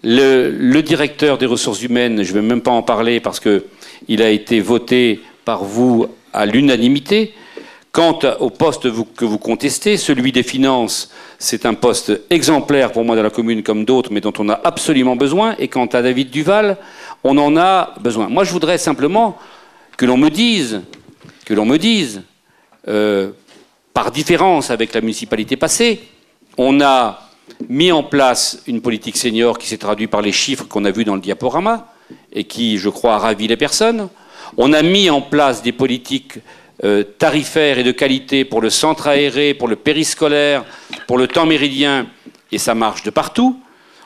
Le directeur des ressources humaines, je ne vais même pas en parler parce qu'il a été voté par vous à l'unanimité. Quant au poste que vous contestez, celui des finances, c'est un poste exemplaire pour moi dans la commune comme d'autres, mais dont on a absolument besoin. Et quant à David Duval, on en a besoin. Moi, je voudrais simplement que l'on me dise, par différence avec la municipalité passée, on a mis en place une politique senior qui s'est traduite par les chiffres qu'on a vus dans le diaporama et qui, je crois, a ravi les personnes. On a mis en place des politiques tarifaires et de qualité pour le centre aéré, pour le périscolaire, pour le temps méridien, et ça marche de partout.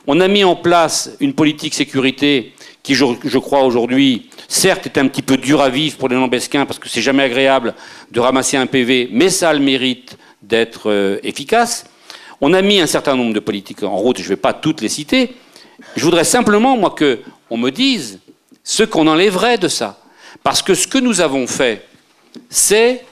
On a mis en place une politique sécurité qui, je crois, aujourd'hui, certes, est un petit peu dur à vivre pour les Lambesquins parce que c'est jamais agréable de ramasser un PV, mais ça a le mérite d'être efficace. On a mis un certain nombre de politiques en route, je ne vais pas toutes les citer. Je voudrais simplement, moi, qu'on me dise ce qu'on enlèverait de ça. Parce que ce que nous avons fait, c'est,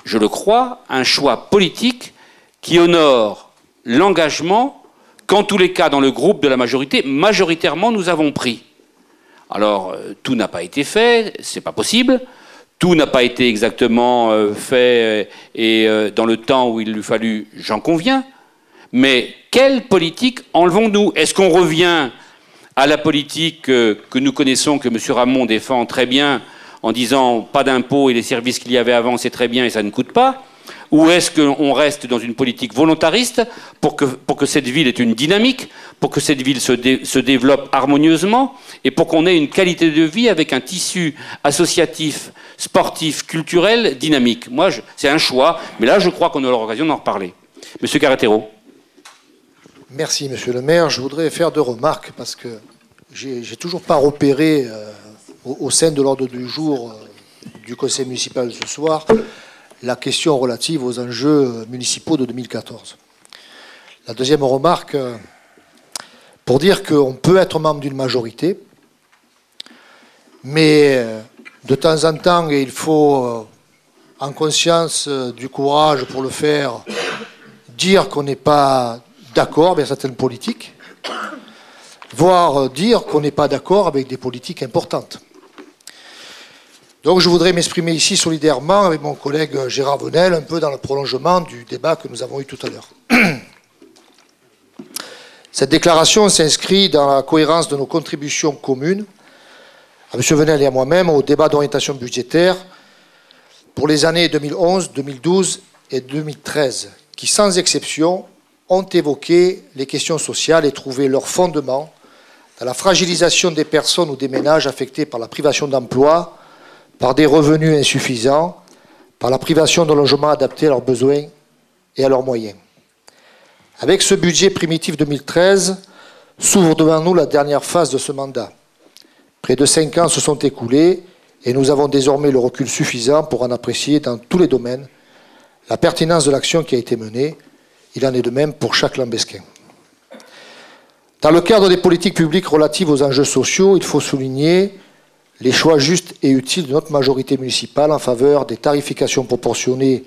je le crois, un choix politique qui honore l'engagement qu'en tous les cas, dans le groupe de la majorité, majoritairement, nous avons pris. Alors, tout n'a pas été fait, c'est pas possible. Tout n'a pas été exactement fait et dans le temps où il lui fallu, j'en conviens. Mais quelle politique enlevons-nous? Est-ce qu'on revient à la politique que nous connaissons, que M. Ramon défend très bien, en disant pas d'impôts et les services qu'il y avait avant, c'est très bien et ça ne coûte pas? Ou est-ce qu'on reste dans une politique volontariste pour que cette ville ait une dynamique, pour que cette ville se développe harmonieusement et pour qu'on ait une qualité de vie avec un tissu associatif, sportif, culturel, dynamique? Moi, c'est un choix, mais là, je crois qu'on aura l'occasion d'en reparler. Monsieur Carretero. Merci, monsieur le maire. Je voudrais faire 2 remarques parce que j'ai toujours pas repéré au sein de l'ordre du jour du conseil municipal de ce soir la question relative aux enjeux municipaux de 2014. La deuxième remarque, pour dire qu'on peut être membre d'une majorité, mais de temps en temps, et il faut, en conscience du courage pour le faire, dire qu'on n'est pas d'accord avec certaines politiques, voire dire qu'on n'est pas d'accord avec des politiques importantes. Donc je voudrais m'exprimer ici solidairement avec mon collègue Gérard Venel, un peu dans le prolongement du débat que nous avons eu tout à l'heure. Cette déclaration s'inscrit dans la cohérence de nos contributions communes, à M. Venel et à moi-même, au débat d'orientation budgétaire pour les années 2011, 2012 et 2013, qui sans exception ont évoqué les questions sociales et trouvé leur fondement dans la fragilisation des personnes ou des ménages affectés par la privation d'emploi, par des revenus insuffisants, par la privation de logements adaptés à leurs besoins et à leurs moyens. Avec ce budget primitif 2013, s'ouvre devant nous la dernière phase de ce mandat. Près de 5 ans se sont écoulés et nous avons désormais le recul suffisant pour en apprécier dans tous les domaines la pertinence de l'action qui a été menée. Il en est de même pour chaque Lambesquin. Dans le cadre des politiques publiques relatives aux enjeux sociaux, il faut souligner les choix justes et utiles de notre majorité municipale en faveur des tarifications proportionnées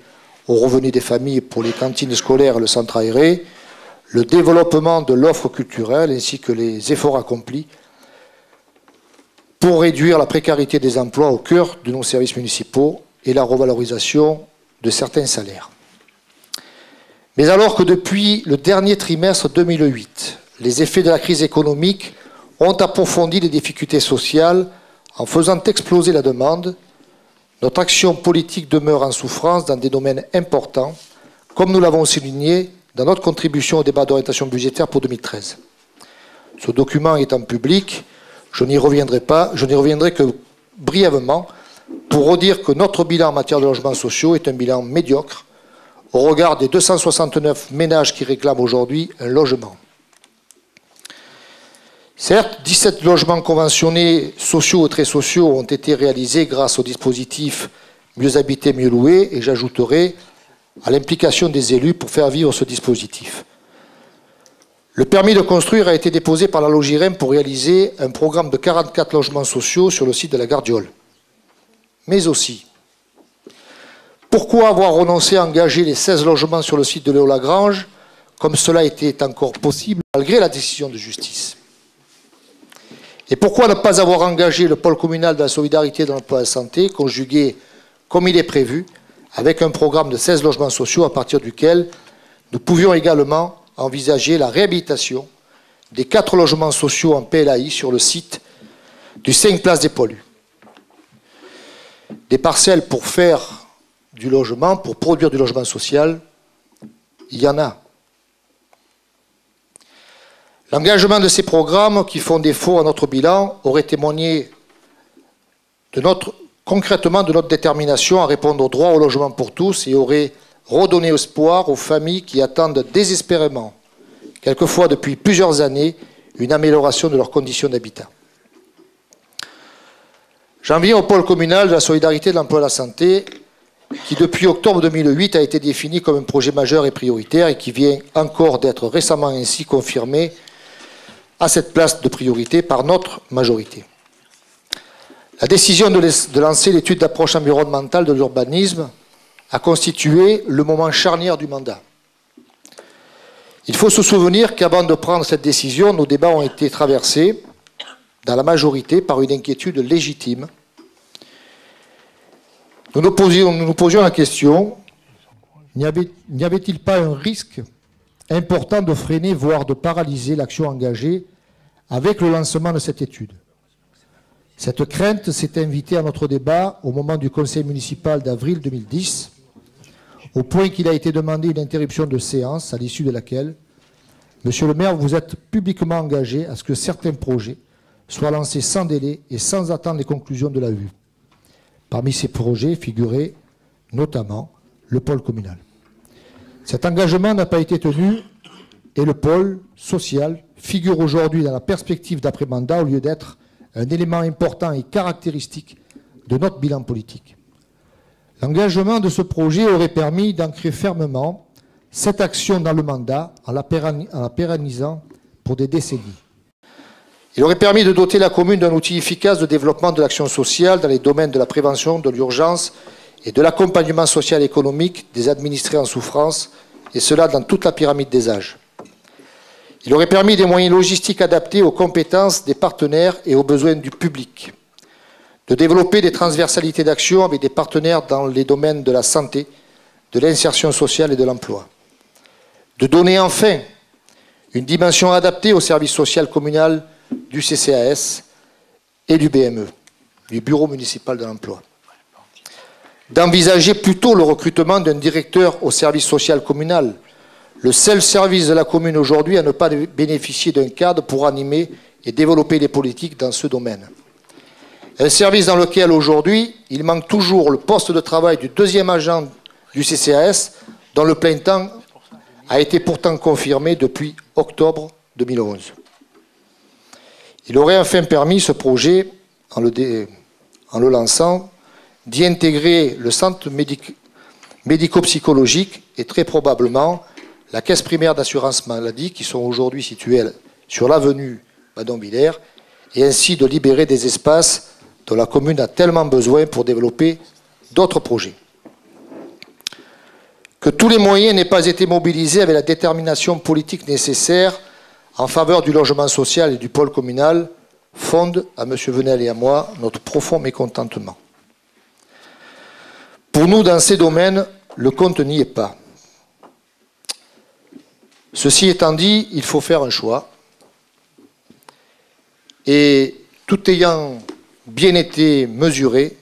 aux revenus des familles pour les cantines scolaires et le centre aéré, le développement de l'offre culturelle ainsi que les efforts accomplis pour réduire la précarité des emplois au cœur de nos services municipaux et la revalorisation de certains salaires. Mais alors que depuis le dernier trimestre 2008, les effets de la crise économique ont approfondi les difficultés sociales en faisant exploser la demande, notre action politique demeure en souffrance dans des domaines importants, comme nous l'avons souligné dans notre contribution au débat d'orientation budgétaire pour 2013. Ce document étant public, je n'y reviendrai que brièvement pour redire que notre bilan en matière de logements sociaux est un bilan médiocre au regard des 269 ménages qui réclament aujourd'hui un logement. Certes, 17 logements conventionnés sociaux et très sociaux ont été réalisés grâce au dispositif Mieux habiter, mieux louer, et j'ajouterai à l'implication des élus pour faire vivre ce dispositif. Le permis de construire a été déposé par la Logirem pour réaliser un programme de 44 logements sociaux sur le site de la Gardiole. Mais aussi, pourquoi avoir renoncé à engager les 16 logements sur le site de Léo-Lagrange, comme cela était encore possible malgré la décision de justice? Et pourquoi ne pas avoir engagé le pôle communal de la solidarité et de l'emploi et de la santé, conjugué, comme il est prévu, avec un programme de 16 logements sociaux à partir duquel nous pouvions également envisager la réhabilitation des 4 logements sociaux en PLAI sur le site du 5 Place des Poilus. Des parcelles pour faire du logement, pour produire du logement social, il y en a. L'engagement de ces programmes qui font défaut à notre bilan aurait témoigné concrètement de notre détermination à répondre au droit au logement pour tous et aurait redonné espoir aux familles qui attendent désespérément, quelquefois depuis plusieurs années, une amélioration de leurs conditions d'habitat. J'en viens au pôle communal de la solidarité, de l'emploi et de la santé, qui depuis octobre 2008 a été défini comme un projet majeur et prioritaire et qui vient encore d'être récemment ainsi confirmé à cette place de priorité par notre majorité. La décision de lancer l'étude d'approche environnementale de l'urbanisme a constitué le moment charnière du mandat. Il faut se souvenir qu'avant de prendre cette décision, nos débats ont été traversés, dans la majorité, par une inquiétude légitime. Nous nous posions la question, n'y avait-il pas un risque important de freiner, voire de paralyser l'action engagée avec le lancement de cette étude? Cette crainte s'est invitée à notre débat au moment du conseil municipal d'avril 2010, au point qu'il a été demandé une interruption de séance, à l'issue de laquelle, Monsieur le maire, vous êtes publiquement engagé à ce que certains projets soient lancés sans délai et sans attendre les conclusions de la vue. Parmi ces projets figurait notamment le pôle communal. Cet engagement n'a pas été tenu et le pôle social figure aujourd'hui dans la perspective d'après-mandat au lieu d'être un élément important et caractéristique de notre bilan politique. L'engagement de ce projet aurait permis d'ancrer fermement cette action dans le mandat en la pérennisant pour des décennies. Il aurait permis de doter la commune d'un outil efficace de développement de l'action sociale dans les domaines de la prévention, de l'urgence et de l'accompagnement social et économique des administrés en souffrance, et cela dans toute la pyramide des âges. Il aurait permis des moyens logistiques adaptés aux compétences des partenaires et aux besoins du public, de développer des transversalités d'action avec des partenaires dans les domaines de la santé, de l'insertion sociale et de l'emploi, de donner enfin une dimension adaptée au service social communal du CCAS et du BME, du Bureau municipal de l'emploi, d'envisager plutôt le recrutement d'un directeur au service social communal, le seul service de la commune aujourd'hui à ne pas bénéficier d'un cadre pour animer et développer les politiques dans ce domaine. Un service dans lequel aujourd'hui, il manque toujours le poste de travail du deuxième agent du CCAS, dont le plein temps a été pourtant confirmé depuis octobre 2011. Il aurait enfin permis ce projet, en le lançant, d'y intégrer le centre médico-psychologique et très probablement la caisse primaire d'assurance maladie qui sont aujourd'hui situées sur l'avenue Badon-Villers et ainsi de libérer des espaces dont la commune a tellement besoin pour développer d'autres projets. Que tous les moyens n'aient pas été mobilisés avec la détermination politique nécessaire en faveur du logement social et du pôle communal fonde à M. Venel et à moi notre profond mécontentement. Pour nous, dans ces domaines, le compte n'y est pas. Ceci étant dit, il faut faire un choix. Et tout ayant bien été mesuré,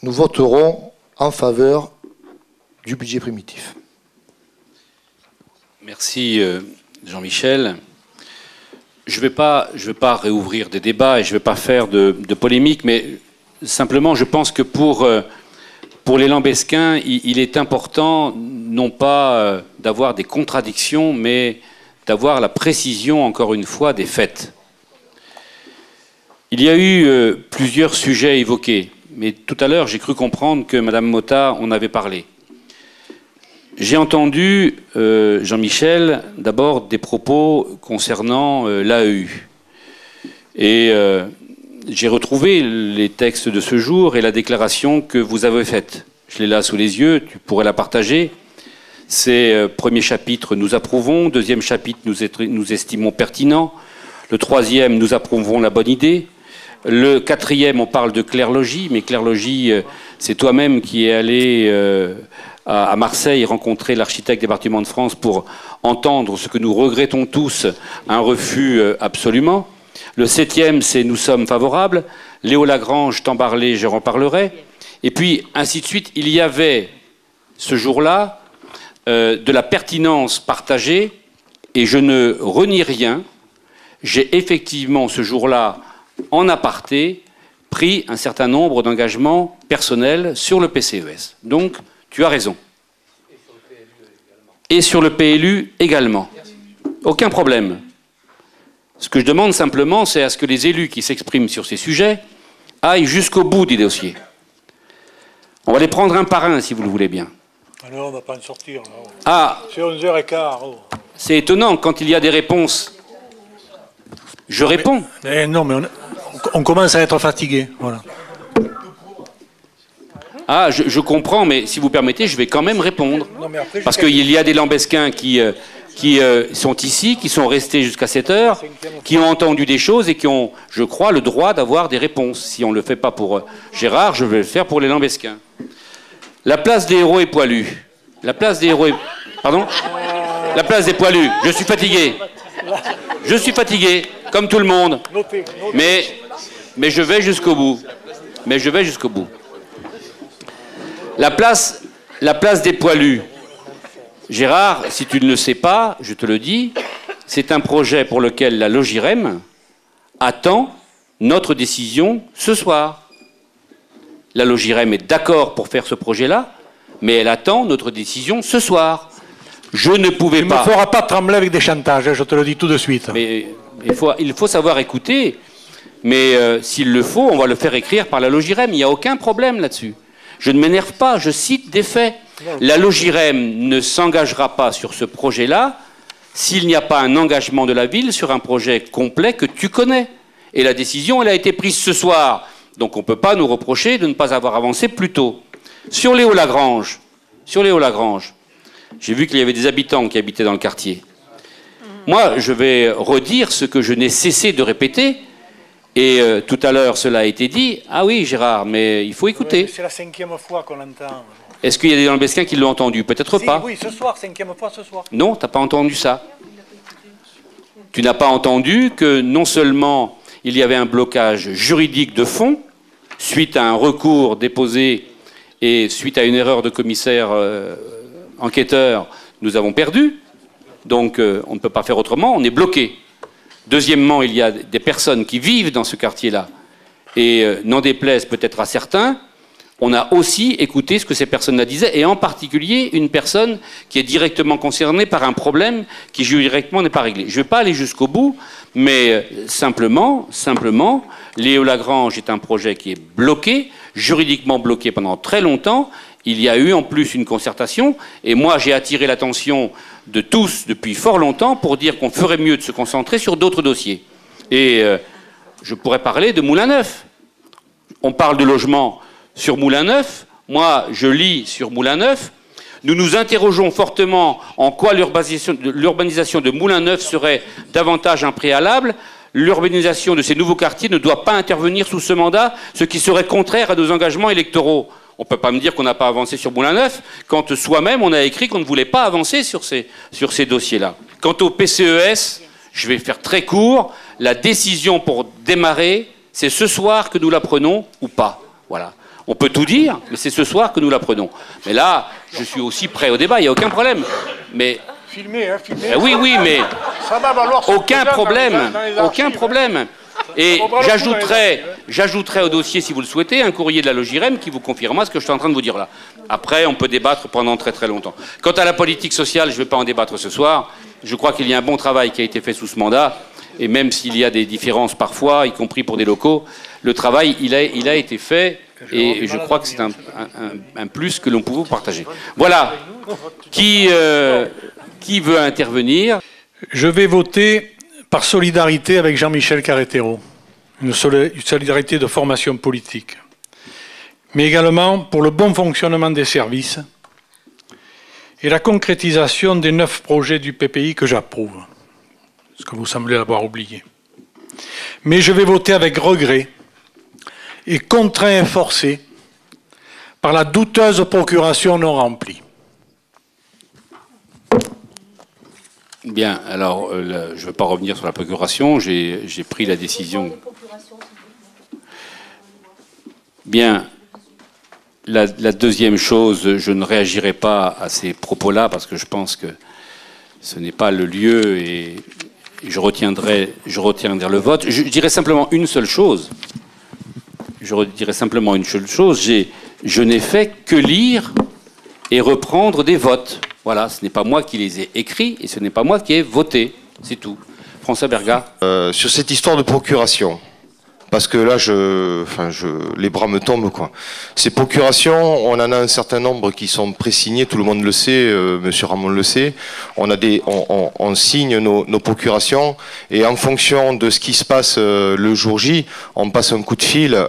nous voterons en faveur du budget primitif. Merci Jean-Michel. Je ne vais pas réouvrir des débats et je ne vais pas faire de polémique, mais simplement je pense que pour les Lambesquins, il est important non pas d'avoir des contradictions, mais d'avoir la précision, encore une fois, des faits. Il y a eu plusieurs sujets évoqués, mais tout à l'heure, j'ai cru comprendre que Mme Motta en avait parlé. J'ai entendu, Jean-Michel, d'abord des propos concernant l'AEU. Et j'ai retrouvé les textes de ce jour et la déclaration que vous avez faite. Je l'ai là sous les yeux, tu pourrais la partager. C'est premier chapitre, nous approuvons. Deuxième chapitre, nous estimons pertinent. Le troisième, nous approuvons la bonne idée. Le quatrième, on parle de clerlogie, mais clerlogie, c'est toi-même qui es allé à Marseille rencontrer l'architecte des Bâtiments de France pour entendre ce que nous regrettons tous, un refus absolument. Le septième, c'est nous sommes favorables. Léo Lagrange, t'en parlais, je en parlerai. Et puis, ainsi de suite, il y avait ce jour-là de la pertinence partagée, et je ne renie rien. J'ai effectivement, ce jour-là, en aparté, pris un certain nombre d'engagements personnels sur le PCES. Donc, tu as raison. Et sur le PLU également. Aucun problème. Ce que je demande simplement, c'est à ce que les élus qui s'expriment sur ces sujets aillent jusqu'au bout des dossiers. On va les prendre un par un, si vous le voulez bien. Alors, on ne va pas en sortir. Là. Ah, c'est 11h15. Oh. C'est étonnant, quand il y a des réponses, je réponds. Non, mais on commence à être fatigué. Voilà. Ah, je comprends, mais si vous permettez, je vais quand même répondre. Non, mais après, parce qu'il y a des Lambesquins qui sont ici, qui sont restés jusqu'à 7 heures, qui ont entendu des choses et qui ont, je crois, le droit d'avoir des réponses. Si on ne le fait pas pour Gérard, je vais le faire pour les Lambesquins. La place des héros est poilue. La place des héros est... Pardon ? La place des poilus. Je suis fatigué. Je suis fatigué, comme tout le monde. Mais Mais je vais jusqu'au bout. Mais je vais jusqu'au bout. La place des poilus. Gérard, si tu ne le sais pas, je te le dis, c'est un projet pour lequel la Logirem attend notre décision ce soir. La Logirem est d'accord pour faire ce projet-là, mais elle attend notre décision ce soir. Je ne pouvais pas... Il ne me fera pas trembler avec des chantages, je te le dis tout de suite. Mais il faut savoir écouter. Mais s'il le faut, on va le faire écrire par la Logirem. Il n'y a aucun problème là-dessus. Je ne m'énerve pas, je cite des faits. La Logirem ne s'engagera pas sur ce projet-là s'il n'y a pas un engagement de la ville sur un projet complet que tu connais. Et la décision, elle a été prise ce soir. Donc on ne peut pas nous reprocher de ne pas avoir avancé plus tôt. Sur les Hauts-Lagrange, j'ai vu qu'il y avait des habitants qui habitaient dans le quartier. Moi, je vais redire ce que je n'ai cessé de répéter. Et tout à l'heure, cela a été dit. Ah oui, Gérard, mais il faut écouter. C'est la 5e fois qu'on l'entend. Est-ce qu'il y a des Lambesquins qui l'ont entendu? Peut-être pas. Oui, ce soir, 5e fois ce soir. Non, tu n'as pas entendu ça. Tu n'as pas entendu que non seulement il y avait un blocage juridique de fond, suite à un recours déposé et suite à une erreur de commissaire enquêteur, nous avons perdu. Donc on ne peut pas faire autrement, on est bloqué. Deuxièmement, il y a des personnes qui vivent dans ce quartier-là. Et n'en déplaise peut-être à certains, on a aussi écouté ce que ces personnes-là disaient, et en particulier une personne qui est directement concernée par un problème qui juridiquement n'est pas réglé. Je ne vais pas aller jusqu'au bout, mais simplement, les Hauts-Lagrange est un projet qui est bloqué, juridiquement bloqué pendant très longtemps. Il y a eu en plus une concertation, et moi j'ai attiré l'attention de tous depuis fort longtemps pour dire qu'on ferait mieux de se concentrer sur d'autres dossiers. Et je pourrais parler de Moulin-Neuf. On parle de logement sur Moulin-Neuf. Moi, je lis sur Moulin-Neuf. Nous nous interrogeons fortement en quoi l'urbanisation de Moulin-Neuf serait davantage un préalable. L'urbanisation de ces nouveaux quartiers ne doit pas intervenir sous ce mandat, ce qui serait contraire à nos engagements électoraux. On ne peut pas me dire qu'on n'a pas avancé sur Moulin-Neuf, quand soi-même on a écrit qu'on ne voulait pas avancer sur ces dossiers-là. Quant au PCES, je vais faire très court, la décision pour démarrer, c'est ce soir que nous la prenons ou pas. Voilà. On peut tout dire, mais c'est ce soir que nous la prenons. Mais là, je suis aussi prêt au débat, il n'y a aucun problème. Mais... Filmé, hein, filmé. Oui, mais ça va valoir aucun problème. Et j'ajouterai au dossier, si vous le souhaitez, un courrier de la Logirem qui vous confirmera ce que je suis en train de vous dire là. Après, on peut débattre pendant très très longtemps. Quant à la politique sociale, je ne vais pas en débattre ce soir. Je crois qu'il y a un bon travail qui a été fait sous ce mandat. Et même s'il y a des différences parfois, y compris pour des locaux, le travail, il a été fait. Et je crois que c'est un plus que l'on pouvait partager. Voilà. Qui veut intervenir? Je vais voter par solidarité avec Jean-Michel Carretero, une solidarité de formation politique, mais également pour le bon fonctionnement des services et la concrétisation des 9 projets du PPI que j'approuve, ce que vous semblez avoir oublié. Mais je vais voter avec regret et contraint et forcé par la douteuse procuration non remplie. Bien, alors je ne veux pas revenir sur la procuration, j'ai pris la décision. Bien, la deuxième chose, je ne réagirai pas à ces propos-là parce que je pense que ce n'est pas le lieu et je retiendrai le vote. Je dirais simplement une seule chose. Je n'ai fait que lire et reprendre des votes. Voilà, ce n'est pas moi qui les ai écrits et ce n'est pas moi qui ai voté. C'est tout. François Berga. Sur cette histoire de procuration, parce que là, les bras me tombent, quoi. Ces procurations, on en a un certain nombre qui sont présignés, tout le monde le sait, Monsieur Ramon le sait. On signe nos procurations et en fonction de ce qui se passe le jour J, on passe un coup de fil,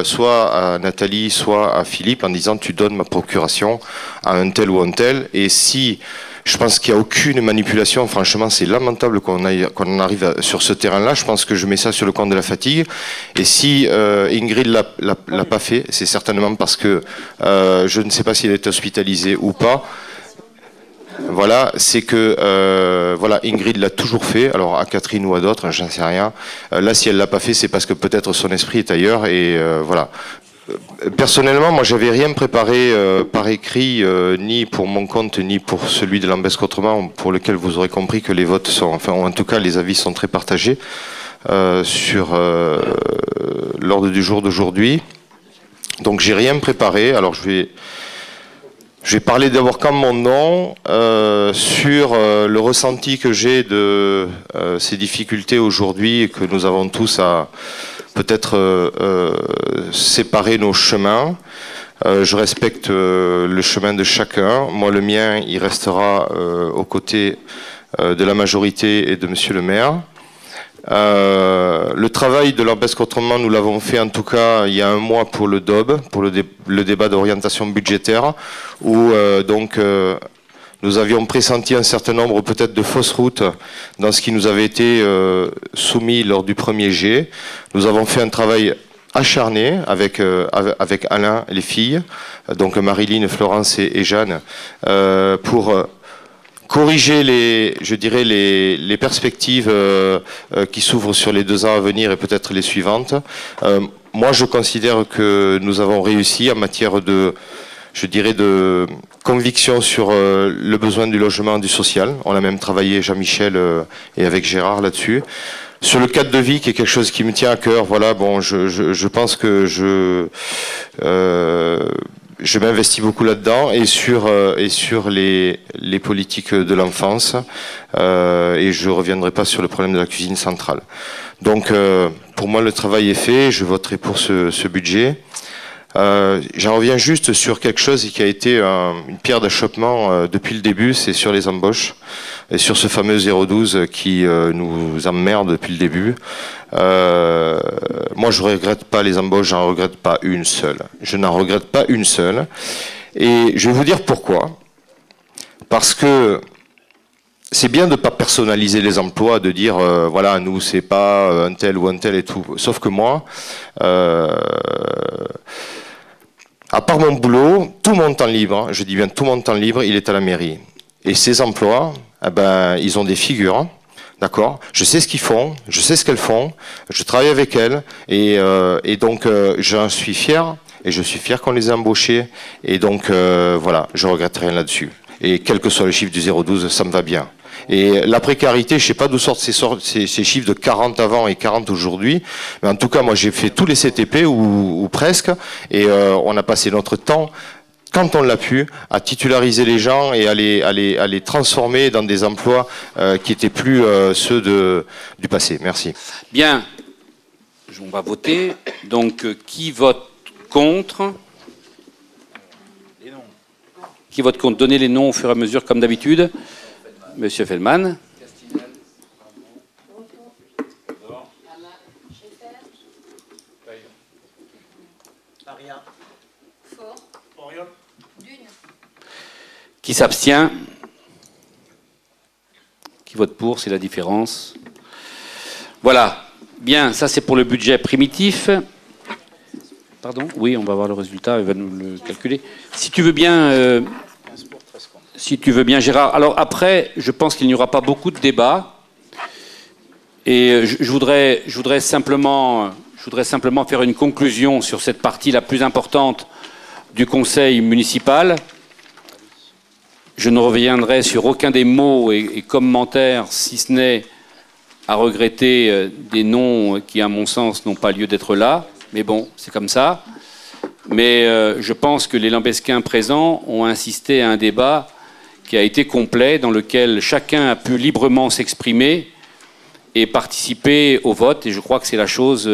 soit à Nathalie, soit à Philippe, en disant tu donnes ma procuration à un tel ou un tel. Et si je pense qu'il n'y a aucune manipulation. Franchement, c'est lamentable qu'on en arrive sur ce terrain-là. Je pense que je mets ça sur le compte de la fatigue. Et si Ingrid l'a pas fait, c'est certainement parce que je ne sais pas si elle est hospitalisée ou pas. Voilà, c'est que voilà, Ingrid l'a toujours fait, alors à Catherine ou à d'autres, j'en sais rien. Là, si elle l'a pas fait, c'est parce que peut-être son esprit est ailleurs, et voilà. Personnellement, moi, j'avais rien préparé par écrit, ni pour mon compte, ni pour celui de Lambesc Autrement, pour lequel vous aurez compris que les votes sont, enfin, en tout cas, les avis sont très partagés sur l'ordre du jour d'aujourd'hui. Donc, j'ai rien préparé. Alors, je vais parler d'abord qu'en mon nom sur le ressenti que j'ai de ces difficultés aujourd'hui et que nous avons tous à peut-être séparer nos chemins. Je respecte le chemin de chacun. Moi, le mien, il restera aux côtés de la majorité et de Monsieur le maire. Le travail de Lambesc Autrement, nous l'avons fait en tout cas il y a un mois pour le DOB, pour le débat d'orientation budgétaire, où donc nous avions pressenti un certain nombre peut-être de fausses routes dans ce qui nous avait été soumis lors du premier jet. Nous avons fait un travail acharné avec Alain et les filles, donc Marilyn, Florence et Jeanne, pour corriger les perspectives qui s'ouvrent sur les 2 ans à venir et peut-être les suivantes. Moi, je considère que nous avons réussi en matière de conviction sur le besoin du logement, du social. On a même travaillé, Jean-Michel et avec Gérard là-dessus. Sur le cadre de vie, qui est quelque chose qui me tient à cœur, voilà, bon, je pense que je m'investis beaucoup là-dedans et sur les politiques de l'enfance, et je ne reviendrai pas sur le problème de la cuisine centrale. Donc, pour moi, le travail est fait, je voterai pour ce budget. J'en reviens juste sur quelque chose qui a été une pierre d'achoppement depuis le début, c'est sur les embauches et sur ce fameux 012 qui nous emmerde depuis le début. Moi, je ne regrette pas les embauches, j'en regrette pas une seule. Je n'en regrette pas une seule. Et je vais vous dire pourquoi. Parce que c'est bien de ne pas personnaliser les emplois, de dire, voilà, nous, c'est pas un tel ou un tel et tout. Sauf que moi, à part mon boulot, tout mon temps libre, je dis bien tout mon temps libre, il est à la mairie. Et ces emplois, eh ben, ils ont des figures, d'accord ? Je sais ce qu'ils font, je sais ce qu'elles font, je travaille avec elles, et donc j'en suis fier, et je suis fier qu'on les ait embauchés, et donc voilà, je regrette rien là-dessus. Et quel que soit le chiffre du 012, ça me va bien. Et la précarité, je ne sais pas d'où sortent ces chiffres de 40 avant et 40 aujourd'hui, mais en tout cas, moi j'ai fait tous les CTP, ou presque, et on a passé notre temps, quand on l'a pu, à titulariser les gens et à les transformer dans des emplois qui n'étaient plus ceux du passé. Merci. Bien, on va voter. Donc, qui vote contre ? Qui vote contre ? Donnez les noms au fur et à mesure, comme d'habitude. Monsieur Feldman. Qui s'abstient? Qui vote pour? C'est la différence. Voilà. Bien, ça c'est pour le budget primitif. Pardon? Oui, on va voir le résultat, il va nous le calculer. Si tu veux bien... Si tu veux bien, Gérard. Alors après, je pense qu'il n'y aura pas beaucoup de débats. Et je voudrais simplement faire une conclusion sur cette partie la plus importante du Conseil municipal. Je ne reviendrai sur aucun des mots et commentaires, si ce n'est à regretter des noms qui, à mon sens, n'ont pas lieu d'être là. Mais bon, c'est comme ça. Mais je pense que les Lambesquins présents ont insisté à un débat qui a été complet, dans lequel chacun a pu librement s'exprimer et participer au vote. Et je crois que c'est la chose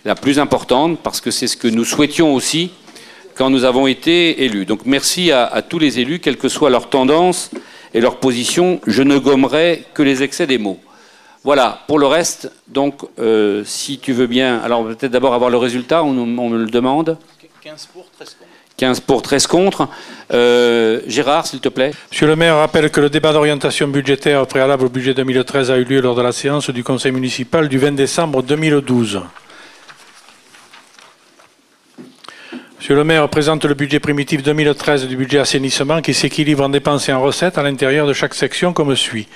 la plus importante, parce que c'est ce que nous souhaitions aussi quand nous avons été élus. Donc merci à tous les élus, quelle que soit leur tendance et leur position. Je ne gommerai que les excès des mots. Voilà, pour le reste, donc, si tu veux bien... Alors, peut-être d'abord avoir le résultat, on me le demande. 15 pour, 13 contre. 15 pour, 13 contre. Gérard, s'il te plaît. Monsieur le maire rappelle que le débat d'orientation budgétaire préalable au budget 2013 a eu lieu lors de la séance du conseil municipal du 20 décembre 2012. Monsieur Monsieur le maire présente le budget primitif 2013 du budget assainissement qui s'équilibre en dépenses et en recettes à l'intérieur de chaque section comme suit.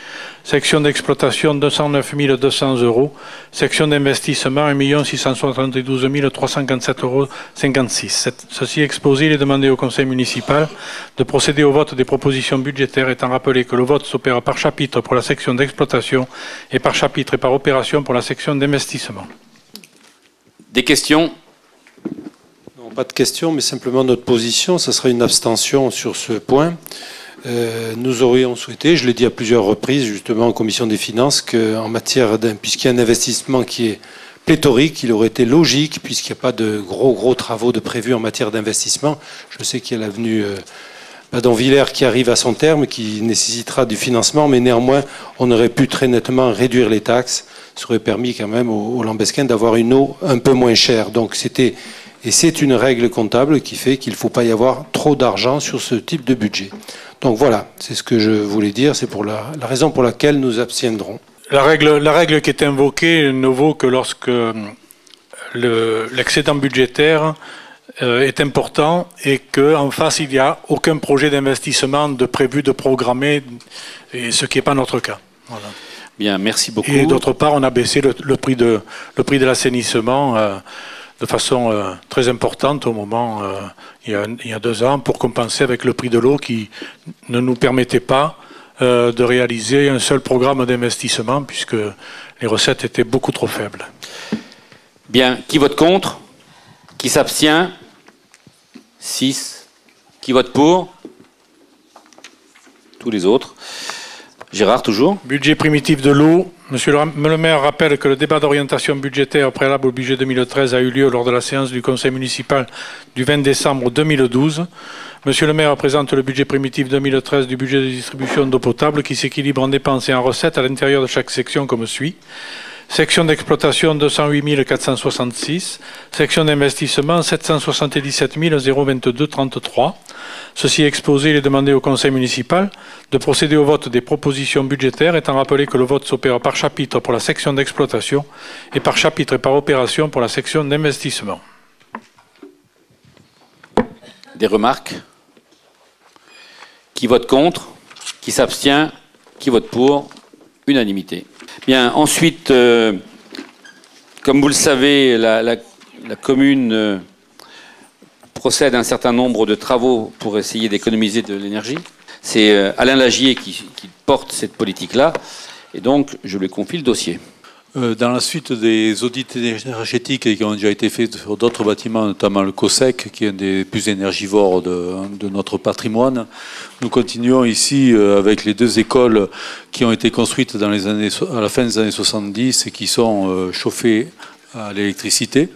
Section d'exploitation 209 200 €. Section d'investissement 1 672 357,56 €. Ceci exposé, il est demandé au conseil municipal de procéder au vote des propositions budgétaires, étant rappelé que le vote s'opère par chapitre pour la section d'exploitation et par chapitre et par opération pour la section d'investissement. Des questions ? Non, pas de questions, mais simplement notre position, ça sera une abstention sur ce point. Nous aurions souhaité, je l'ai dit à plusieurs reprises, justement en commission des finances, qu'en matière puisqu'il y a un investissement qui est pléthorique, il aurait été logique, puisqu'il n'y a pas de gros travaux de prévus en matière d'investissement. Je sais qu'il y a l'avenue Badonvillers qui arrive à son terme, qui nécessitera du financement, mais néanmoins, on aurait pu très nettement réduire les taxes. Ça aurait permis quand même aux Lambesquins d'avoir une eau un peu moins chère. Donc c'est une règle comptable qui fait qu'il ne faut pas y avoir trop d'argent sur ce type de budget. Donc voilà, c'est ce que je voulais dire, c'est pour la raison pour laquelle nous abstiendrons. La règle qui est invoquée ne vaut que lorsque l'excédent budgétaire est important et qu'en face il n'y a aucun projet d'investissement de prévu, de programmé, et ce qui n'est pas notre cas. Voilà. Bien, merci beaucoup. Et d'autre part, on a baissé le prix de l'assainissement de façon très importante au moment, il y a 2 ans, pour compenser avec le prix de l'eau qui ne nous permettait pas de réaliser un seul programme d'investissement puisque les recettes étaient beaucoup trop faibles. Bien, qui vote contre? Qui s'abstient? 6. Qui vote pour? Tous les autres. Gérard, toujours. Budget primitif de l'eau. Monsieur le maire rappelle que le débat d'orientation budgétaire préalable au budget 2013 a eu lieu lors de la séance du conseil municipal du 20 décembre 2012. Monsieur le maire présente le budget primitif 2013 du budget de distribution d'eau potable qui s'équilibre en dépenses et en recettes à l'intérieur de chaque section comme suit. Section d'exploitation 208 466, section d'investissement 777 022,33. Ceci exposé, il est demandé au conseil municipal de procéder au vote des propositions budgétaires, étant rappelé que le vote s'opère par chapitre pour la section d'exploitation et par chapitre et par opération pour la section d'investissement. Des remarques? Qui vote contre? Qui s'abstient? Qui vote pour? Unanimité. Bien, ensuite, comme vous le savez, la commune procède à un certain nombre de travaux pour essayer d'économiser de l'énergie. C'est Alain Lagier qui porte cette politique-là, et donc je lui confie le dossier. Dans la suite des audits énergétiques qui ont déjà été faits sur d'autres bâtiments, notamment le COSEC, qui est un des plus énergivores de notre patrimoine, nous continuons ici avec les 2 écoles qui ont été construites à la fin des années 70 et qui sont chauffées à l'électricité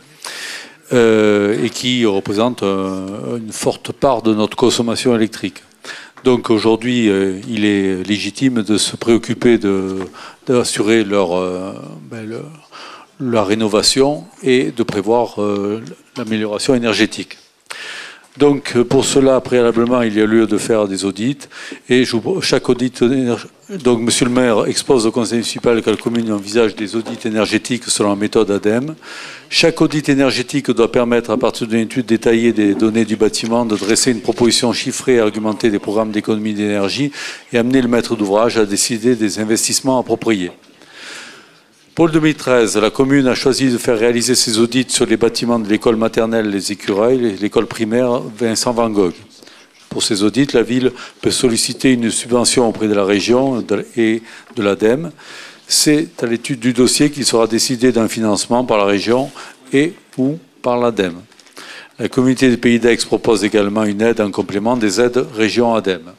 et qui représentent une forte part de notre consommation électrique. Donc aujourd'hui, il est légitime de se préoccuper d'assurer leur rénovation et de prévoir l'amélioration énergétique. Donc pour cela, préalablement, il y a lieu de faire des audits. Et chaque audit, donc Monsieur le maire expose au conseil municipal que la commune envisage des audits énergétiques selon la méthode ADEME. Chaque audit énergétique doit permettre, à partir d'une étude détaillée des données du bâtiment, de dresser une proposition chiffrée et argumentée des programmes d'économie d'énergie et amener le maître d'ouvrage à décider des investissements appropriés. Pour le 2013, la commune a choisi de faire réaliser ses audits sur les bâtiments de l'école maternelle Les Écureuils et l'école primaire Vincent Van Gogh. Pour ces audits, la ville peut solliciter une subvention auprès de la région et de l'ADEME. C'est à l'étude du dossier qu'il sera décidé d'un financement par la région et ou par l'ADEME. La communauté des Pays d'Aix propose également une aide en complément des aides région ADEME.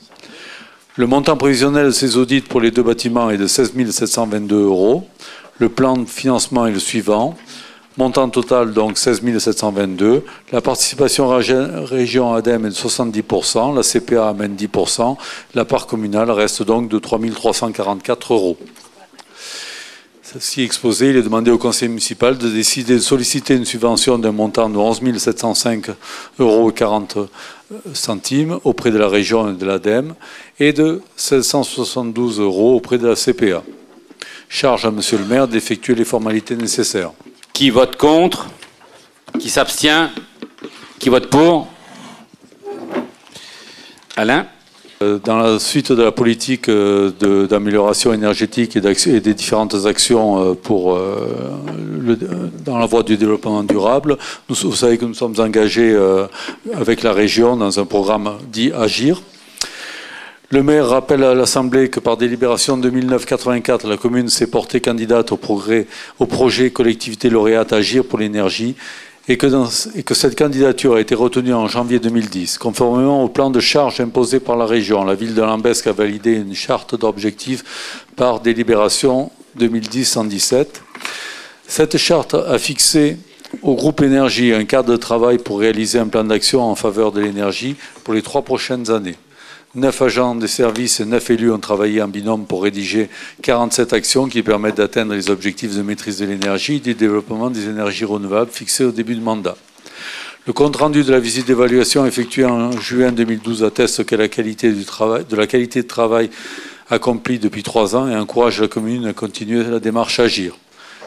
Le montant prévisionnel de ces audits pour les 2 bâtiments est de 16 722 €. Le plan de financement est le suivant. Montant total, donc 16 722. La participation région ADEME est de 70%. La CPA amène 10%. La part communale reste donc de 3 344 €. Ceci exposé, il est demandé au conseil municipal de décider de solliciter une subvention d'un montant de 11 705,40 € auprès de la région et de l'ADEME et de 1672 € auprès de la CPA. Charge à Monsieur le maire d'effectuer les formalités nécessaires. Qui vote contre? Qui s'abstient? Qui vote pour? Alain? Dans la suite de la politique d'amélioration énergétique et des différentes actions dans la voie du développement durable, vous savez que nous sommes engagés avec la région dans un programme dit Agir. Le maire rappelle à l'Assemblée que par délibération 2009-84, la commune s'est portée candidate au projet collectivité lauréate Agir pour l'énergie et que cette candidature a été retenue en janvier 2010. Conformément au plan de charge imposé par la région, la ville de Lambesc a validé une charte d'objectifs par délibération 2010-117. Cette charte a fixé au groupe énergie un cadre de travail pour réaliser un plan d'action en faveur de l'énergie pour les 3 prochaines années. 9 agents des services et 9 élus ont travaillé en binôme pour rédiger 47 actions qui permettent d'atteindre les objectifs de maîtrise de l'énergie et du développement des énergies renouvelables fixés au début du mandat. Le compte-rendu de la visite d'évaluation effectuée en juin 2012 atteste que la qualité de travail accomplie depuis 3 ans et encourage la commune à continuer la démarche Agir.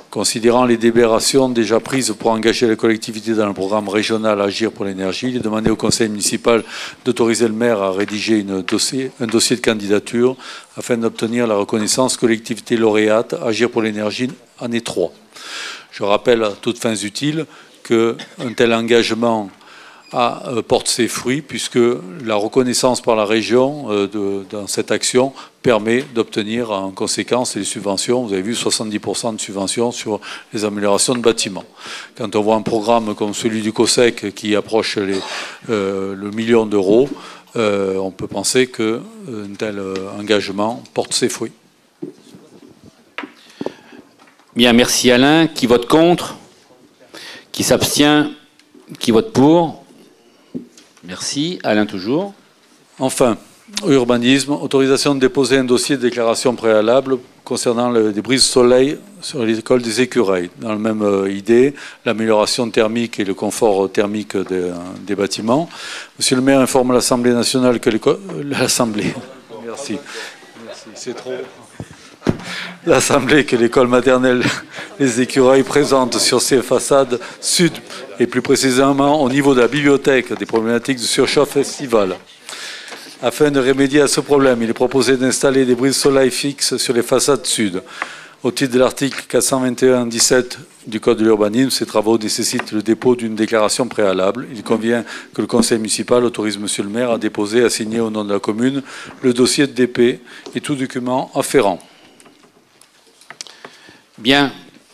Considérant les délibérations déjà prises pour engager la collectivité dans le programme régional Agir pour l'énergie, il est demandé au conseil municipal d'autoriser le maire à rédiger un dossier de candidature afin d'obtenir la reconnaissance collectivité lauréate Agir pour l'énergie année 3. Je rappelle à toutes fins utiles qu'un tel engagement porte ses fruits puisque la reconnaissance par la région dans cette action permet d'obtenir en conséquence les subventions. Vous avez vu 70% de subventions sur les améliorations de bâtiments. Quand on voit un programme comme celui du COSEC qui approche le million d'euros, on peut penser qu'un tel engagement porte ses fruits. Bien, merci Alain. Qui vote contre? Qui s'abstient? Qui vote pour? Merci. Alain toujours. Enfin, urbanisme, autorisation de déposer un dossier de déclaration préalable concernant des brises-soleil sur l'école des Écureuils. Dans la même idée, l'amélioration thermique et le confort thermique des bâtiments. Monsieur le maire informe l'Assemblée nationale que l'Assemblée... Merci. Merci. C'est trop... L'Assemblée que l'école maternelle Les Écureuils présente sur ses façades sud et plus précisément au niveau de la bibliothèque des problématiques de surchauffe estivale. Afin de remédier à ce problème, il est proposé d'installer des brises-soleil fixes sur les façades sud. Au titre de l'article 421-17 du Code de l'urbanisme, ces travaux nécessitent le dépôt d'une déclaration préalable. Il convient que le conseil municipal autorise monsieur le maire à déposer, à signer au nom de la commune, le dossier de DP et tout document afférent. Bien.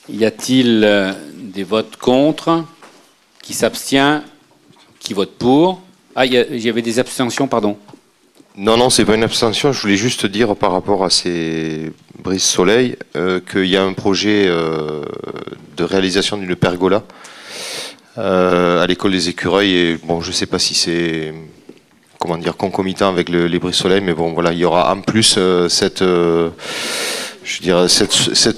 Y a-t-il des votes contre? Qui s'abstient? Qui vote pour? Ah, il y avait des abstentions, pardon. Non, c'est pas une abstention. Je voulais juste dire par rapport à ces brises-soleil qu'il y a un projet de réalisation d'une pergola à l'école des Écureuils. Et bon, je sais pas si c'est concomitant avec les brises-soleil, mais bon, voilà, il y aura en plus cette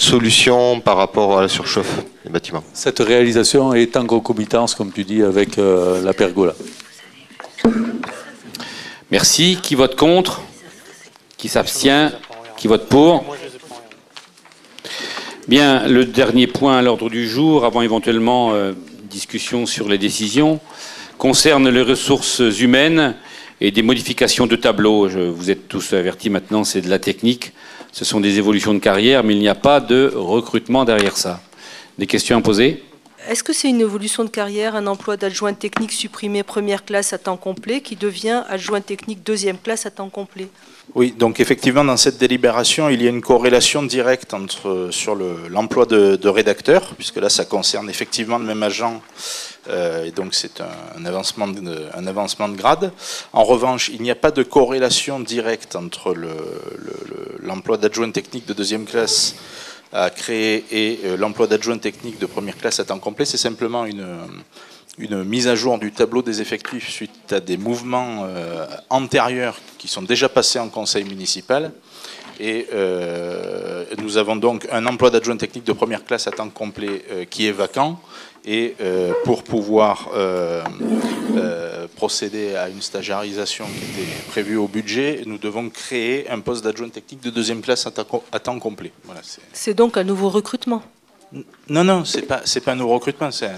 solution par rapport à la surchauffe des bâtiments. Cette réalisation est en concomitance, comme tu dis, avec la pergola. Merci. Qui vote contre? Qui s'abstient? Qui vote pour? Bien, le dernier point à l'ordre du jour, avant éventuellement discussion sur les décisions, concerne les ressources humaines et des modifications de tableaux. Vous êtes tous avertis maintenant, c'est de la technique. Ce sont des évolutions de carrière, mais il n'y a pas de recrutement derrière ça. Des questions à poser? Est-ce que c'est une évolution de carrière, un emploi d'adjoint technique supprimé première classe à temps complet qui devient adjoint technique deuxième classe à temps complet? Oui, donc effectivement, dans cette délibération, il y a une corrélation directe sur l'emploi de rédacteur, puisque là, ça concerne effectivement le même agent, et donc c'est un avancement de grade. En revanche, il n'y a pas de corrélation directe entre l'emploi d'adjoint technique de deuxième classe à créer et l'emploi d'adjoint technique de première classe à temps complet. C'est simplement une mise à jour du tableau des effectifs suite à des mouvements antérieurs qui sont déjà passés en conseil municipal. Et nous avons donc un emploi d'adjoint technique de première classe à temps complet qui est vacant. Et pour pouvoir procéder à une stagiarisation qui était prévue au budget, nous devons créer un poste d'adjoint technique de deuxième classe à temps complet. Voilà, c'est donc un nouveau recrutement? Non, non, c'est pas un nouveau recrutement. C'est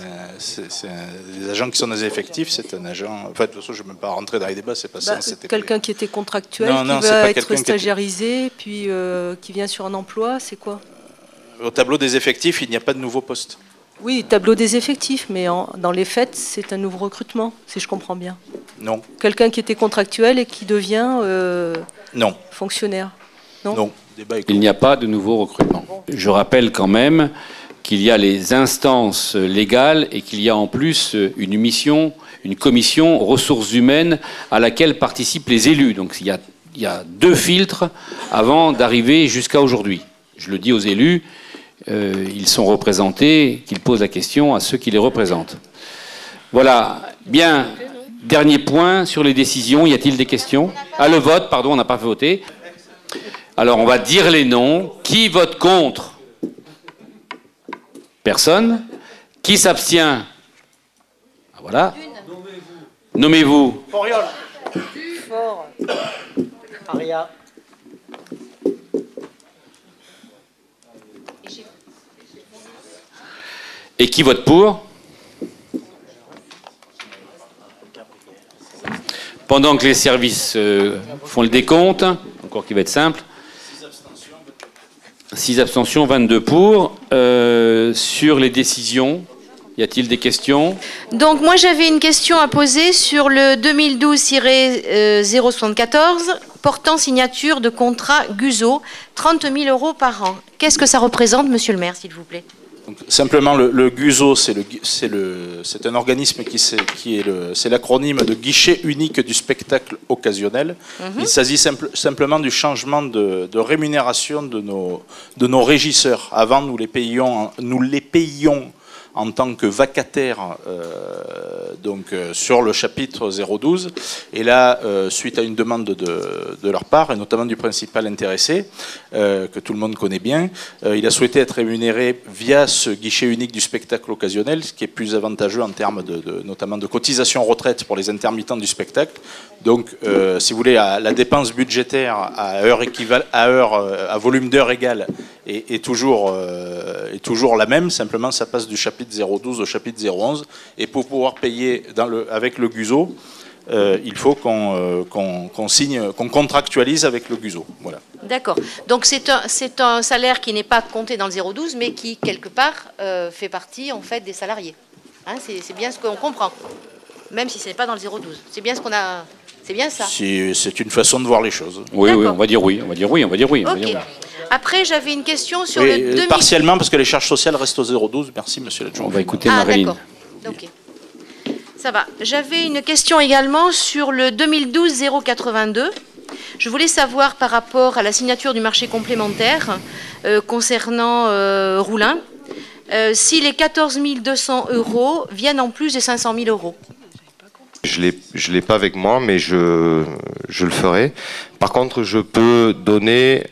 des agents qui sont des effectifs. C'est un agent. En fait, de toute façon, je ne vais même pas rentrer dans les débats. C'est pas ça. Quelqu'un qui était contractuel, non, qui va être stagiarisé, puis qui vient sur un emploi, c'est quoi? Au tableau des effectifs, il n'y a pas de nouveau poste. Oui, tableau des effectifs, mais dans les faits, c'est un nouveau recrutement, si je comprends bien. Non. Quelqu'un qui était contractuel et qui devient non. Fonctionnaire. Non. Non. Il n'y a pas de nouveau recrutement. Je rappelle quand même qu'il y a les instances légales et qu'il y a en plus une mission, une commission ressources humaines à laquelle participent les élus. Donc il y a 2 filtres avant d'arriver jusqu'à aujourd'hui. Je le dis aux élus, ils sont représentés, qu'ils posent la question à ceux qui les représentent. Voilà. Bien. Dernier point sur les décisions. Y a-t-il des questions? Ah, le vote, pardon, on n'a pas voté. Alors, on va dire les noms. Qui vote contre? Personne. Qui s'abstient? Voilà. Nommez-vous. Foriol. Fort. Aria. Et qui vote pour? Pendant que les services font le décompte, encore qui va être simple. 6 abstentions, 22 pour. Sur les décisions, y a-t-il des questions? Donc moi j'avais une question à poser sur le 2012-074 portant signature de contrat GUSO, 30 000 € par an. Qu'est-ce que ça représente, monsieur le maire, s'il vous plaît? Donc, simplement, le GUSO, c'est un organisme c'est l'acronyme de guichet unique du spectacle occasionnel. Il s'agit simplement du changement de rémunération de nos régisseurs. Avant, nous les payions en tant que vacataires sur le chapitre 012. Et là, suite à une demande de leur part, et notamment du principal intéressé, que tout le monde connaît bien, il a souhaité être rémunéré via ce guichet unique du spectacle occasionnel, ce qui est plus avantageux en termes notamment de cotisation retraite pour les intermittents du spectacle. Donc, si vous voulez, la dépense budgétaire à volume d'heures égal est toujours la même. Simplement, ça passe du chapitre 012 au chapitre 011. Et pour pouvoir payer avec le GUSO, il faut qu'on contractualise avec le GUSO. Voilà. D'accord. Donc c'est un salaire qui n'est pas compté dans le 012, mais qui, quelque part, fait partie, en fait, des salariés. Hein, c'est bien ce qu'on comprend. Même si ce n'est pas dans le 012. C'est bien ce qu'on a... C'est bien ça. C'est une façon de voir les choses. Oui, on va dire oui. On va dire oui. Ok. Après, j'avais une question sur le 2000... Partiellement, parce que les charges sociales restent au 012. Merci, monsieur l'adjoint. On va écouter Marilyn. D'accord. Ok. Ça va. J'avais une question également sur le 2012-082. Je voulais savoir par rapport à la signature du marché complémentaire concernant Roulin, si les 14 200 € viennent en plus des 500 000 €. Je l'ai pas avec moi, mais je le ferai. Par contre, je peux donner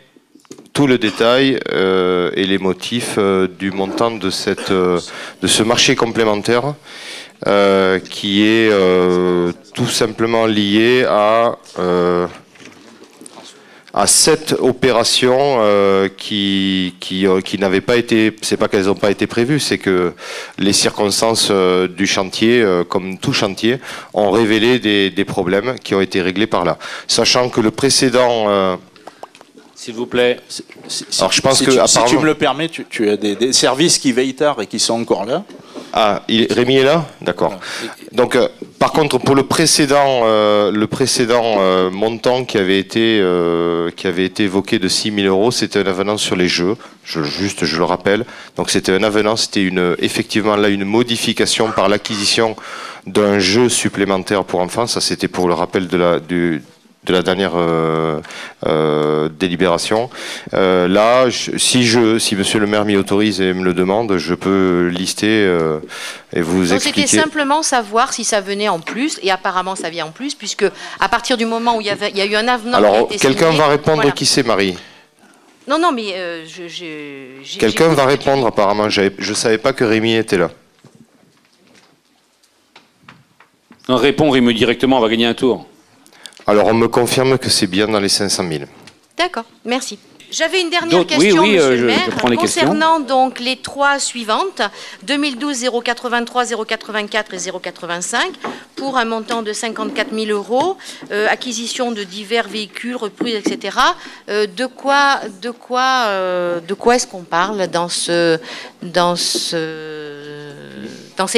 tout le détail et les motifs du montant de ce marché complémentaire qui est tout simplement lié à 7 opérations qui n'avaient pas été, c'est pas qu'elles n'ont pas été prévues, c'est que les circonstances du chantier, comme tout chantier, ont révélé des problèmes qui ont été réglés par là. Sachant que le précédent... S'il vous plaît. Alors je pense si tu me le permets, tu as des services qui veillent tard et qui sont encore là. Ah, Rémi est là? D'accord. Donc, par contre, pour le précédent montant qui avait été évoqué de 6 000 €, c'était un avenant sur les jeux. Je le rappelle. Donc, c'était un avenant, c'était effectivement là une modification par l'acquisition d'un jeu supplémentaire pour enfants. Ça, c'était pour le rappel de la dernière délibération. Là, si monsieur le maire m'y autorise et me le demande, je peux lister et vous expliquer. C'était simplement savoir si ça venait en plus, et apparemment ça vient en plus, puisque à partir du moment où il y a eu un avenant... Alors, quelqu'un va répondre, voilà. Qui c'est, Marie? Non, mais... quelqu'un va répondre, apparemment. Je ne savais pas que Rémi était là. Non, réponds, Rémi, directement, on va gagner un tour. Alors, on me confirme que c'est bien dans les 500 000. D'accord, merci. J'avais une dernière question, oui, monsieur le maire, je prends les concernant donc les trois suivantes, 2012 083, 084 et 085, pour un montant de 54 000 €, acquisition de divers véhicules, reprise, etc. De quoi est-ce qu'on parle dans ces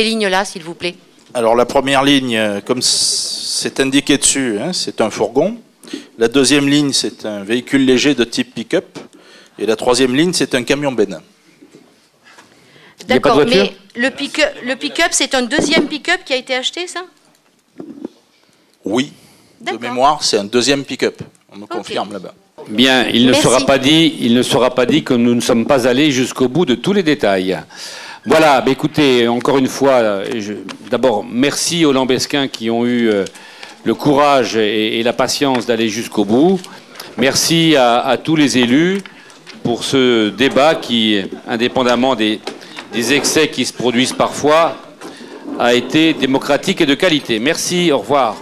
lignes-là, s'il vous plaît? Alors la première ligne, comme c'est indiqué dessus, hein, c'est un fourgon. La deuxième ligne, c'est un véhicule léger de type pick-up. Et la troisième ligne, c'est un camion benne. D'accord, mais le pick-up, c'est un deuxième pick-up qui a été acheté, ça? Oui, de mémoire, c'est un deuxième pick-up. On me confirme là-bas. Bien, il ne sera pas dit que nous ne sommes pas allés jusqu'au bout de tous les détails. Voilà, bah écoutez, encore une fois, d'abord, merci aux Lambesquins qui ont eu le courage et la patience d'aller jusqu'au bout. Merci à tous les élus pour ce débat qui, indépendamment des excès qui se produisent parfois, a été démocratique et de qualité. Merci, au revoir.